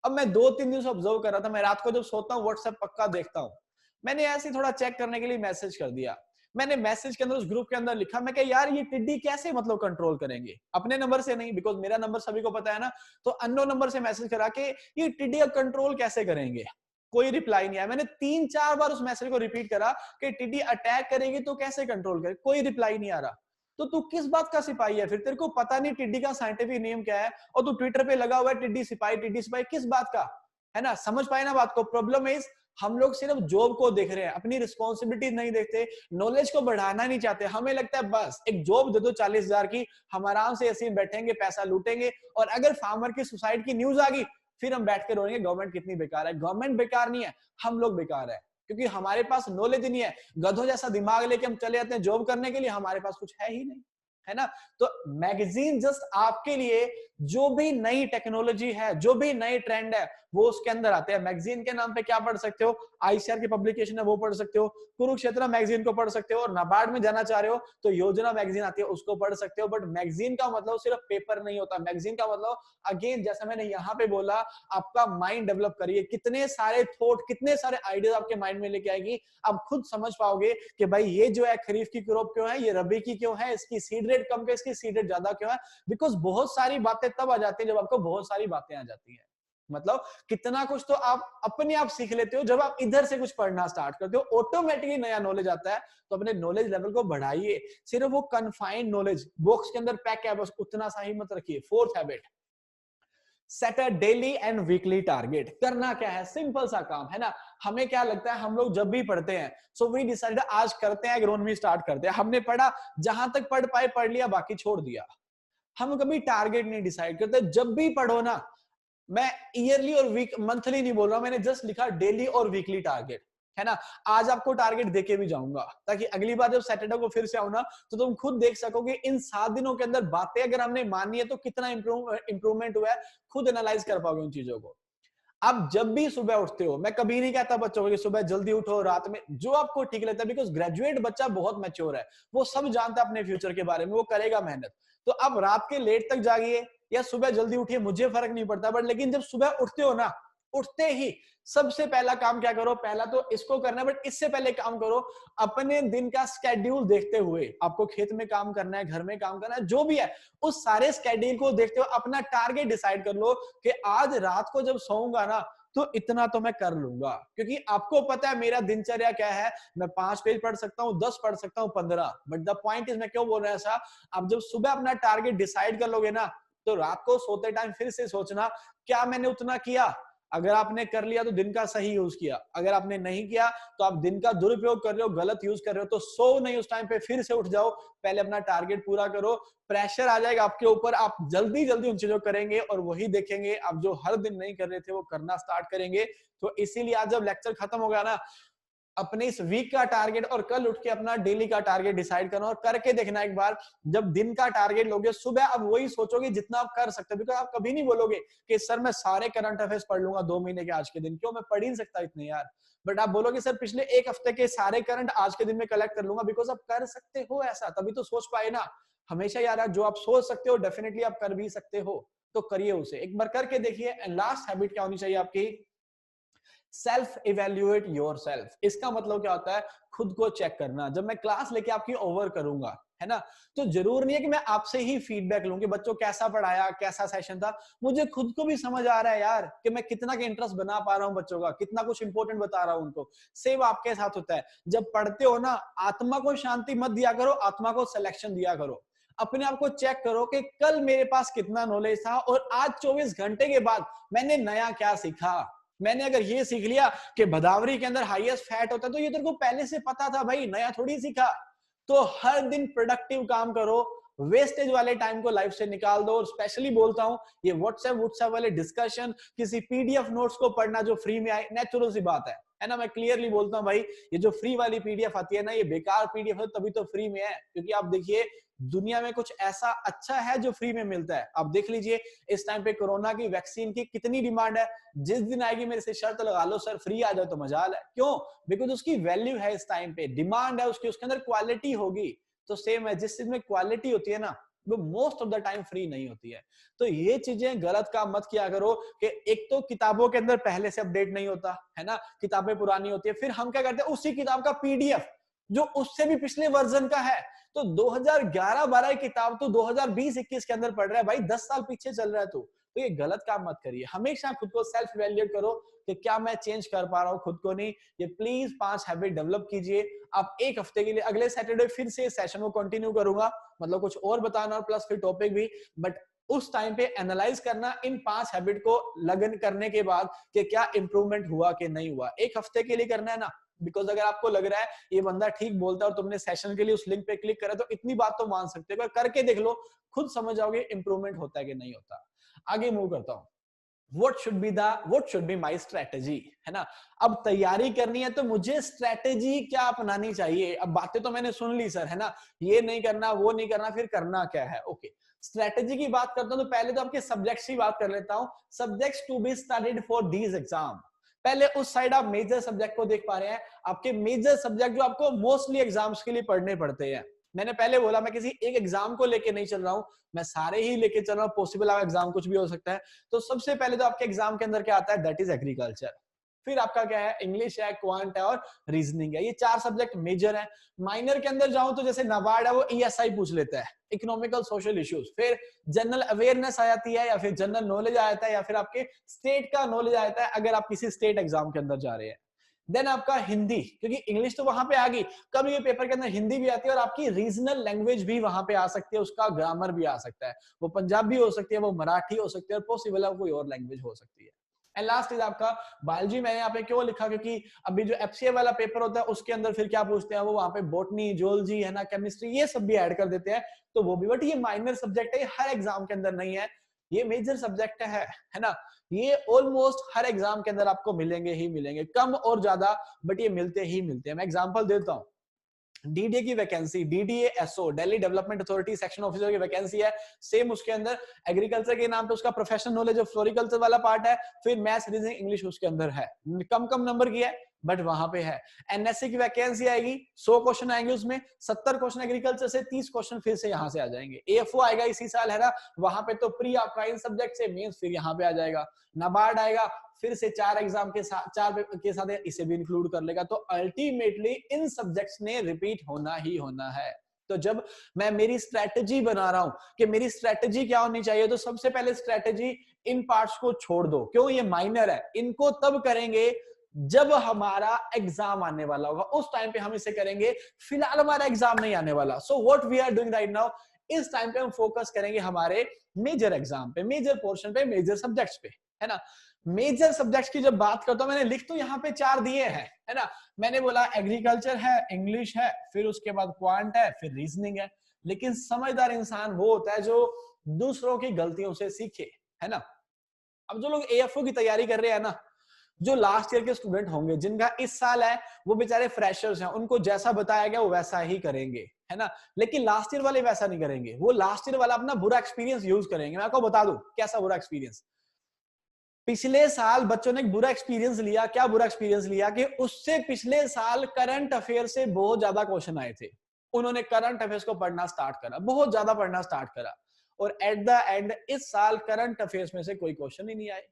अब मैं 2-3 दिन से ऑब्जर्व कर रहा था, मैं रात को जब सोता हूँ व्हाट्सएप पक्का देखता हूँ। मैंने ऐसे थोड़ा चेक करने के लिए मैसेज कर दिया। मैंने मैसेज के अंदर उस ग्रुप के अंदर लिखा, मैं कहा यार ये टिड्डी कैसे मतलब कंट्रोल करेंगे, अपने नंबर से नहीं, बिकॉज मेरा नंबर सभी को पता है ना। तो अननोन नंबर से मैसेज करा के ये टिड्डी का कंट्रोल कैसे करेंगे। कोई रिप्लाई नहीं आया। मैंने 3-4 बार उस मैसेज को रिपीट करा कि टिड्डी अटैक करेगी तो कैसे कंट्रोल करे, कोई रिप्लाई नहीं आ रहा। तो तू किस बात का सिपाही है फिर? तेरे को पता नहीं टिड्डी का साइंटिफिक नेम क्या है, और तू ट्विटर पे लगा हुआ है टिड्डी सिपाही, किस बात का, है ना। समझ पाए ना बात को। प्रॉब्लम इज हम लोग सिर्फ जॉब को देख रहे हैं, अपनी रिस्पॉन्सिबिलिटी नहीं देखते, नॉलेज को बढ़ाना नहीं चाहते। हमें लगता है बस एक जॉब दे दो 40,000 की, हम आराम से ऐसे ही बैठेंगे, पैसा लूटेंगे, और अगर फार्मर की सुसाइड की न्यूज आ गई फिर हम बैठ के रोएंगे गवर्नमेंट कितनी बेकार है। गवर्नमेंट बेकार नहीं है, हम लोग बेकार है, क्योंकि हमारे पास नॉलेज नहीं है। गधों जैसा दिमाग लेके हम चले जाते हैं जॉब करने के लिए, हमारे पास कुछ है ही नहीं, है ना। तो मैगजीन जस्ट आपके लिए जो भी नई टेक्नोलॉजी है, जो भी नई ट्रेंड है, वो उसके अंदर आते हैं। मैगजीन के नाम पे क्या पढ़ सकते हो? आईसीआर की पब्लिकेशन है वो पढ़ सकते हो, कुरुक्षेत्र मैगजीन को पढ़ सकते हो, और नाबार्ड में जाना चाह रहे हो तो योजना मैगजीन आती है उसको पढ़ सकते हो। बट मैगजीन का मतलब सिर्फ पेपर नहीं होता। मैगजीन का मतलब अगेन जैसा मैंने यहाँ पे बोला, आपका माइंड डेवलप करिए। कितने सारे थॉट, कितने सारे आइडियाज आपके माइंड में लेके आएगी, आप खुद समझ पाओगे कि भाई ये जो है खरीफ की क्रॉप क्यों है, ये रबी की क्यों है, इसकी सीड रेट कम क्यों, इसकी सीड रेट ज्यादा क्यों है। बिकॉज बहुत सारी बातें तब आ जाती है जब आपको बहुत सारी बातें आ जाती है। मतलब कितना कुछ तो आप अपने आप सीख लेते हो जब आप इधर से कुछ पढ़ना स्टार्ट करते हो, ऑटोमेटिकली नया नॉलेज आता है। तो अपने नॉलेज लेवल को बढ़ाइए। सिर्फ वो कन्फाइंड नॉलेज बॉक्स के अंदर पैक है बस उतना सा ही मत रखिए। Fourth habit, set a daily and weekly target. करना क्या है, सिंपल सा काम है ना। हमें क्या लगता है, हम लोग जब भी पढ़ते हैं सो वी डिसाइड आज करते हैं, एग्रोनॉमी स्टार्ट करते हैं। हमने पढ़ा, जहां तक पढ़ पाए पढ़ लिया, बाकी छोड़ दिया। हम कभी टारगेट नहीं डिसाइड करते। जब भी पढ़ो ना, मैं ईयरली और वीक मंथली नहीं बोल रहा, मैंने जस्ट लिखा डेली और वीकली टारगेट, है ना। आज आपको टारगेट देके भी जाऊंगा ताकि अगली बार जब सैटरडे को फिर से आऊं ना, तो तुम खुद देख सकोगे इन 7 दिनों के अंदर बातें अगर हमने मानी है तो कितना इंप्रूवमेंट हुआ है। खुद एनालाइज कर पाओगे उन चीजों को। आप जब भी सुबह उठते हो, मैं कभी नहीं कहता बच्चों को कि सुबह जल्दी उठो, रात में, जो आपको ठीक लगता है। बिकॉज ग्रेजुएट बच्चा बहुत मैच्योर है, वो सब जानता है अपने फ्यूचर के बारे में, वो करेगा मेहनत। तो आप रात के लेट तक जागिए या सुबह जल्दी उठिए, मुझे फर्क नहीं पड़ता। बट लेकिन जब सुबह उठते हो ना, उठते ही सबसे पहला काम क्या करो, पहला तो इसको करना है, बट इससे पहले काम करो अपने दिन का स्केड्यूल देखते हुए। आपको खेत में काम करना है, घर में काम करना है, जो भी है, उस सारे स्केड्यूल को देखते हुए अपना टारगेट डिसाइड कर लो कि आज रात को जब सोऊंगा ना तो इतना तो मैं कर लूंगा। क्योंकि आपको पता है मेरा दिनचर्या क्या है, मैं 5 पेज पढ़ सकता हूँ, 10 पढ़ सकता हूँ, 15। बट द पॉइंट इज, मैं क्यों बोल रहा हूं ऐसा, आप जब सुबह अपना टारगेट डिसाइड कर लोगे ना, तो रात को सोते टाइम फिर से सोचना क्या मैंने उतना किया। अगर आपने कर लिया तो दिन का सही यूज किया, अगर आपने नहीं किया तो आप दिन का दुरुपयोग कर रहे हो, गलत यूज कर रहे हो। तो सो नहीं उस टाइम पे, फिर से उठ जाओ, पहले अपना टारगेट पूरा करो। प्रेशर आ जाएगा आपके ऊपर, आप जल्दी जल्दी उन चीजों करेंगे और वही देखेंगे आप जो हर दिन नहीं कर रहे थे वो करना स्टार्ट करेंगे। तो इसीलिए आज जब लेक्चर खत्म हो गया ना, अपने इस वीक का टारगेट और कल उठ के अपना डेली का टारगेट डिसाइड करना और करके देखना एक बार। जब दिन का टारगेट लोगे सुबह, अब वही सोचोगे जितना आप कर सकते हो, बिकॉज आप कभी नहीं बोलोगे कि सर मैं सारे करंट अफेयर्स पढ़ लूंगा 2 महीने के आज के दिन, क्यों मैं पढ़ ही नहीं सकता इतने यार। बट आप बोलोगे सर पिछले 1 हफ्ते के सारे करंट आज के दिन में कलेक्ट कर लूंगा, बिकॉज आप कर सकते हो ऐसा, तभी तो सोच पाए ना। हमेशा यार जो आप सोच सकते हो डेफिनेटली आप कर भी सकते हो, तो करिए उसे एक बार करके देखिए। एंड लास्ट हैबिट क्या होनी चाहिए आपकी? Self evaluate yourself. इसका मतलब क्या होता है? खुद को चेक करना। जब मैं क्लास लेके आपकी ओवर करूंगा, है ना, तो जरूर नहीं है कि मैं आपसे ही फीडबैक लूं कि बच्चों कैसा पढ़ाया, कैसा सेशन था। मुझे खुद को भी समझ आ रहा है यार कि मैं कितना का इंटरेस्ट बना पा रहा हूं बच्चों का, कितना कुछ इंपॉर्टेंट बता रहा हूं उनको। सेम आपके साथ होता है। जब पढ़ते हो ना, आत्मा को शांति मत दिया करो, आत्मा को सिलेक्शन दिया करो। अपने आप को चेक करो कि कल मेरे पास कितना नॉलेज था और आज 24 घंटे के बाद मैंने नया क्या सीखा। मैंने अगर ये सीख लिया कि भदावरी के अंदर हाईएस्ट फैट होता है, तो ये तेरे को पहले से पता था भाई, नया थोड़ी सीखा। तो हर दिन प्रोडक्टिव काम करो, वेस्टेज वाले टाइम को लाइफ से निकाल दो। और स्पेशली बोलता हूं, ये व्हाट्सएप वाले डिस्कशन, किसी पीडीएफ नोट्स को पढ़ना जो फ्री में आए, नेचुरल सी बात है ना। मैं क्लियरली बोलता हूं भाई, ये जो फ्री वाली पीडीएफ आती है ना, ये बेकार पीडीएफ है, तभी तो फ्री में है। क्योंकि आप देखिए दुनिया में कुछ ऐसा अच्छा है जो फ्री में मिलता है। आप देख लीजिए इस टाइम पे कोरोना की वैक्सीन की कितनी डिमांड है। जिस दिन आएगी मेरे से शर्त लगा लो सर फ्री आ जाए तो मजाल है। क्यों? बिकॉज उसकी वैल्यू है, इस टाइम पे डिमांड है उसकी, उसके अंदर क्वालिटी होगी। तो सेम है, जिस चीज में क्वालिटी होती है ना, वो most of the time free नहीं होती है। तो ये चीजें गलत काम मत किया करो कि एक तो किताबों के अंदर पहले से अपडेट नहीं होता है ना, किताबें पुरानी होती है, फिर हम क्या करते हैं उसी किताब का पीडीएफ जो उससे भी पिछले वर्जन का है। तो 2011-12 की किताब तो 2020-21 के अंदर पढ़ रहा है भाई, 10 साल पीछे चल रहा है तू। तो ये गलत काम मत करिए। हमेशा खुद को सेल्फ इवैल्यूएट करो कि क्या मैं चेंज कर पा रहा हूं खुद को। नहीं, ये प्लीज 5 हैबिट डेवलप कीजिए आप 1 हफ्ते के लिए। अगले सैटरडे फिर से सेशन को कंटिन्यू करूंगा, मतलब कुछ और बताना और प्लस फिर टॉपिक भी। बट उस टाइम पे एनालाइज करना इन 5 हैबिट को लगन करने के बाद कि क्या इंप्रूवमेंट हुआ कि नहीं हुआ। 1 हफ्ते के लिए करना है ना, बिकॉज अगर आपको लग रहा है ये बंदा ठीक बोलता है और तुमने सेशन के लिए उस लिंक पे क्लिक करा, तो इतनी बात तो मान सकते हो। करके देख लो, खुद समझ जाओगे इंप्रूवमेंट होता है कि नहीं होता। आगे मूव करता हूं। what should be my strategy, है ना। अब तैयारी करनी है तो मुझे स्ट्रेटेजी क्या अपनानी चाहिए। अब बातें तो मैंने सुन ली सर, है ना, ये नहीं करना वो नहीं करना, फिर करना क्या है। ओके, स्ट्रेटेजी की बात करता हूं तो पहले तो आपके सब्जेक्ट्स की बात कर लेता हूं। Subjects to be studied for these exam. पहले उस साइड आप मेजर सब्जेक्ट को देख पा रहे हैं, आपके मेजर सब्जेक्ट जो आपको मोस्टली एग्जाम्स के लिए पढ़ने पड़ते हैं। मैंने पहले बोला मैं किसी एक एग्जाम को लेके नहीं चल रहा हूं, मैं सारे ही लेके चल रहा हूं। पॉसिबल आप एग्जाम कुछ भी हो सकता है। तो सबसे पहले तो आपके एग्जाम के अंदर क्या आता है, दैट इज एग्रीकल्चर। फिर आपका क्या है, इंग्लिश है, क्वांट है और रीजनिंग है। ये 4 सब्जेक्ट मेजर है। माइनर के अंदर जाऊं तो जैसे नाबार्ड है वो ईएसआई पूछ लेता है, इकोनॉमिकल सोशल इश्यूज। फिर जनरल अवेयरनेस आ जाती है, या फिर जनरल नॉलेज आ जाता है, या फिर आपके स्टेट का नॉलेज आ जाता है अगर आप किसी स्टेट एग्जाम के अंदर जा रहे हैं। देन आपका हिंदी, क्योंकि इंग्लिश तो वहां पे आ गई, कभी ये पेपर के अंदर हिंदी भी आती है और आपकी रीजनल लैंग्वेज भी वहां पे आ सकती है, उसका ग्रामर भी आ सकता है। वो पंजाबी हो सकती है, वो मराठी हो सकती है, और पॉसिबल है कोई और लैंग्वेज हो सकती है। एंड लास्ट इज आपका बायोलॉजी। मैंने यहाँ पे क्यों लिखा, क्योंकि अभी जो एफसीए वाला पेपर होता है उसके अंदर फिर क्या पूछते हैं, वो वहां पे बॉटनी, जियोलॉजी, है ना, केमिस्ट्री, ये सब भी ऐड कर देते हैं। तो वो भी, बट ये माइनर सब्जेक्ट है, हर एग्जाम के अंदर नहीं है, ये मेजर सब्जेक्ट है ना। ये ऑलमोस्ट हर एग्जाम के अंदर आपको मिलेंगे ही मिलेंगे, कम और ज्यादा, बट ये मिलते ही मिलते हैं। मैं एग्जांपल देता हूं। डीडीए की vacancy, DDA SO, Delhi development authority section officer की वैकेंसी है। सेम उसके अंदर एग्रीकल्चर के नाम पे उसका प्रोफेशनल नॉलेज ऑफ फ्लोरिकल्चर वाला पार्ट है, फिर मैथ्स, रीजनिंग, इंग्लिश उसके अंदर है। कम नंबर की है बट वहां पे है। एनएससी की वैकेंसी आएगी, 100 क्वेश्चन आएंगे उसमें, 70 क्वेश्चन एग्रीकल्चर से, 30 क्वेश्चन फिर से यहाँ से आ जाएंगे। एएफओ आएगा इसी साल, है ना, वहां पे तो प्री आपका इन सब्जेक्ट से, मेंस फिर यहाँ पे आ जाएगा। नाबार्ड आएगा, फिर से 4 एग्जाम के साथ, 4 के साथ इसे भी इंक्लूड कर लेगा। तो अल्टीमेटली इन सब्जेक्ट्स ने रिपीट होना ही होना है। तो जब मैं मेरी स्ट्रेटेजी बना रहा हूं कि मेरी स्ट्रेटेजी क्या होनी चाहिए, तो सबसे पहले स्ट्रेटेजी इन पार्ट्स को छोड़ दो। क्यों? ये माइनर है, इनको तब करेंगे जब हमारा एग्जाम आने वाला होगा, उस टाइम पे हम इसे करेंगे। फिलहाल हमारा एग्जाम नहीं आने वाला। So what we are doing right now, इस टाइम पे हम फोकस करेंगे हमारे मेजर एग्जाम पे, मेजर पोर्शन पे, मेजर सब्जेक्ट्स पे, है ना। मेजर सब्जेक्ट्स की जब बात करता हूं, मैंने लिख तो यहाँ पे 4 दिए हैं, है ना। मैंने बोला एग्रीकल्चर है, इंग्लिश है, फिर उसके बाद क्वांट है, फिर रीजनिंग है। लेकिन समझदार इंसान वो होता है जो दूसरों की गलतियों से सीखे, है ना। अब जो लोग एएफओ की तैयारी कर रहे हैं ना, जो लास्ट ईयर के स्टूडेंट होंगे, जिनका इस साल है, वो बेचारे फ्रेशर्स हैं, उनको जैसा बताया गया वो वैसा ही करेंगे, है ना। लेकिन लास्ट ईयर वाले वैसा नहीं करेंगे, वो लास्ट ईयर वाला अपना बुरा एक्सपीरियंस यूज करेंगे। मैं आपको बता दूं कैसा बुरा एक्सपीरियंस। पिछले साल बच्चों ने एक बुरा एक्सपीरियंस लिया। क्या बुरा एक्सपीरियंस लिया कि उससे पिछले साल करंट अफेयर से बहुत ज्यादा क्वेश्चन आए थे। उन्होंने करंट अफेयर्स को पढ़ना स्टार्ट करा, बहुत ज्यादा पढ़ना स्टार्ट करा, और एट द एंड इस साल करंट अफेयर्स में से कोई क्वेश्चन ही नहीं आए।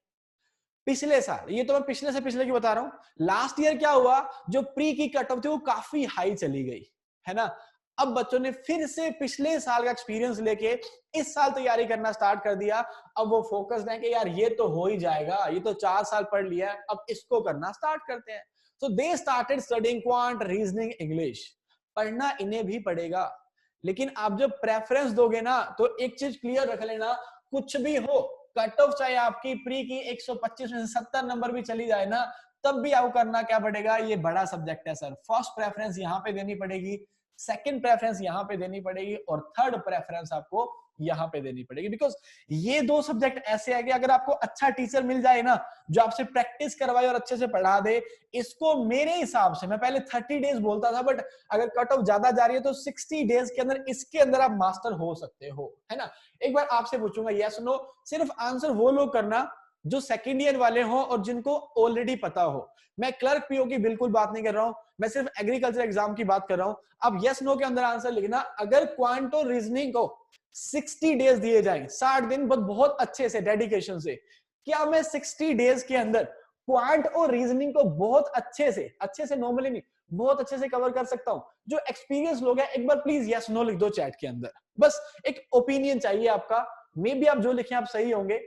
पिछले साल, ये तो मैं पिछले से पिछले की बता रहा हूं। लास्ट ईयर क्या हुआ, जो प्री की कट ऑफ थी वो काफी हाई चली गई, है ना। अब बच्चों ने फिर से पिछले साल का एक्सपीरियंस लेके इस साल तैयारी करना स्टार्ट कर दिया। अब वो फोकस्ड है कि यार ये तो हो ही जाएगा, ये तो 4 साल पढ़ लिया है, अब इसको करना स्टार्ट करते हैं। So they started studying quant, reasoning, English. पढ़ना इन्हें भी पड़ेगा, लेकिन आप जब प्रेफरेंस दोगे ना, तो एक चीज क्लियर रख लेना, कुछ भी हो, कट ऑफ चाहे आपकी प्री की 125 में से 70 नंबर भी चली जाए ना, तब भी आपको करना क्या पड़ेगा, ये बड़ा सब्जेक्ट है सर। फर्स्ट प्रेफरेंस यहाँ पे देनी पड़ेगी, सेकंड प्रेफरेंस यहाँ पे देनी पड़ेगी, और थर्ड प्रेफरेंस आपको यहाँ पे देनी पड़ेगी। बिकॉज ये दो सब्जेक्ट ऐसे है कि अगर आपको अच्छा टीचर मिल जाए ना, जो आपसे प्रैक्टिस करवाए और अच्छे से पढ़ा दे, इसको मेरे हिसाब से, मैं पहले 30 डेज बोलता था, बट अगर कट ऑफ ज्यादा जा रही है तो 60 डेज के अंदर इसके अंदर आप मास्टर हो सकते हो, है ना। एक बार आपसे पूछूंगा यस नो, सिर्फ आंसर वो लोग करना जो सेकेंड ईयर वाले हो और जिनको ऑलरेडी पता हो। मैं क्लर्क पीओ की बिल्कुल बात नहीं कर रहा हूं, मैं सिर्फ एग्रीकल्चर एग्जाम की बात कर रहा हूं। अब यस नो के अंदर आंसर लिखना, अगर क्वांट और रीजनिंग को 60 डेज दिए जाएं, 60 दिन, बहुत अच्छे से डेडिकेशन से, क्या मैं 60 डेज के अंदर क्वांट और रीजनिंग को बहुत अच्छे से नॉर्मली नहीं, बहुत अच्छे से कवर कर सकता हूं? जो एक्सपीरियंस लोग हैं, एक बार प्लीज यस नो लिख दो चैट के अंदर, बस एक ओपिनियन चाहिए आपका। मे बी आप जो लिखे आप सही होंगे।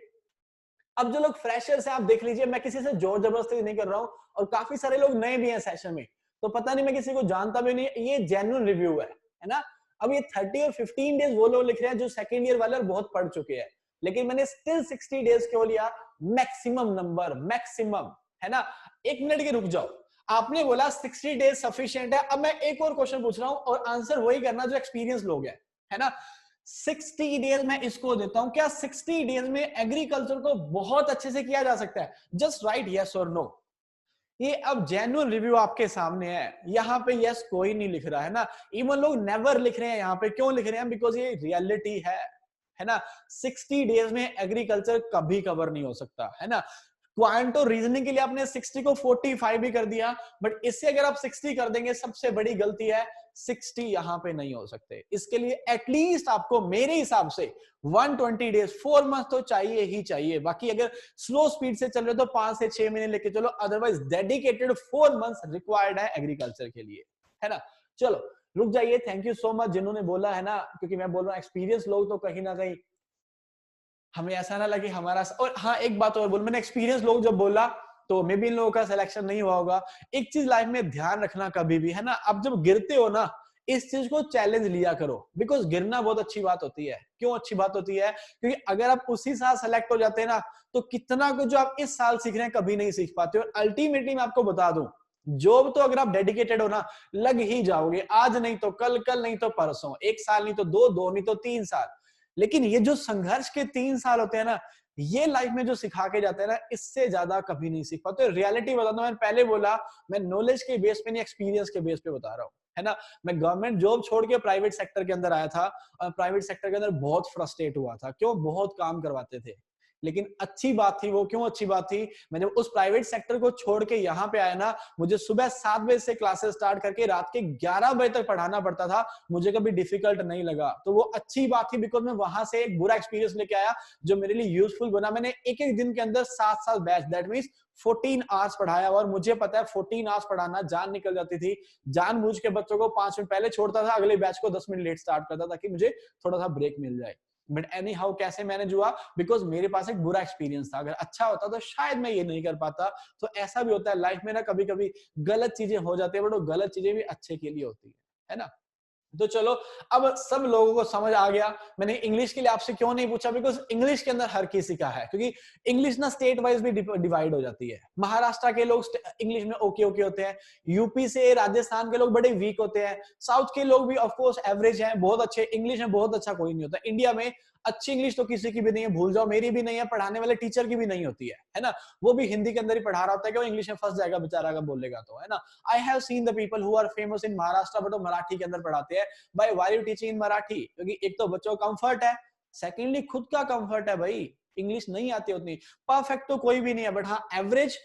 अब जो लोग फ्रेशर्स हैं, आप देख लीजिए, मैं किसी से जोर जबरदस्ती नहीं कर रहा हूं, और काफी सारे लोग नए भी हैं सेशन में, तो पता नहीं, मैं किसी को जानता भी नहीं, ये जेन्युइन रिव्यू है ना। अब ये 30 और 15 डेज वो लोग लिख रहे हैं जो सेकंड ईयर वाले और बहुत पढ़ चुके हैं, लेकिन मैंने स्टिल 60 डेज क्यों लिया? मैक्सिमम नंबर, मैक्सिमम, है ना। एक मिनट के रुक जाओ, आपने बोला 60 डेज सफिशिएंट है। अब मैं एक और क्वेश्चन पूछ रहा हूं और आंसर वही करना जो एक्सपीरियंस लोग है ना। 60 डेज में इसको देता हूं, क्या 60 डेज में एग्रीकल्चर को बहुत अच्छे से किया जा सकता है? जस्ट राइट यस और नो। ये अब जेन्युइन रिव्यू आपके सामने है, यहाँ पे यस कोई नहीं लिख रहा है ना। इवन लोग नेवर लिख रहे हैं यहाँ पे, क्यों लिख रहे हैं? बिकॉज ये रियलिटी है ना। 60 डेज में एग्रीकल्चर कभी कवर नहीं हो सकता, है ना। क्वांट और रीजनिंग के लिए आपने 60 को 45 भी कर दिया, बट इससे अगर आप 60 कर देंगे, सबसे बड़ी गलती है, 60 यहां पे नहीं हो सकते। इसके लिए एटलीस्ट आपको मेरे हिसाब से 120 डेज, 4 मंथ तो चाहिए ही चाहिए। बाकी अगर स्लो स्पीड से चल रहे हो तो 5 से 6 महीने लेके चलो, अदरवाइज डेडिकेटेड 4 मंथ्स रिक्वायर्ड है एग्रीकल्चर के लिए, है ना। चलो रुक जाइए, थैंक यू सो मच जिन्होंने बोला, है ना, क्योंकि मैं बोल रहा हूँ एक्सपीरियंस लोग तो कहीं ना कहीं हमें ऐसा ना लगे हमारा। और हाँ, एक बात और बोल, मैंने एक्सपीरियंस लोग जब बोला तो मे बी इन लोगों का सिलेक्शन नहीं हुआ होगा। एक चीज लाइफ में ध्यान रखना कभी भी, है ना, आप जब गिरते हो ना, इस चीज को चैलेंज लिया करो, बिकॉज गिरना बहुत अच्छी बात होती है। क्यों अच्छी बात होती है? क्योंकि अगर आप उसी साल सेलेक्ट हो जाते हैं ना, तो कितना कुछ जो आप इस साल सीख रहे हैं कभी नहीं सीख पाते। और अल्टीमेटली मैं आपको बता दूं, जॉब तो अगर आप डेडिकेटेड हो ना, लग ही जाओगे, आज नहीं तो कल, कल नहीं तो परसों, 1 साल नहीं तो 2, 2 नहीं तो 3 साल। लेकिन ये जो संघर्ष के 3 साल होते हैं ना, ये लाइफ में जो सिखा के जाते हैं ना, इससे ज्यादा कभी नहीं सीख पाते। रियलिटी बताता हूं, मैंने पहले बोला, मैं नॉलेज के बेस पे नहीं, एक्सपीरियंस के बेस पे बता रहा हूं, है ना। मैं गवर्नमेंट जॉब छोड़ के प्राइवेट सेक्टर के अंदर आया था, और प्राइवेट सेक्टर के अंदर बहुत फ्रस्ट्रेट हुआ था। क्यों? बहुत काम करवाते थे, लेकिन अच्छी बात थी वो। क्यों अच्छी बात थी? मैं जब उस प्राइवेट सेक्टर को छोड़ के यहाँ पे आया ना, मुझे सुबह 7 बजे से क्लासेस स्टार्ट करके रात के 11 बजे तक पढ़ाना पड़ता था, मुझे कभी डिफिकल्ट नहीं लगा। तो वो अच्छी बात थी, बिकॉज मैं वहां से एक बुरा एक्सपीरियंस लेके आया जो मेरे लिए यूजफुल बना। मैंने एक एक दिन के अंदर 7 बैच, दैट मीन्स 14 आवर्स पढ़ाया, और मुझे पता है 14 आवर्स पढ़ाना जान निकल जाती थी। जानबूझ के बच्चों को 5 मिनट पहले छोड़ता था, अगले बैच को 10 मिनट लेट स्टार्ट करता था, ताकि मुझे थोड़ा सा ब्रेक मिल जाए। बट एनी हाउ कैसे मैनेज हुआ? बिकॉज मेरे पास एक बुरा एक्सपीरियंस था। अगर अच्छा होता तो शायद मैं ये नहीं कर पाता। तो ऐसा भी होता है लाइफ में ना, कभी कभी गलत चीजें हो जाती है, बट वो गलत चीजें भी अच्छे के लिए होती है ना। तो चलो, अब सब लोगों को समझ आ गया। मैंने इंग्लिश के लिए आपसे क्यों नहीं पूछा, बिकॉज इंग्लिश के अंदर हर किसी का है, क्योंकि इंग्लिश ना स्टेट वाइज भी डिवाइड हो जाती है। महाराष्ट्र के लोग इंग्लिश में ओके ओके होते हैं, यूपी से राजस्थान के लोग बड़े वीक होते हैं, साउथ के लोग भी ऑफ कोर्स एवरेज हैं, बहुत अच्छे इंग्लिश में, बहुत अच्छा कोई नहीं होता। इंडिया में अच्छी इंग्लिश तो किसी की भी नहीं है, भूल जाओ, मेरी भी नहीं है, पढ़ाने वाले टीचर की भी नहीं होती है ना। वो भी हिंदी के अंदर ही पढ़ा रहा होता है कि वो इंग्लिश में फंस जाएगा बेचारा, अगर बोलेगा तो, है ना। I have seen the people who are famous in Maharashtra, but वो मराठी के अंदर पढ़ाते हैं। भाई why you teaching in Marathi? क्योंकि एक तो बच्चों को कंफर्ट है, सेकेंडली खुद का कंफर्ट है। भाई इंग्लिश नहीं आती उतनी, परफेक्ट तो कोई भी नहीं है, बट हाँ एवरेज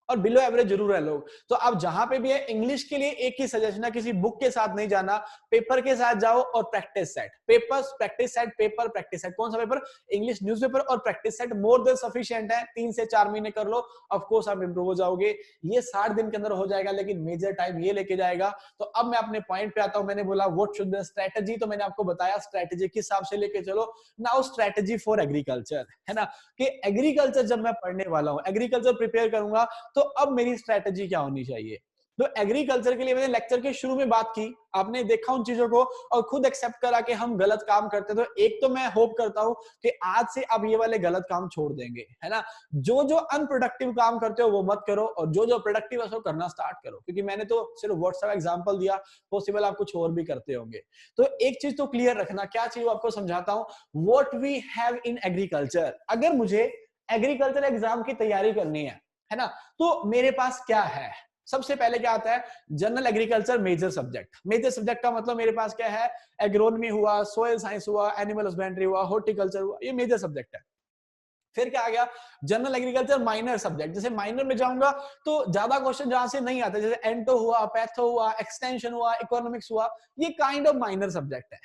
और बिलो एवरेज जरूर है लोग। तो आप जहां पे भी है, इंग्लिश के लिए एक ही सजेशन है, किसी बुक के साथ नहीं जाना, पेपर के साथ जाओ और practice set, papers practice set, paper practice set. कौन सा पेपर? इंग्लिश न्यूज़पेपर और practice set, more than sufficient है। 3 से 4 महीने कर लो, ऑफ कोर्स आप इंप्रूव हो जाओगे। ये 60 दिन के अंदर हो जाएगा, लेकिन मेजर टाइम ये लेके जाएगा। तो अब मैं अपने पॉइंट पे आता हूं। मैंने बोला व्हाट शुड बी स्ट्रेटजी, तो मैंने आपको बताया स्ट्रेटजी किस हिसाब से लेके चलो। नाउ स्ट्रेटजी फॉर एग्रीकल्चर, है ना, कि एग्रीकल्चर जब मैं पढ़ने वाला हूं, एग्रीकल्चर प्रिपेयर करूंगा, तो अब मेरी स्ट्रेटजी क्या होनी चाहिए। तो एग्रीकल्चर के लिए मैंने लेक्चर के शुरू में बात की, आपने देखा उन चीजों को और खुद एक्सेप्ट करा कि हम गलत काम करते। तो एक तो मैं होप करता हूं कि आज से आप ये वाले गलत काम छोड़ देंगे, है ना। जो जो अनप्रोडक्टिव काम करते हो वो मत करो, और जो जो प्रोडक्टिव है उसको करना स्टार्ट करो। क्योंकि मैंने तो सिर्फ व्हाट्सएप एग्जांपल दिया, पॉसिबल आप कुछ और भी करते होंगे। तो एक चीज तो क्लियर रखना, क्या चीज आपको समझाता हूं। What we have in agriculture, अगर मुझे एग्रीकल्चर एग्जाम की तैयारी करनी है ना, तो मेरे पास क्या है। सबसे पहले क्या आता है, general agriculture major subject. Major subject का मतलब मेरे पास क्या है, एग्रोनॉमी हुआ, सोयल साइंस हुआ, एनिमल हस्बेंड्री हुआ, हॉर्टिकल्चर हुआ, ये मेजर सब्जेक्ट है। फिर क्या आ गया, जनरल एग्रीकल्चर माइनर सब्जेक्ट। जैसे माइनर में जाऊंगा तो ज्यादा क्वेश्चन जहां से नहीं आते, जैसे एंटो हुआ, पैथो हुआ, एक्सटेंशन हुआ, इकोनॉमिक्स हुआ, ये काइंड ऑफ माइनर सब्जेक्ट है।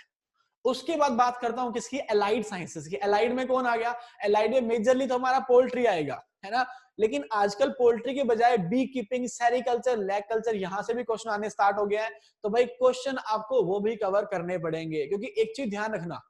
उसके बाद बात करता हूं किसकी, एलाइड साइंसेस की। एलाइड में कौन आ गया, एलाइड में मेजरली तो हमारा पोल्ट्री आएगा, है ना। लेकिन आजकल पोल्ट्री के बजाय bee keeping, sericulture, lac culture, यहां से भी क्वेश्चन आने स्टार्ट हो गया है। तो भाई क्वेश्चन आपको वो भी कवर करने पड़ेंगे, क्योंकि एक चीज ध्यान रखना,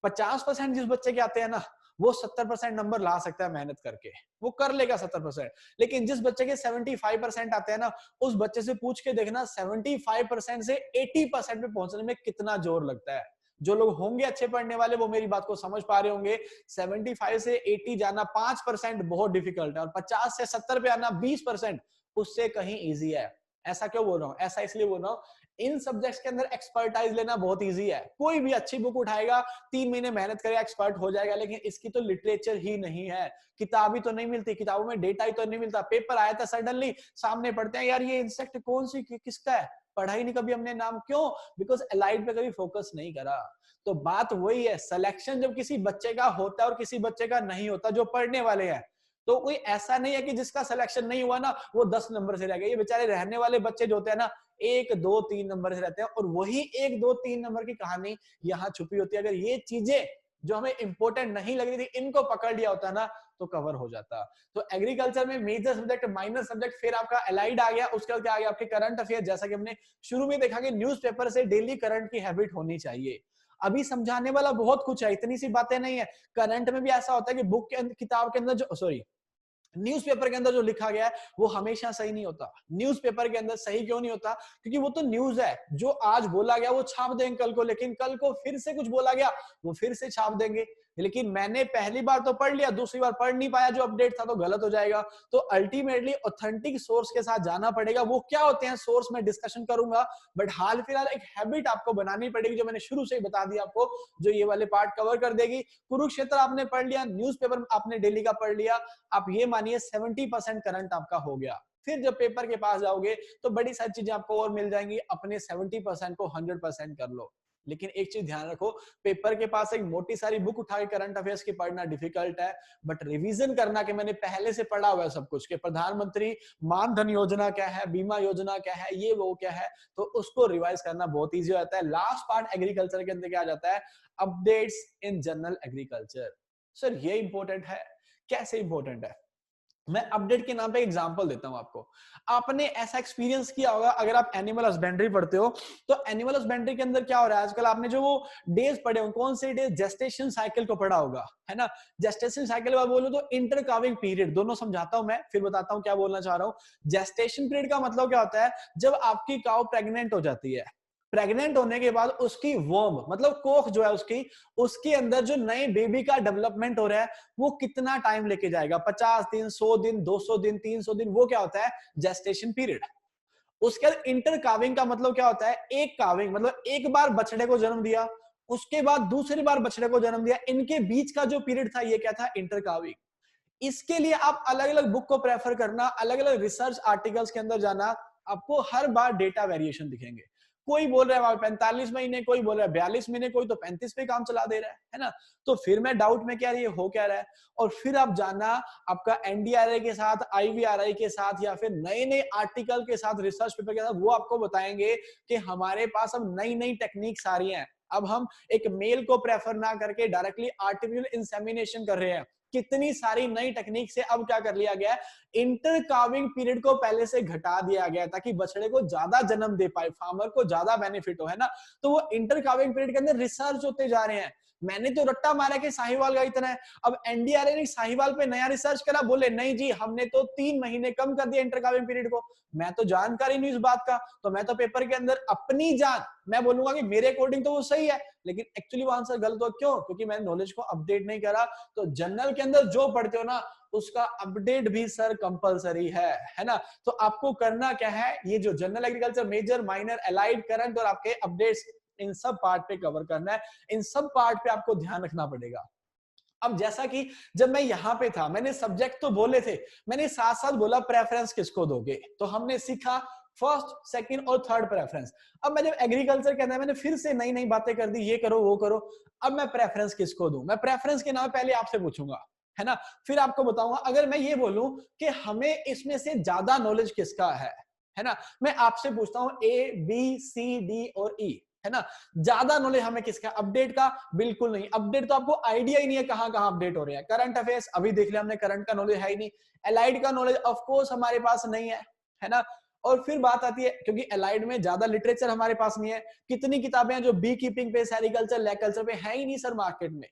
50% जिस बच्चे के आते हैं ना, वो 70% नंबर ला सकता है मेहनत करके, वो कर लेगा 70%। लेकिन जिस बच्चे के 75% आते हैं ना, उस बच्चे से पूछ के देखना 75% से 80% पे पहुंचने में कितना जोर लगता है। जो लोग होंगे अच्छे पढ़ने वाले, वो मेरी बात को समझ पा रहे होंगे। 75 से 80 जाना 5% बहुत डिफिकल्ट है, और 50 से 70 पे आना 20% उससे कहीं इजी है। ऐसा क्यों बोल रहा हूं, ऐसा इसलिए बोल रहा हूं, इन सब्जेक्ट्स के अंदर एक्सपर्टाइज लेना बहुत इजी है। कोई भी अच्छी बुक उठाएगा, 3 महीने मेहनत करेगा, एक्सपर्ट हो जाएगा। लेकिन इसकी तो लिटरेचर ही नहीं है, किताबी तो नहीं मिलती, किताबों में डेटा ही तो नहीं मिलता। पेपर आया था सडनली, सामने पढ़ते हैं, यार ये इंसेक्ट कौन सी किसका है, पढ़ा ही नहीं कभी हमने नाम, क्यों, बिकॉज एलाइड पे कभी फोकस नहीं करा। तो बात वही है, सिलेक्शन जब किसी बच्चे का होता है और किसी बच्चे का नहीं होता, जो पढ़ने वाले हैं, तो कोई ऐसा नहीं है कि जिसका सिलेक्शन नहीं हुआ ना वो 10 नंबर से रह गए। ये बेचारे रहने वाले बच्चे जो होते हैं ना, 1 2 3 नंबर से रहते हैं, और वही 1 2 3 नंबर की कहानी यहाँ छुपी होती है। अगर ये चीजें जो हमें इंपॉर्टेंट नहीं लग रही थी, इनको पकड़ लिया होता ना, तो कवर हो जाता। तो एग्रीकल्चर में मेजर सब्जेक्ट, माइनर सब्जेक्ट, फिर आपका एलाइड आ गया, उसके बाद क्या आ गया, आपके करंट अफेयर। जैसा कि हमने शुरू में देखा कि न्यूज़पेपर से डेली करंट की हैबिट होनी चाहिए। अभी समझाने वाला बहुत कुछ है, इतनी सी बातें नहीं है। करंट में भी ऐसा होता है कि बुक के किताब के अंदर जो, सॉरी, न्यूज़पेपर के अंदर जो लिखा गया है वो हमेशा सही नहीं होता। न्यूज़पेपर के अंदर सही क्यों नहीं होता, क्योंकि वो तो न्यूज़ है, जो आज बोला गया वो छाप देंगे कल को, लेकिन कल को फिर से कुछ बोला गया वो फिर से छाप देंगे। लेकिन मैंने पहली बार तो पढ़ लिया, दूसरी बार पढ़ नहीं पाया, जो अपडेट था, तो गलत हो जाएगा। तो अल्टीमेटली ऑथेंटिक सोर्स के साथ जाना पड़ेगा। वो क्या होते हैं सोर्स, मैं डिस्कशन करूंगा, बट हाल फिलहाल एक हैबिट आपको बनानी पड़ेगी, जो मैंने शुरू से ही बता दिया आपको, जो ये वाले पार्ट कवर कर देगी। कुरुक्षेत्र आपने पढ़ लिया, न्यूज़पेपर आपने डेली का पढ़ लिया, आप ये मानिए 70% करंट आपका हो गया। फिर जब पेपर के पास जाओगे तो बड़ी सारी चीजें आपको और मिल जाएंगी। अपने 70% को 100% कर लो। लेकिन एक चीज ध्यान रखो, पेपर के पास एक मोटी सारी बुक उठा के करंट अफेयर्स की पढ़ना डिफिकल्ट है, बट रिवीजन करना कि मैंने पहले से पढ़ा हुआ है सब कुछ, कि प्रधानमंत्री मानधन योजना क्या है, बीमा योजना क्या है, ये वो क्या है, तो उसको रिवाइज करना बहुत ईजी हो जाता है। लास्ट पार्ट एग्रीकल्चर के अंदर क्या आ जाता है, updates in general agriculture. Sir ये इंपॉर्टेंट है, कैसे इंपॉर्टेंट है, मैं अपडेट के नाम पे एग्जांपल देता हूं आपको। आपने ऐसा एक्सपीरियंस किया होगा, अगर आप एनिमल हस्बेंड्री पढ़ते हो, तो एनिमल हस्बेंड्री के अंदर क्या हो रहा है आजकल, आपने जो वो डेज पढ़े हो, कौन से डेज, जेस्टेशन साइकिल को पढ़ा होगा, है ना। जेस्टेशन साइकिल के बाद बोलो तो इंटर काविंग पीरियड, दोनों समझाता हूं मैं, फिर बताता हूं क्या बोलना चाह रहा हूं। जेस्टेशन पीरियड का मतलब क्या होता है, जब आपकी काउ प्रेग्नेंट हो जाती है, प्रेग्नेंट होने के बाद उसकी वर्म मतलब कोख जो है उसके अंदर जो नए बेबी का डेवलपमेंट हो रहा है वो कितना टाइम लेके जाएगा, 50 दिन, 100 दिन, 200 दिन, 300 दिन, वो क्या होता है जेस्टेशन पीरियड। उसके बाद इंटर काविंग का मतलब क्या होता है, एक काविंग मतलब एक बार बछड़े को जन्म दिया, उसके बाद दूसरी बार बछड़े को जन्म दिया, इनके बीच का जो पीरियड था ये क्या था, इंटर काविंग। इसके लिए आप अलग अलग बुक को प्रेफर करना, अलग अलग रिसर्च आर्टिकल्स के अंदर जाना, आपको हर बार डेटा वेरिएशन दिखेंगे। कोई बोल रहा है 45 महीने, कोई बोल रहा है 42 महीने, कोई तो 35 पे काम चला दे रहा है ना। तो फिर मैं डाउट में क्या, ये हो क्या रहा है। और फिर आप जानना आपका एनडीआरआई के साथ, आईवीआरआई के साथ, या फिर नए नए आर्टिकल के साथ, रिसर्च पेपर के साथ, वो आपको बताएंगे कि हमारे पास अब नई नई टेक्निक्स आ रही हैं। अब हम एक मेल को प्रेफर ना करके डायरेक्टली आर्टिफिशियल इंसेमिनेशन कर रहे हैं। कितनी सारी नई टेक्निक से अब क्या कर लिया गया है, इंटर काविंग पीरियड को पहले से घटा दिया गया ताकि बछड़े को ज्यादा जन्म दे पाए, फार्मर को ज्यादा बेनिफिट हो, है ना। तो वो इंटर काविंग पीरियड के अंदर रिसर्च होते जा रहे हैं। मैंने तो रट्टा मारा कि साहिवाल का इतना है, अब एनडीआरआई ने साहिवाल पे नया रिसर्च करा, बोले नहीं जी हमने तो 3 महीने कम कर दिया इंटर काविंग पीरियड को। मैं तो जानकारी नहीं इस बात का, तो मैं तो पेपर के अंदर अपनी जान मैं बोलूंगा कि मेरे अकॉर्डिंग तो वो सही है, लेकिन एक्चुअली वो आंसर गलत हो। क्यों? क्योंकि मैंने नॉलेज को अपडेट नहीं करा। तो जर्नल के अंदर जो पढ़ते हो ना उसका अपडेट भी सर कंपलसरी है ना। तो आपको करना क्या है, ये जो general agriculture, major, minor, allied, current और आपके अपडेट्स, इन सब पार्ट पे कवर करना है। इन सब पार्ट पे आपको ध्यान रखना पड़ेगा। अब जैसा कि जब मैं यहाँ पे था, मैंने सब्जेक्ट तो बोले थे, मैंने साथ साथ बोला प्रेफरेंस किसको दोगे। तो हमने सीखा फर्स्ट, सेकंड और थर्ड प्रेफरेंस। अब मैं जब एग्रीकल्चर के अंदर मैंने फिर से नई नई बातें कर दी, ये करो वो करो। अब मैं प्रेफरेंस किसको दूं? मैं प्रेफरेंस के नाम पहले आपसे पूछूंगा, है ना, फिर आपको बताऊंगा। अगर मैं ये बोलूं कि हमें इसमें से ज्यादा नॉलेज किसका है ना, मैं आपसे पूछता हूं ए, बी, सी, डी और ई, है ना, ज्यादा नॉलेज हमें किसका? अपडेट का? बिल्कुल नहीं। अपडेट तो आपको आइडिया ही नहीं है कहां कहां अपडेट हो रहे हैं। करंट अफेयर्स अभी देख लिया हमने, करंट का नॉलेज है ही नहीं। एलाइड का नॉलेज ऑफ कोर्स हमारे पास नहीं है ना। और फिर बात आती है, क्योंकि एलाइड में ज्यादा लिटरेचर हमारे पास नहीं है। कितनी किताबें हैं जो बी कीपिंग पे, सेरिकल्चर, लैकल्चर पे है ही नहीं सर मार्केट में।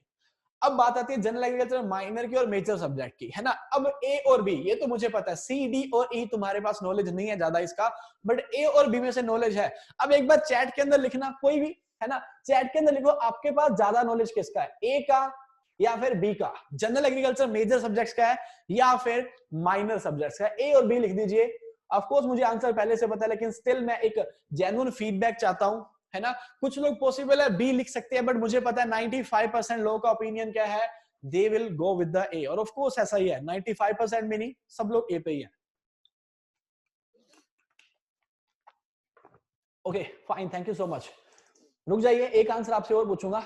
अब बात आती है जनरल एग्रीकल्चर, माइनर की और मेजर सब्जेक्ट की, है ना। अब ए और बी ये तो मुझे पता है, सी, डी और ई तुम्हारे पास नॉलेज नहीं है ज्यादा इसका, बट ए और बी में से नॉलेज है। अब एक बार चैट के अंदर लिखना, कोई भी, है ना, चैट के अंदर लिखो आपके पास ज्यादा नॉलेज किसका है, ए का या फिर बी का, जनरल एग्रीकल्चर मेजर सब्जेक्ट्स का है या फिर माइनर सब्जेक्ट्स का। ए और बी लिख दीजिए। ऑफ कोर्स मुझे आंसर पहले से पता है, लेकिन स्टिल मैं एक जेन्युइन फीडबैक चाहता हूं, है ना। कुछ लोग पॉसिबल है बी लिख सकते हैं, बट मुझे पता है 95% लोगों का ओपिनियन क्या है, they will go with the ए। और ऑफ कोर्स ऐसा ही है, 95% में नहीं, सब लोग ए पे ही है। Okay fine, thank you so much. रुक जाइए, एक आंसर आपसे और पूछूंगा,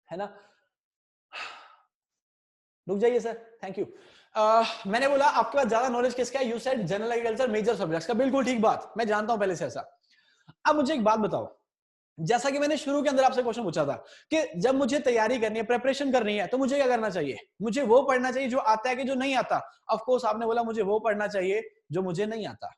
है ना, रुक जाइए सर, थैंक यू। मैंने बोला आपके पास ज्यादा नॉलेज किसका है, you said general agriculture major subjects का। बिल्कुल ठीक बात, मैं जानता हूं पहले से ऐसा। अब मुझे एक बात बताओ, जैसा कि मैंने शुरू के अंदर आपसे क्वेश्चन पूछा था कि जब मुझे तैयारी करनी है, प्रिपरेशन करनी है, तो मुझे क्या करना चाहिए? मुझे वो पढ़ना चाहिए जो आता है कि जो नहीं आता? ऑफ कोर्स आपने बोला मुझे वो पढ़ना चाहिए जो मुझे नहीं आता।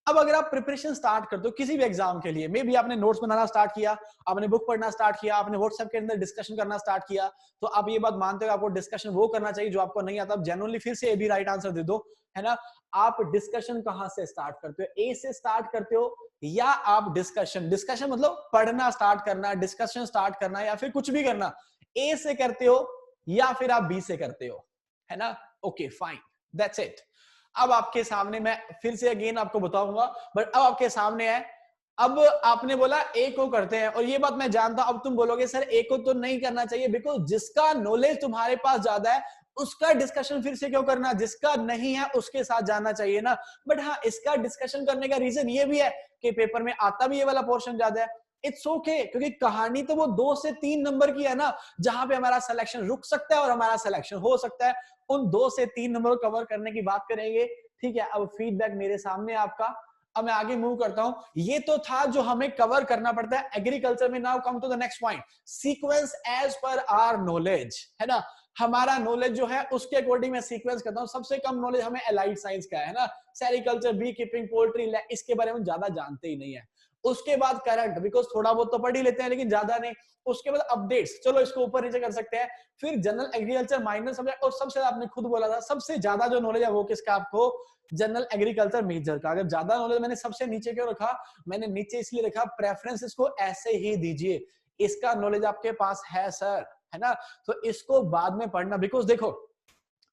अब अगर आप प्रिपरेशन स्टार्ट करते हो किसी भी एग्जाम के लिए, मे बी आपने नोट्स बनाना स्टार्ट किया, आपने बुक पढ़ना स्टार्ट किया, आपने व्हाट्सएप के अंदर डिस्कशन करना स्टार्ट किया, तो आप ये बात मानते हो आपको डिस्कशन वो करना चाहिए जो आपको नहीं आता। अब जेन्युइनली फिर से ए भी राइट आंसर दे दो, है ना। आप डिस्कशन कहां से स्टार्ट करते हो? ए से स्टार्ट करते हो या आप डिस्कशन मतलब पढ़ना स्टार्ट करना, डिस्कशन स्टार्ट करना या फिर कुछ भी करना, ए से करते हो या फिर आप बी से करते हो, है ना। Okay fine, that's it. अब आपके सामने मैं फिर से अगेन आपको बताऊंगा, बट अब आपके सामने है। अब आपने बोला ए को करते हैं, और ये बात मैं जानता हूं अब तुम बोलोगे सर ए को तो नहीं करना चाहिए, बिकॉज जिसका नॉलेज तुम्हारे पास ज्यादा है उसका डिस्कशन फिर से क्यों करना, जिसका नहीं है उसके साथ जाना चाहिए ना। बट हाँ, इसका डिस्कशन करने का रीजन ये भी है कि पेपर में आता भी ये वाला पोर्शन ज्यादा है। इट्स ओके, क्योंकि कहानी तो वो 2 से 3 नंबर की है ना, जहां पे हमारा सिलेक्शन रुक सकता है और हमारा सिलेक्शन हो सकता है। उन 2 से 3 नंबर को कवर करने की बात करेंगे, ठीक है। अब फीडबैक मेरे सामने आपका, अब मैं आगे मूव करता हूं। ये तो था जो हमें कवर करना पड़ता है एग्रीकल्चर में। Now come to the next point, sequence as per our knowledge, है ना। हमारा नॉलेज जो है उसके अकॉर्डिंग मैं सीक्वेंस करता हूं। सबसे कम नॉलेज हमें एलाइड साइंस का है ना, सेरिकल्चर, बी कीपिंग, पोल्ट्री, इसके बारे में ज्यादा जानते ही नहीं है। उसके बाद करंट, बिकॉज थोड़ा बहुत तो पढ़ ही लेते हैं लेकिन ज्यादा नहीं, उसके बाद अपडेट्स, चलो इसको ऊपर नीचे कर सकते हैं, फिर जनरल एग्रीकल्चर माइनर सब्जेक्ट, और सबसे आपने खुद बोला था सबसे ज्यादा जो नॉलेज है वो किसका, आपको जनरल एग्रीकल्चर मेजर का। अगर ज्यादा नॉलेज मैंने सबसे नीचे क्यों रखा, मैंने नीचे इसलिए रखा, प्रेफरेंसेस को ऐसे ही दीजिए, इसका नॉलेज आपके पास है सर, है ना, तो इसको बाद में पढ़ना। बिकॉज देखो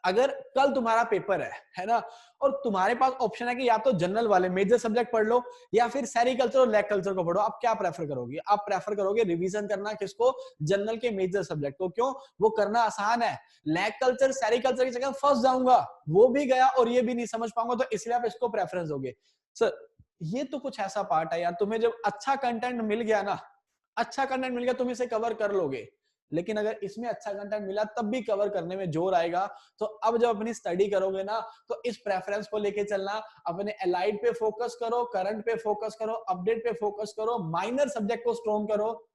अगर कल तुम्हारा पेपर है ना, और तुम्हारे पास ऑप्शन है कि या तो जनरल वाले मेजर सब्जेक्ट पढ़ लो या फिर सेरिकल्चर और लैग कल्चर को पढ़ो, आप क्या प्रेफर करोगे? आप प्रेफर करोगे रिवीजन करना किसको, जनरल के मेजर सब्जेक्ट को। क्यों? वो करना आसान है। लैग कल्चर सेरिकल्चर की जगह फंस जाऊंगा, वो भी गया और ये भी नहीं समझ पाऊंगा, तो इसलिए आप इसको प्रेफरेंस दोगे। सर ये तो कुछ ऐसा पार्ट है यार, तुम्हें जब अच्छा कंटेंट मिल गया ना, अच्छा कंटेंट मिल गया तुम इसे कवर कर लोगे, लेकिन अगर इसमें अच्छा कंटेंट मिला तब भी कवर करने में जोर आएगा। तो अब जब अपनी स्टडी करोगे ना, तो इस प्रेफरेंस को लेके चलना, अपने एलाइड पे फोकस करो, करंट पे फोकस करो, अपडेट पे फोकस करो, माइनर सब्जेक्ट को स्ट्रॉन्ग करो,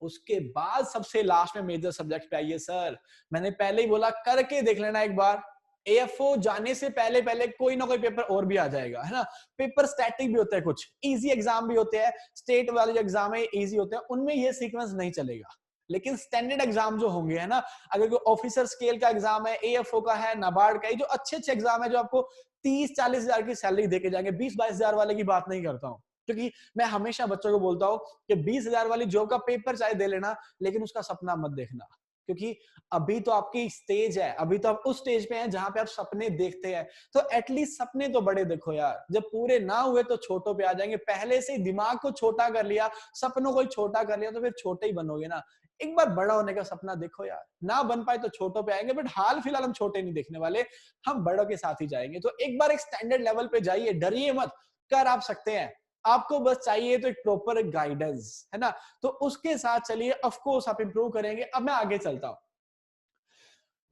उसके बाद सबसे लास्ट में मेजर सब्जेक्ट पे आइए। सर मैंने पहले ही बोला, करके देख लेना एक बार, एएफओ जाने से पहले पहले कोई ना कोई पेपर और भी आ जाएगा, है ना। पेपर स्टैटिक भी होते हैं, कुछ इजी एग्जाम भी होते हैं, स्टेट वाले जो एग्जाम है इजी होते हैं, उनमें ये सीक्वेंस नहीं चलेगा। लेकिन स्टैंडर्ड एग्जाम जो होंगे, है ना, अगर कोई ऑफिसर स्केल का एग्जाम है, एएफओ का है, नाबार्ड का, जो अच्छे अच्छे एग्जाम है जो आपको 30-40 हजार की सैलरी देके जाएंगे, 20-22 हजार वाले की बात नहीं करता हूं, क्योंकि मैं हमेशा बच्चों को बोलता हूं कि 20 हजार वाली जॉब का पेपर चाहे दे लेना, लेकिन उसका सपना मत देखना, क्योंकि अभी तो आपकी स्टेज है, अभी तो आप उस स्टेज पे हैं जहां पे आप सपने देखते हैं, तो एटलीस्ट सपने तो बड़े देखो यार। जब पूरे ना हुए तो छोटों पे आ जाएंगे, पहले से ही दिमाग को छोटा कर लिया, सपनों को छोटा कर लिया, तो फिर छोटे ही बनोगे ना। एक बार बड़ा होने का सपना देखो यार, ना बन पाए तो छोटों पे आएंगे, बट हाल फिलहाल हम छोटे नहीं देखने वाले, हम बड़ों के साथ ही जाएंगे। तो एक बार एक स्टैंडर्ड लेवल पे जाइए, डरिए मत, कर आप सकते हैं, आपको बस चाहिए तो एक प्रॉपर गाइडेंस, है ना, तो उसके साथ चलिए, ऑफ कोर्स आप इंप्रूव करेंगे। अब मैं आगे चलता हूं,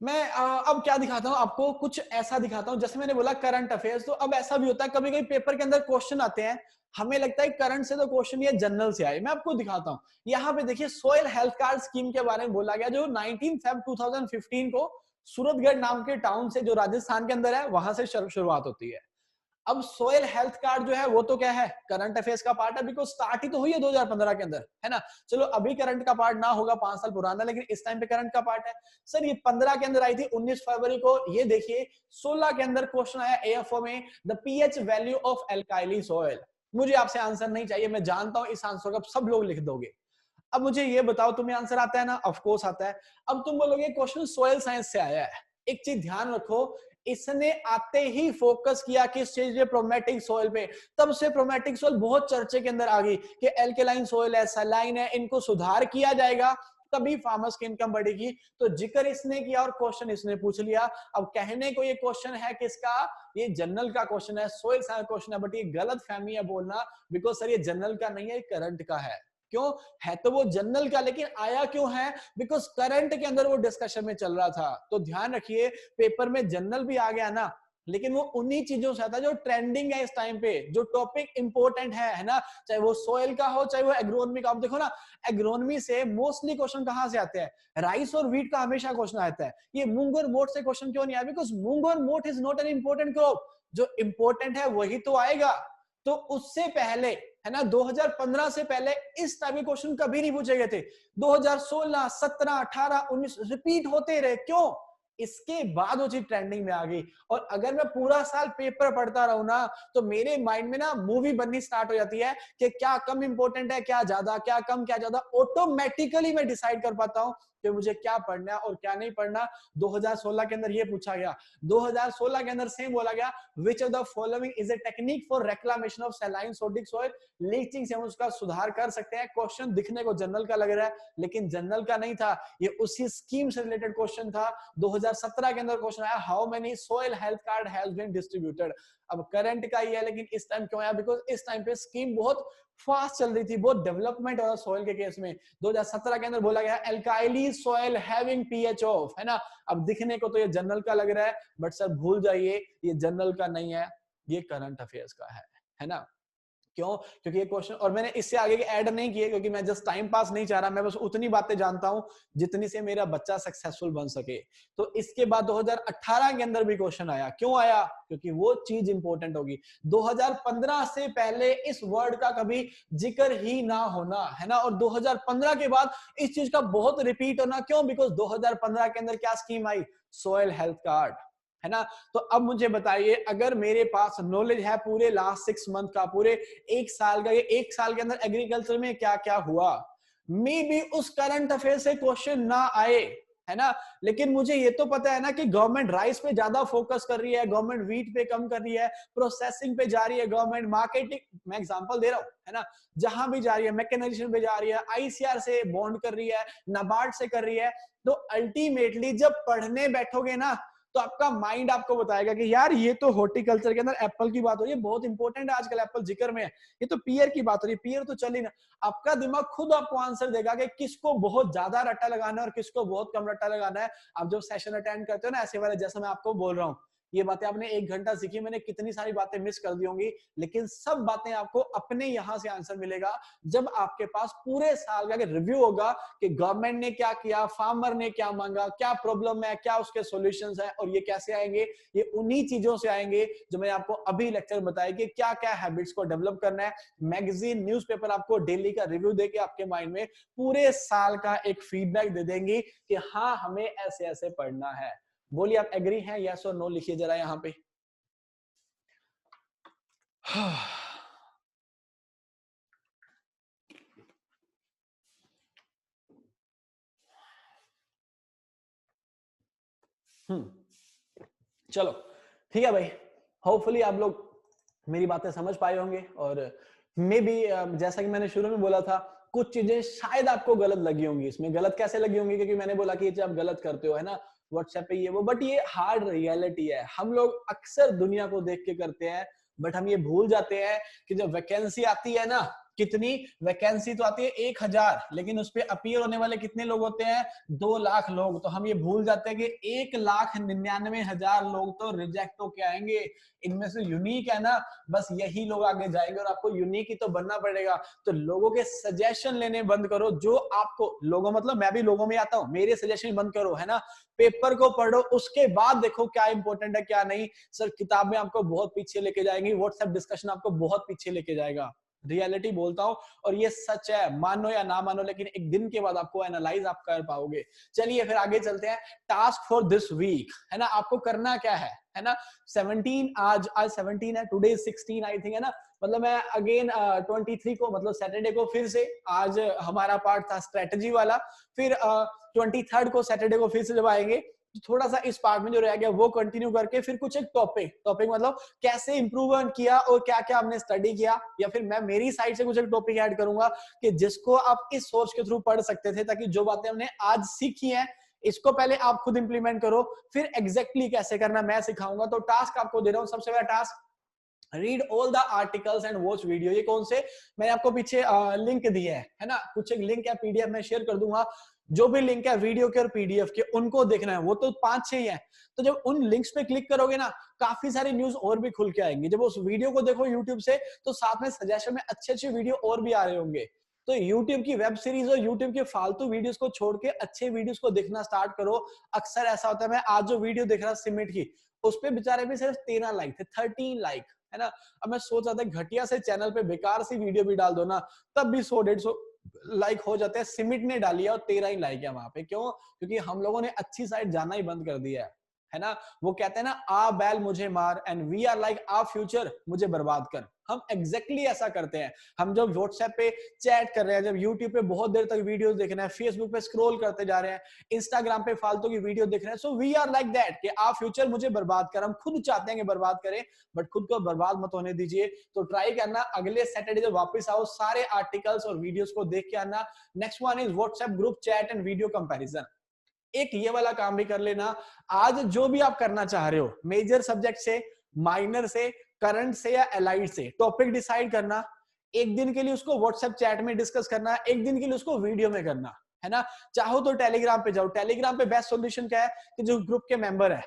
मैं अब क्या दिखाता हूं आपको, कुछ ऐसा दिखाता हूं, जैसे मैंने बोला करंट अफेयर्स, तो अब ऐसा भी होता है कभी कभी पेपर के अंदर क्वेश्चन आते हैं, हमें लगता है करंट से तो क्वेश्चन ये जनरल से आए, मैं आपको दिखाता हूं। यहाँ पे देखिए सोइल हेल्थ कार्ड स्कीम के बारे में बोला गया, जो 19 फेब 2015 को सूरतगढ़ नाम के टाउन से, जो राजस्थान के अंदर है, वहां से शुरुआत होती है। अब सोयल हेल्थ कार्ड जो है वो तो क्या है, करंट अफेयर्स का पार्ट है, बिकॉज स्टार्ट ही तो हुई है 2015 के अंदर, है ना। चलो अभी करंट का पार्ट ना होगा, 5 साल पुराना, लेकिन इस टाइम पे करंट का पार्ट है। सर ये 15 के अंदर आई थी, 19 फरवरी को। ये देखिए 16 के अंदर क्वेश्चन आया एएफओ में, द पीएच वैल्यू ऑफ एल्काइली सॉइल। मुझे आपसे आंसर नहीं चाहिए, मैं जानता हूं इस आंसर को सब लोग लिख दोगे। अब मुझे ये बताओ, तुम्हें आंसर आता है ना? ऑफ कोर्स आता है। अब तुम बोलोगे क्वेश्चन सॉइल साइंस से आया है। एक चीज ध्यान रखो, इसने आते ही फोकस किया किस चीज पे, प्रोमेटिक सोइल पे। तब से प्रोमेटिक सोइल बहुत चर्चे के अंदर आ गई कि एल्केलाइन सोइल है, सलाइन है, इनको सुधार किया जाएगा तभी फार्मर्स की इनकम बढ़ेगी। तो जिक्र इसने किया और क्वेश्चन इसने पूछ लिया। अब कहने को ये क्वेश्चन है किसका, ये जनरल का क्वेश्चन है, सोइल साइंस क्वेश्चन है, बट ये गलत फहमी है बोलना, बिकॉज सर ये जनरल का नहीं है, करंट का है। क्यों है? तो वो जनरल का, लेकिन आया क्यों है? बिकॉज करंट के अंदर वो डिस्कशन में चल रहा था। तो ध्यान रखिए, पेपर में जनरल भी आ गया ना, लेकिन वो उन्हीं चीजों से आता है जो ट्रेंडिंग है इस टाइम पे, जो टॉपिक इंपॉर्टेंट है ना, चाहे वो सोइल का हो, चाहे वो एग्रोनॉमी का। आप देखो ना, एग्रोनॉमी से मोस्टली क्वेश्चन कहां से आते हैं? राइस और व्हीट का हमेशा क्वेश्चन आता है। ये मूंग और मोठ से क्वेश्चन क्यों नहीं आया? बिकॉज मूंग और मोठ is not an important crop. जो इंपॉर्टेंट है वही तो आएगा। तो उससे पहले, है ना, 2015 से पहले इस टाइप के क्वेश्चन कभी नहीं पूछे गए थे। 2016, 17, 18, 19 रिपीट होते रहे। क्यों? इसके बाद वो चीज ट्रेंडिंग में आ गई। और अगर मैं पूरा साल पेपर पढ़ता रहूं ना, तो मेरे माइंड में ना मूवी बननी स्टार्ट हो जाती है कि क्या कम इंपॉर्टेंट है, क्या ज्यादा, क्या कम, क्या ज्यादा। ऑटोमेटिकली मैं डिसाइड कर पाता हूं कि मुझे क्या पढ़ना है और क्या नहीं पढ़ना। 2016 के अंदर ये पूछा गया, 2016 के अंदर सेम बोला गया, which of the following is a technique for reclamation of saline sodic soil. Leaching से हम उसका सुधार कर सकते हैं। क्वेश्चन दिखने को जनरल का लग रहा है, लेकिन जनरल का नहीं था, ये उसी स्कीम से रिलेटेड क्वेश्चन था। 2017 के अंदर क्वेश्चन आया, how many soil health card has been distributed. अब करंट का ही है, लेकिन इस टाइम क्यों आया? बिकॉज इस टाइम पे स्कीम बहुत फास्ट चल रही थी, बहुत डेवलपमेंट हो रहा सॉइल के केस में। 2017 के अंदर बोला गया एल्काइली सॉइल हैविंग पीएच ऑफ, है ना। अब दिखने को तो ये जनरल का लग रहा है, बट सर भूल जाइए, ये जनरल का नहीं है, ये करंट अफेयर्स का है ना। क्यों? क्योंकि ये क्वेश्चन, और मैंने इससे आगे के ऐड नहीं किए क्योंकि मैं जस्ट टाइम पास नहीं चाह रहा, मैं बस उतनी बातें जानता हूं जितनी से मेरा बच्चा सक्सेसफुल बन सके। तो इसके बाद 2018 के अंदर भी क्वेश्चन आया। क्यों आया? क्योंकि वो चीज इंपॉर्टेंट होगी। 2015 से पहले इस वर्ड का कभी जिक्र ही ना होना, है ना, और 2015 के बाद इस चीज का बहुत रिपीट होना। क्यों? बिकॉज 2015 के अंदर क्या स्कीम आई? सॉइल हेल्थ कार्ड, है ना। तो अब मुझे बताइए, अगर मेरे पास नॉलेज है पूरे लास्ट 6 मंथ का, पूरे 1 साल का, ये 1 साल के अंदर एग्रीकल्चर में क्या क्या हुआ, मे बी उस करंट अफेयर से क्वेश्चन ना आए, है ना, लेकिन मुझे ये तो पता है ना कि गवर्नमेंट राइस पे ज्यादा फोकस कर रही है, गवर्नमेंट व्हीट पे कम कर रही है, प्रोसेसिंग पे जा रही है गवर्नमेंट, मार्केटिंग, मैं एग्जांपल दे रहा हूं, है ना, जहां भी जा रही है, मैकेनाइजेशन पे जा रही है, आईसीआर से बॉन्ड कर रही है, नाबार्ड से कर रही है। तो अल्टीमेटली जब पढ़ने बैठोगे ना, तो आपका माइंड आपको बताएगा कि यार ये तो हॉर्टिकल्चर के अंदर एप्पल की बात हो रही है, बहुत इंपॉर्टेंट है, आजकल एप्पल जिक्र में है, ये तो पीयर की बात हो रही है, पीयर तो चल ही ना। आपका दिमाग खुद आपको आंसर देगा कि किसको बहुत ज्यादा रट्टा लगाना है और किसको बहुत कम रट्टा लगाना है। आप जब सेशन अटेंड करते हो ना ऐसे वाले, जैसा मैं आपको बोल रहा हूँ, ये बातें आपने 1 घंटा सीखी, मैंने कितनी सारी बातें मिस कर दी होंगी, लेकिन सब बातें आपको अपने यहां से आंसर मिलेगा जब आपके पास पूरे साल का रिव्यू होगा कि गवर्नमेंट ने क्या किया, फार्मर ने क्या मांगा, क्या प्रॉब्लम है, क्या उसके सॉल्यूशंस है, और ये कैसे आएंगे। ये उन्हीं चीजों से आएंगे जो मैंने आपको अभी लेक्चर बताया कि क्या क्या हैबिट्स को डेवलप करना है। मैगजीन, न्यूज़पेपर आपको डेली का रिव्यू देके आपके माइंड में पूरे साल का एक फीडबैक दे देंगी कि हाँ हमें ऐसे ऐसे पढ़ना है। बोलिए आप एग्री हैं, यस और नो लिखिए जरा यहां पे। चलो ठीक है भाई, होपफुली आप लोग मेरी बातें समझ पाए होंगे, और मे बी जैसा कि मैंने शुरू में बोला था, कुछ चीजें शायद आपको गलत लगी होंगी। इसमें गलत कैसे लगी होंगी? क्योंकि मैंने बोला कि ये आप गलत करते हो, है ना, व्हाट्सएप पे ये वो, बट ये हार्ड रियलिटी है। हम लोग अक्सर दुनिया को देख के करते हैं, बट हम ये भूल जाते हैं कि जब वैकेंसी आती है ना, कितनी वैकेंसी तो आती है 1000, लेकिन उस पे अपीयर होने वाले कितने लोग होते हैं? 2 लाख लोग। तो हम ये भूल जाते हैं कि 1,99,000 लोग तो रिजेक्ट होके आएंगे। इनमें से यूनिक है ना, बस यही लोग आगे जाएंगे, और आपको यूनिक ही तो बनना पड़ेगा। तो लोगों के सजेशन लेने बंद करो, जो आपको लोगों, मतलब मैं भी लोगों में आता हूं, मेरे सजेशन बंद करो, है ना। पेपर को पढ़ो, उसके बाद देखो क्या इंपॉर्टेंट है क्या नहीं। सर किताबें आपको बहुत पीछे लेके जाएंगी, व्हाट्सएप डिस्कशन आपको बहुत पीछे लेके जाएगा। रियलिटी बोलता हूं, और ये सच है, मानो या ना मानो, लेकिन एक दिन के बाद आपको एनालाइज आप कर पाओगे। चलिए फिर आगे चलते हैं। टास्क फॉर दिस वीक, है ना, आपको करना क्या है ना। 17 आज 17 है, टुडे 16 आई थिंक, है ना। मतलब मैं अगेन 23 को, मतलब सैटरडे को फिर से, आज हमारा पार्ट था स्ट्रेटजी वाला, फिर 23 को सैटरडे को फिर से जब आएंगे, तो थोड़ा सा इस पार्ट में जो रह गया वो कंटिन्यू करके फिर कुछ एक टॉपिक मतलब कैसे इंप्रूवमेंट किया और क्या क्या हमने स्टडी किया, या फिर मैं मेरी साइड से कुछ एक टॉपिक ऐड करूंगा कि जिसको आप इस सोर्स के थ्रू पढ़ सकते थे, ताकि जो बातें हमने आज सीखी हैं इसको पहले आप खुद इंप्लीमेंट करो, फिर एग्जैक्टली कैसे करना मैं सिखाऊंगा। तो टास्क आपको दे रहा हूं, सबसे पहला task, read all the articles and watch video. ये कौन से, मैंने आपको पीछे लिंक दिए है ना, कुछ एक लिंक है, पीडीएफ में शेयर कर दूंगा। जो भी लिंक है वीडियो के और पीडीएफ के, उनको देखना है, वो तो 5-6 ही है। तो जब उन लिंक्स पे क्लिक करोगे ना, काफी सारी न्यूज और भी खुल के आएंगी। जब उस वीडियो को देखो यूट्यूब से, तो साथ में सजेशन में अच्छे अच्छे वीडियो और भी आ रहे होंगे। तो यूट्यूब की वेब सीरीज और यूट्यूब के फालतू वीडियोस को छोड़ के अच्छे वीडियोस को देखना स्टार्ट करो। अक्सर ऐसा होता है, मैं आज जो वीडियो देख रहा सीमेंट की, उस पे बेचारे भी सिर्फ 13 लाइक थे, 13 लाइक, है ना। अब मैं सोच रहा था घटिया से चैनल पे बेकार सी वीडियो भी डाल दो ना, तब भी 100-150 लाइक हो जाते हैं। सिमिट ने डाली है और 13 ही लाइक है वहां पे। क्यों? क्योंकि हम लोगों ने अच्छी साइड जाना ही बंद कर दिया है ना। वो कहते हैं ना, आ बैल मुझे मार एंड वी आर लाइक आ फ्यूचर, मुझे बर्बाद कर। हम एग्जैक्टली ऐसा करते हैं। हम जब व्हाट्सएप पे चैट कर रहे हैं, जब यूट्यूब पे बहुत देर तक वीडियोस देख रहे हैं, फेसबुक पे स्क्रॉल करते जा रहे हैं, इंस्टाग्राम पे फालतू की वीडियो देख रहे हैं, so we are like that कि आ फ्यूचर, मुझे बर्बाद कर। हम खुद चाहते हैं कि बर्बाद करें, बट खुद को बर्बाद मत होने दीजिए। तो ट्राई करना, अगले सैटरडे जब वापस आओ, सारे आर्टिकल्स और वीडियोस को देख के आना। Next one is WhatsApp group chat and video comparison. एक ये वाला काम भी कर लेना। आज जो भी आप करना चाह रहे हो, मेजर सब्जेक्ट से, माइनर से, करंट से या एलाइड से, टॉपिक डिसाइड करना। एक दिन के लिए उसको व्हाट्सएप चैट में डिस्कस करना, एक दिन के लिए उसको वीडियो में करना, है ना। चाहो तो टेलीग्राम पे जाओ। टेलीग्राम पे बेस्ट सॉल्यूशन क्या है कि जो ग्रुप के मेंबर है,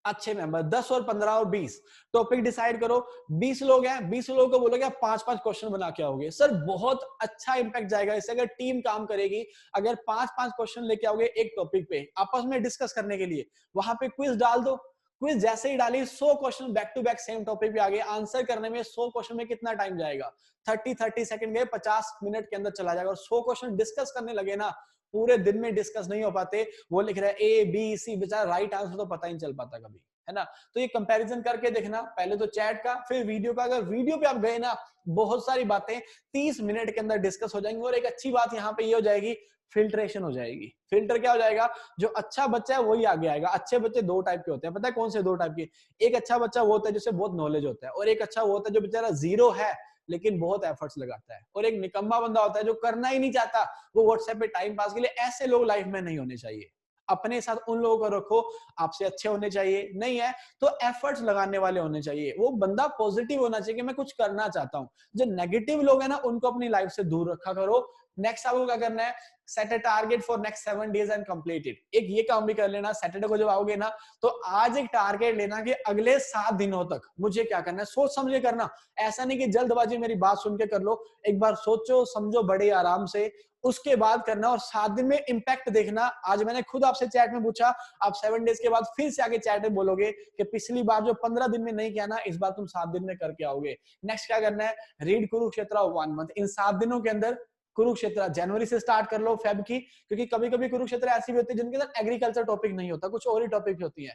अच्छे मेंबर 10 और 15 और 20 टॉपिक डिसाइड करो। 20 लोग हैं, 20 लोगों को बोलोगे आप 5-5 क्वेश्चन बना के आओगे, सर बहुत अच्छा इंपैक्ट जाएगा इससे। अगर टीम काम करेगी, अगर 5-5 क्वेश्चन लेके आओगे एक टॉपिक पे आपस में डिस्कस करने के लिए, वहां पे क्विज डाल दो। क्विज जैसे ही डाली 100 question back to back same topic पे आ गए, आंसर करने में 100 क्वेश्चन में कितना टाइम जाएगा? 30 सेकंड गए, 50 मिनट के अंदर चला जाएगा। और 100 क्वेश्चन डिस्कस करने लगे ना, पूरे दिन में डिस्कस नहीं हो पाते। वो लिख रहा है ए बी सी, बेचारा राइट आंसर तो पता ही नहीं चल पाता कभी, है ना। तो ये कंपैरिजन करके देखना, पहले तो चैट का, फिर वीडियो का। अगर वीडियो पे आप गए ना, बहुत सारी बातें 30 मिनट के अंदर डिस्कस हो जाएंगी। और एक अच्छी बात यहाँ पे ये हो जाएगी, फिल्ट्रेशन हो जाएगी। फिल्टर क्या हो जाएगा? जो अच्छा बच्चा है वही आगे आएगा। अच्छे बच्चे दो टाइप के होते हैं, पता है कौन से दो टाइप के? एक अच्छा बच्चा वो होता है जिससे बहुत नॉलेज होता है, और एक अच्छा वो होता है जो बेचारा जीरो है लेकिन बहुत एफर्ट्स लगाता है। और एक निकम्मा बंदा होता है जो करना ही नहीं चाहता, वो व्हाट्सएप पे टाइम पास के लिए। ऐसे लोग लाइफ में नहीं होने चाहिए। अपने साथ उन लोगों को रखो, आपसे अच्छे होने चाहिए, नहीं है तो एफर्ट्स लगाने वाले होने चाहिए। वो बंदा पॉजिटिव होना चाहिए कि मैं कुछ करना चाहता हूँ। जो नेगेटिव लोग हैं ना, उनको अपनी लाइफ से दूर रखा करो। नेक्स्ट आपको क्या करना है? Set a target for next 7 days and complete it. एक ये काम भी कर लेना, सैटरडे को जब आओगे ना, तो आज एक टारगेट लेना कि अगले 7 दिनों तक मुझे क्या करना है। सोच समझ करना, ऐसा नहीं कि जल्दबाजी मेरी बात सुन के कर लो। एक बार सोचो समझो बड़े आराम से, उसके बाद करना। और 7 दिन में इंपैक्ट देखना। आज मैंने खुद आपसे चैट में पूछा, आप 7 days के बाद फिर से आगे चैट में बोलोगे कि पिछली बार जो 15 दिन में नहीं किया ना, इस बार तुम 7 दिन में करके आओगे। नेक्स्ट क्या करना है? Read Kurukshetra 1 month। इन 7 दिनों के अंदर कुरुक्षेत्र जनवरी से स्टार्ट कर लो, फेब की, क्योंकि कभी कभी कुरुक्षेत्र ऐसी भी होती है जिनके अंदर एग्रीकल्चर टॉपिक नहीं होता, कुछ और ही टॉपिक होती है।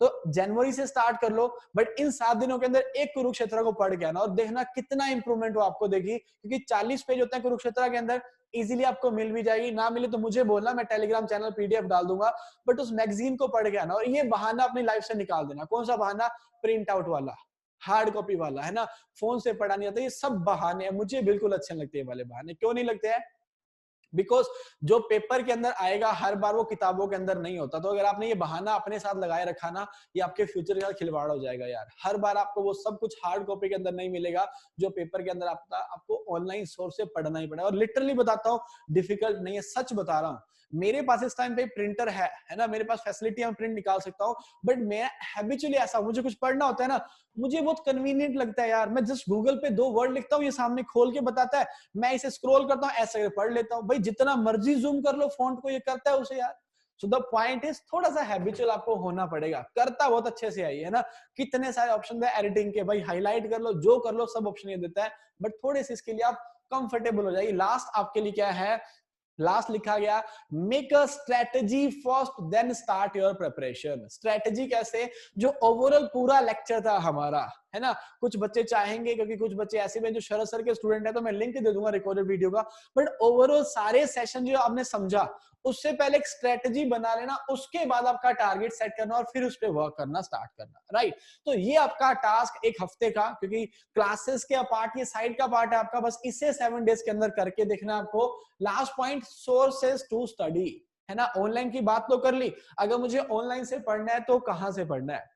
तो जनवरी से स्टार्ट कर लो, बट इन 7 दिनों के अंदर एक कुरुक्षेत्र को पढ़ के आना और देखना कितना इंप्रूवमेंट वो आपको देगी। क्योंकि 40 पेज होते हैं कुरुक्षेत्र के अंदर, इजीली आपको मिल भी जाएगी। ना मिले तो मुझे बोलना, मैं टेलीग्राम चैनल पीडीएफ डाल दूंगा, बट उस मैगजीन को पढ़ के आना। और ये बहाना अपनी लाइफ से निकाल देना। कौन सा बहाना? प्रिंट आउट वाला, हार्ड कॉपी वाला, है ना, फोन से पढ़ा नहीं आता। ये सब बहाने हैं, मुझे बिल्कुल अच्छे नहीं लगते ये वाले बहाने। क्यों नहीं लगते हैं? बिकॉज जो पेपर के अंदर आएगा हर बार वो किताबों के अंदर नहीं होता। तो अगर आपने ये बहाना अपने साथ लगाए रखा ना, ये आपके फ्यूचर का खिलवाड़ हो जाएगा यार। हर बार आपको वो सब कुछ हार्ड कॉपी के अंदर नहीं मिलेगा जो पेपर के अंदर आपको ऑनलाइन सोर्स से पढ़ना ही पड़ेगा। और लिटरली बताता हूँ, डिफिकल्ट नहीं है, सच बता रहा हूँ। मेरे पास इस टाइम पे प्रिंटर है ना, मेरे पास फैसिलिटी है, प्रिंट निकाल सकता हूँ। बट मैं हैबिचुअली ऐसा, मुझे कुछ पढ़ना होता है ना, मुझे बहुत कन्वीनियंट लगता है यार। मैं जस्ट गूगल पे 2 वर्ड लिखता हूँ, ये सामने खोल के बताता है, मैं इसे स्क्रॉल करता हूँ, ऐसे पढ़ लेता हूँ। भाई जितना मर्जी जूम कर लो फॉन्ट को, ये करता है उसे यार। सो द पॉइंट इज, थोड़ा सा हैबिचुअल आपको होना पड़ेगा। करता बहुत अच्छे से है ना, कितने सारे ऑप्शन है एडिटिंग के, भाई हाईलाइट कर लो, जो कर लो, सब ऑप्शन ये देता है। बट थोड़े से इसके लिए आप कंफर्टेबल हो जाइए। लास्ट आपके लिए क्या है? लास्ट लिखा गया, make a strategy first then start your preparation. Strategy कैसे? जो ओवरऑल पूरा लेक्चर था हमारा, है ना, कुछ बच्चे चाहेंगे, क्योंकि कुछ बच्चे ऐसे भी जो शरद सर के स्टूडेंट है, तो मैं लिंक दे दूंगा रिकॉर्डेड वीडियो का। बट ओवरऑल सारे सेशन जो आपने समझा, उससे पहले एक स्ट्रेटजी बना लेना, उसके बाद आपका टारगेट सेट करना और फिर उस पर वर्क करना स्टार्ट करना, राइट। तो ये आपका टास्क एक हफ्ते का, क्योंकि क्लासेस के अपार्ट ये साइड का पार्ट है आपका, बस इसे 7 डेज के अंदर करके देखना आपको। Last point, sources to study, है ना। ऑनलाइन की बात तो कर ली, अगर मुझे ऑनलाइन से पढ़ना है तो कहां से पढ़ना है?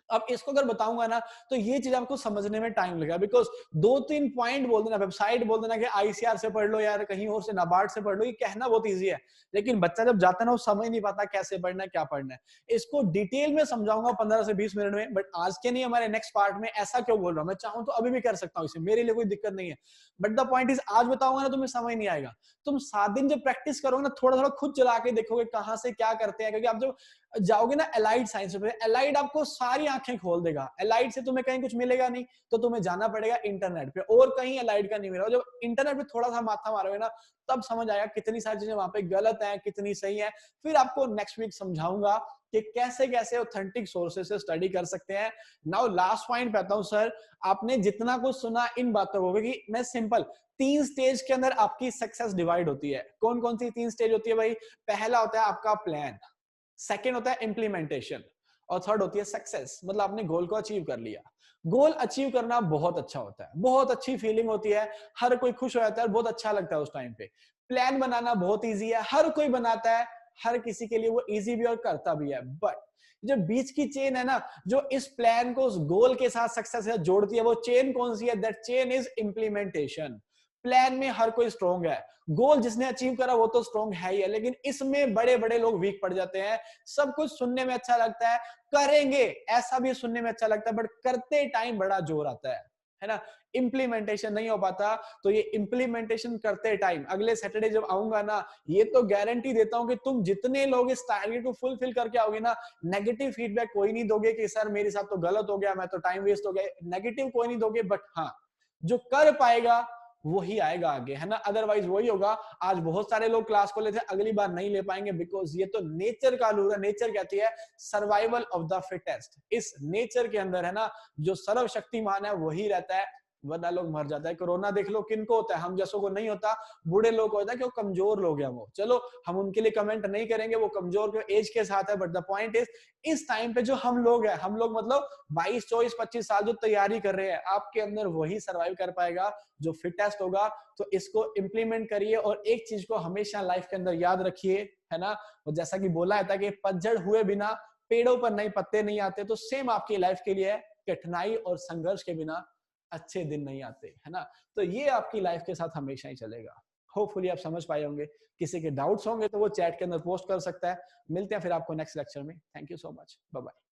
अब इसको अगर बताऊंगा ना, तो ये चीज आपको समझने में टाइम लगेगा। बिकॉज 2-3 पॉइंट बोल देना, वेबसाइट बोल देना कि आईसीआर से पढ़ लो यार, कहीं और से नाबार्ड से पढ़ लो, ये कहना बहुत इजी है, लेकिन बच्चा जब जाता है ना, वो समझ नहीं पाता कैसे पढ़ना है, क्या पढ़ना है। इसको डिटेल में समझाऊंगा 15 से 20 मिनट में, बट आज के नहीं, हमारे नेक्स्ट पार्ट में। ऐसा क्यों बोल रहा हूं? मैं चाहूं तो अभी भी कर सकता हूं इसे, मेरे लिए कोई दिक्कत नहीं है। बट द पॉइंट इज, आज बताऊंगा ना, तुम्हें समझ नहीं आएगा। तुम 7 दिन जब प्रैक्टिस करोगे ना, थोड़ा थोड़ा खुद चला के देखोगे कहां से क्या करते हैं। क्योंकि आप जब जाओगे ना एलाइड साइंस में, एलाइड आपको सारी आंखें खोल देगा। एलाइड से तुम्हें कहीं कुछ मिलेगा नहीं, तो तुम्हें जाना पड़ेगा इंटरनेट पे, और कहीं एलाइड का नहीं मिलेगा। जब इंटरनेट पे थोड़ा सा माथा मारोगे ना, तब समझ आएगा कितनी सारी चीजें वहां पे गलत है, कितनी सही है। फिर आपको नेक्स्ट वीक समझाऊंगा कि कैसे कैसे ऑथेंटिक सोर्सेस से स्टडी कर सकते हैं। नाउ लास्ट पॉइंट पे आता हूं। सर, आपने जितना कुछ सुना इन बातों को, कि मैं सिंपल 3 स्टेज के अंदर आपकी सक्सेस डिवाइड होती है। कौन कौन सी 3 स्टेज होती है भाई? पहला होता है आपका प्लान, सेकेंड होता है इम्प्लीमेंटेशन, और थर्ड होती है सक्सेस। मतलब आपने गोल को अचीव कर लिया। गोल अचीव करना बहुत अच्छा होता है, बहुत अच्छी फीलिंग होती है, हर कोई खुश हो जाता है, बहुत अच्छा लगता है उस टाइम पे। प्लान बनाना बहुत इजी है, हर कोई बनाता है, हर किसी के लिए वो इजी भी और करता भी है। बट जो बीच की चेन है ना, जो इस प्लान को उस गोल के साथ सक्सेस जोड़ती है, वो चेन कौन सी है? That chain is implementation. Plan में हर कोई स्ट्रॉन्ग है, गोल जिसने अचीव करा वो तो स्ट्रॉन्ग है ही है, लेकिन इसमें बड़े बड़े लोग वीक पड़ जाते हैं। सब कुछ सुनने में अच्छा लगता है, करेंगे ऐसा भी सुनने में अच्छा लगता है, बट करते टाइम बड़ा जोर आता है ना। इंप्लीमेंटेशन नहीं हो पाता, तो ये इंप्लीमेंटेशन करते टाइम, अगले सैटरडे जब आऊंगा ना, ये तो गारंटी देता हूं कि तुम जितने लोग इस टारगेट को फुलफिल करके आओगे ना, नेगेटिव फीडबैक कोई नहीं दोगे कि सर मेरे साथ तो गलत हो गया, मैं तो टाइम वेस्ट हो गया, नेगेटिव कोई नहीं दोगे। बट हाँ, जो कर पाएगा वही आएगा आगे, है ना, अदरवाइज वही होगा। आज बहुत सारे लोग क्लास को लेते हैं, अगली बार नहीं ले पाएंगे, बिकॉज ये तो नेचर का रूल है। नेचर कहती है सर्वाइवल ऑफ द फिटेस्ट। इस नेचर के अंदर है ना, जो सर्वशक्तिमान है वही रहता है, वरना लोग मर जाता है। कोरोना देख लो किनको होता है, हम जैसों को नहीं होता, बूढ़े लोग को होता है, कि वो कमजोर लोग हैं। वो चलो हम उनके लिए कमेंट नहीं करेंगे, वो कमजोर के एज के साथ है, बट द पॉइंट इज इस टाइम पे जो हम लोग हैं, हम लोग मतलब 22, 24, 25 साल जो तैयारी कर रहे हैं, आपके अंदर वही सर्वाइव कर पाएगा जो फिटेस्ट होगा। तो इसको इंप्लीमेंट करिए, और एक चीज को हमेशा लाइफ के अंदर याद रखिए, है ना, और जैसा कि बोला था कि पतझड़ हुए बिना पेड़ों पर नए पत्ते नहीं आते, तो सेम आपकी लाइफ के लिए कठिनाई और संघर्ष के बिना अच्छे दिन नहीं आते, है ना। तो ये आपकी लाइफ के साथ हमेशा ही चलेगा। होपफुली आप समझ पाए होंगे। किसी के डाउट्स होंगे तो वो चैट के अंदर पोस्ट कर सकता है। मिलते हैं फिर आपको नेक्स्ट लेक्चर में। Thank you so much, bye bye.